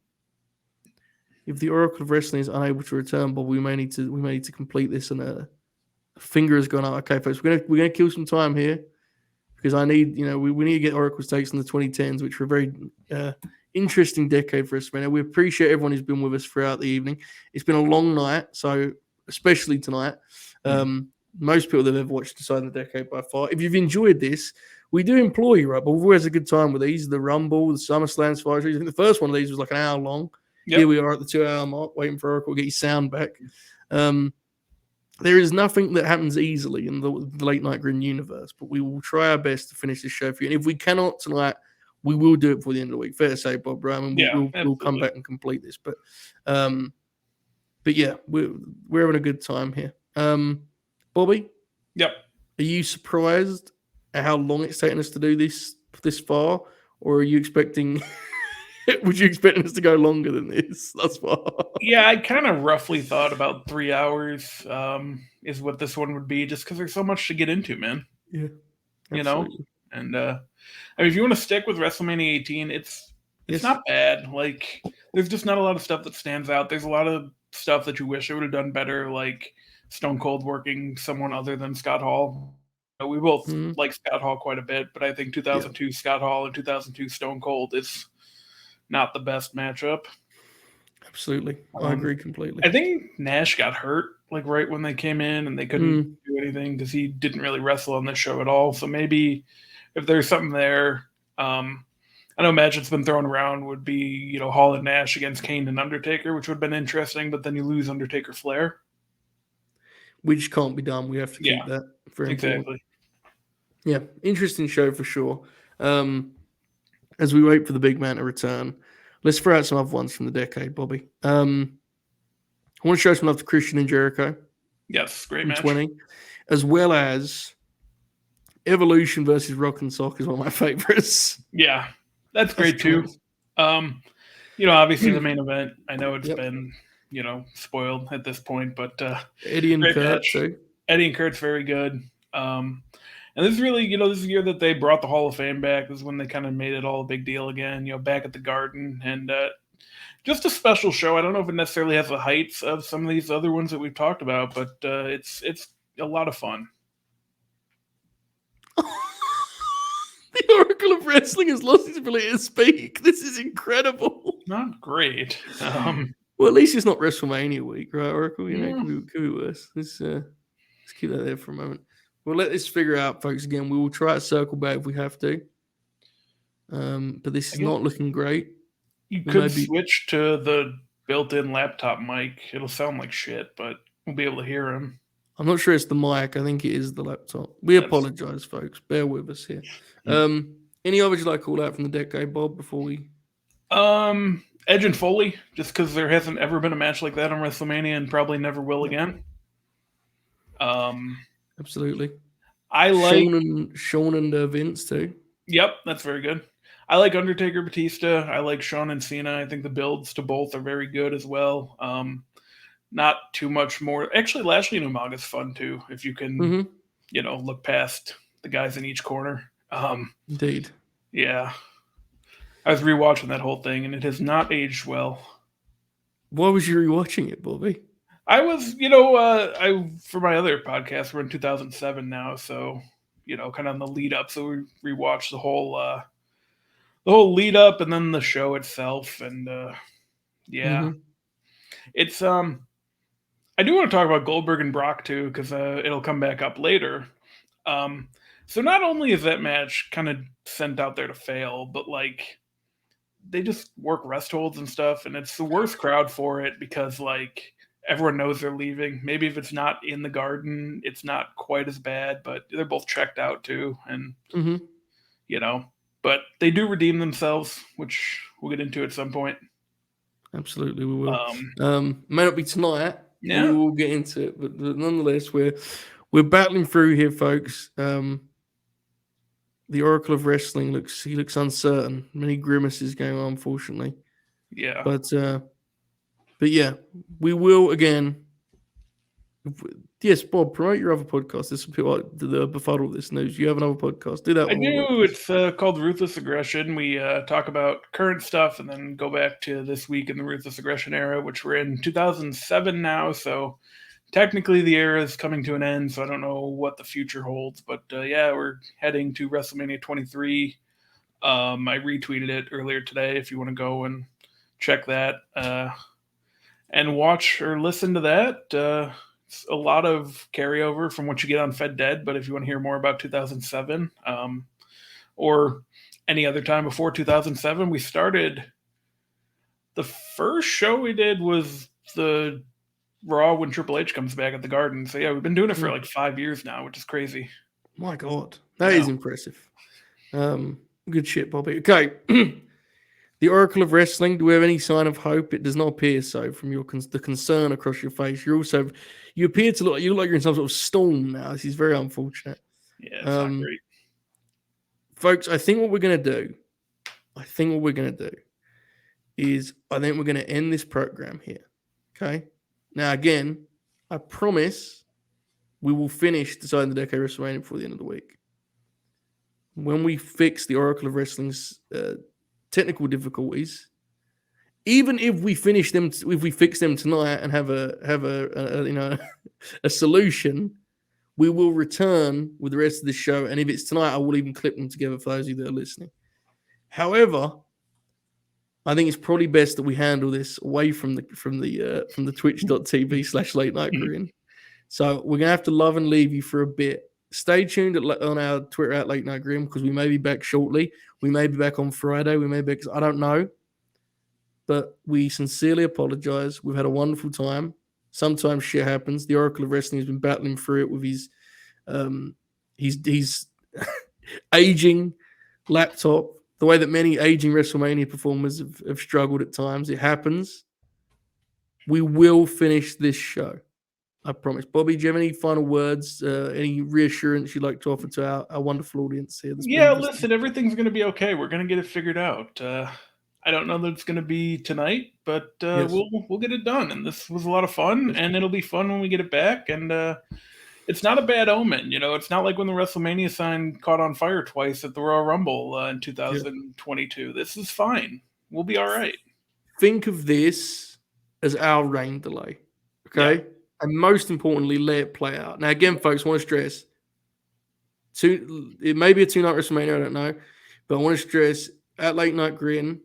If the Oracle of Wrestling is unable to return, but we may need to complete this. And a finger has gone out. Okay, folks, we're gonna kill some time here because I need we need to get Oracle's takes in the 2010s, which were a very interesting decade for us. Man, we appreciate everyone who's been with us throughout the evening. It's been a long night, so especially tonight. Most people that have ever watched the Side of the Decade by far. If you've enjoyed this, we do implore you, right? But we've always had a good time with these. The Rumble, the SummerSlam, Survivor Series. I think the first one of these was like an hour long. Yep. Here we are at the 2-hour mark, waiting for Oracle to get his sound back. There is nothing that happens easily in the Late Night Grin universe, but we will try our best to finish this show for you. And if we cannot tonight, we will do it before the end of the week. Fair to say, Bob, right? I mean, we'll come back and complete this. But yeah, we're having a good time here. Bobby? Yep. Are you surprised at how long it's taken us to do this far? Or are you expecting... Would you expect us to go longer than this thus far? Yeah, I kind of roughly thought about 3 hours is what this one would be, just because there's so much to get into, man. Yeah, absolutely. And I mean, if you want to stick with WrestleMania 18, it's not bad. Like, there's just not a lot of stuff that stands out. There's a lot of stuff that you wish I would have done better, like Stone Cold working someone other than Scott Hall. We both like Scott Hall quite a bit, but I think 2002 Scott Hall and 2002 Stone Cold is not the best matchup. Absolutely. I agree completely. I think Nash got hurt like right when they came in and they couldn't do anything because he didn't really wrestle on this show at all. So maybe if there's something there, I know a match that's been thrown around would be, Hall and Nash against Kane and Undertaker, which would have been interesting, but then you lose Undertaker Flair. Which can't be done. We have to keep that. Very important. Yeah, interesting show for sure. As we wait for the big man to return, let's throw out some other ones from the decade, Bobby. I want to show some love to Christian and Jericho. Yes, great match. 20, as well as Evolution versus Rock and Sock is one of my favorites. Yeah, that's great too. Obviously the main event. I know it's been, spoiled at this point, but Eddie and Kurt too. Eddie and Kurt's very good. And this is really, this is the year that they brought the Hall of Fame back. This is when they kind of made it all a big deal again, back at the Garden. And just a special show. I don't know if it necessarily has the heights of some of these other ones that we've talked about, but it's a lot of fun. The Oracle of Wrestling has lost its ability to speak. This is incredible. Not great. Well, at least it's not WrestleMania week, right, Oracle? Could be worse. Let's keep that there for a moment. We'll let this figure out, folks. Again, we will try to circle back if we have to. But this is not looking great. You could switch to the built-in laptop mic. It'll sound like shit, but we'll be able to hear him. I'm not sure it's the mic. I think it is the laptop. We apologize, folks. Bear with us here. Any others you'd like to call out from the decade, Bob, before we... Edge and Foley, just because there hasn't ever been a match like that on WrestleMania and probably never will again. Absolutely. I like Shawn and Vince too. Yep, that's very good. I like Undertaker Batista. I like Shawn and Cena. I think the builds to both are very good as well. Not too much more. Actually, Lashley and Umaga's fun too, if you can, look past the guys in each corner. Indeed. Yeah. I was rewatching that whole thing, and it has not aged well. Why was you rewatching it, Bobby? I was, for my other podcast, we're in 2007 now, so, kind of on the lead up. So we rewatched the whole lead up and then the show itself. And, it's, I do want to talk about Goldberg and Brock too, because it'll come back up later. So not only is that match kind of sent out there to fail, but like they just work rest holds and stuff, and it's the worst crowd for it because like everyone knows they're leaving. Maybe if it's not in the Garden, it's not quite as bad, but they're both checked out too, and you know, but they do redeem themselves, which we'll get into at some point. Absolutely, we will. May not be tonight. Yeah. We will get into it, but nonetheless, we're battling through here, folks. The Oracle of Wrestling looks uncertain. Many grimaces going on, unfortunately. Yeah. But yeah, we will again. Yes, Bob, promote your other podcast. There's some people like the befuddle of this news. You have another podcast. Do that. I do. It's called Ruthless Aggression. We talk about current stuff and then go back to this week in the Ruthless Aggression era, which we're in 2007 now. So technically the era is coming to an end. So I don't know what the future holds. But yeah, we're heading to WrestleMania 23. I retweeted it earlier today if you want to go and check that and watch or listen to that. It's a lot of carryover from what you get on Fed Dead, but if you want to hear more about 2007 or any other time before 2007, we started. The first show we did was the Raw when Triple H comes back at the Garden. So yeah, we've been doing it for like 5 years now, which is crazy. My God, that is impressive. Good shit, Bobby. Okay. The Oracle of Wrestling, do we have any sign of hope? It does not appear so from the concern across your face. You appear to look like you're in some sort of storm now. This is very unfortunate. Yeah, it's not great. Folks, I think what we're going to do is I think we're going to end this program here. Okay? Now, again, I promise we will finish Deciding the Decade WrestleMania before the end of the week. When we fix the Oracle of Wrestling's technical difficulties, even if we fix them tonight and have a solution, we will return with the rest of the show. And if it's tonight, I will even clip them together for those of you that are listening. However, I think it's probably best that we handle this away from the twitch.tv/late night Grin. So we're gonna have to love and leave you for a bit. Stay tuned on our Twitter at Late Night Grim because we may be back shortly. We may be back on Friday. We may be back, I don't know. But we sincerely apologize. We've had a wonderful time. Sometimes shit happens. The Oracle of Wrestling has been battling through it with his aging laptop, the way that many aging WrestleMania performers have struggled at times. It happens. We will finish this show. I promise. Bobby, do you have any final words, any reassurance you'd like to offer to our wonderful audience here? Yeah, listen, everything's going to be okay. We're going to get it figured out. I don't know that it's going to be tonight, but Yes. we'll get it done. And this was a lot of fun, and it'll be fun when we get it back. And it's not a bad omen. You know, it's not like when the WrestleMania sign caught on fire twice at the Royal Rumble in 2022. Yeah. This is fine. We'll be all right. Think of this as our rain delay, okay? Yeah. And most importantly, let it play out. Now, again, folks, I want to stress, it may be a two-night WrestleMania, I don't know, but I want to stress, at Late Night Grin,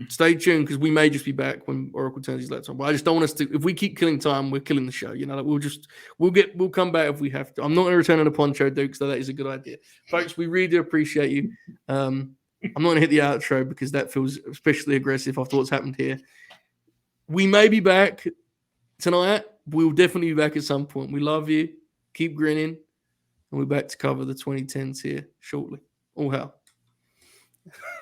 stay tuned because we may just be back when Oracle turns his laptop. But I just don't want us to. If we keep killing time, we're killing the show. You know, like we'll come back if we have to. I'm not going to return on a poncho, Duke, so that is a good idea, folks. We really do appreciate you. I'm not going to hit the outro because that feels especially aggressive after what's happened here. We may be back tonight. We'll definitely be back at some point. We love you. Keep grinning, and we're back to cover the 2010s here shortly. All hell.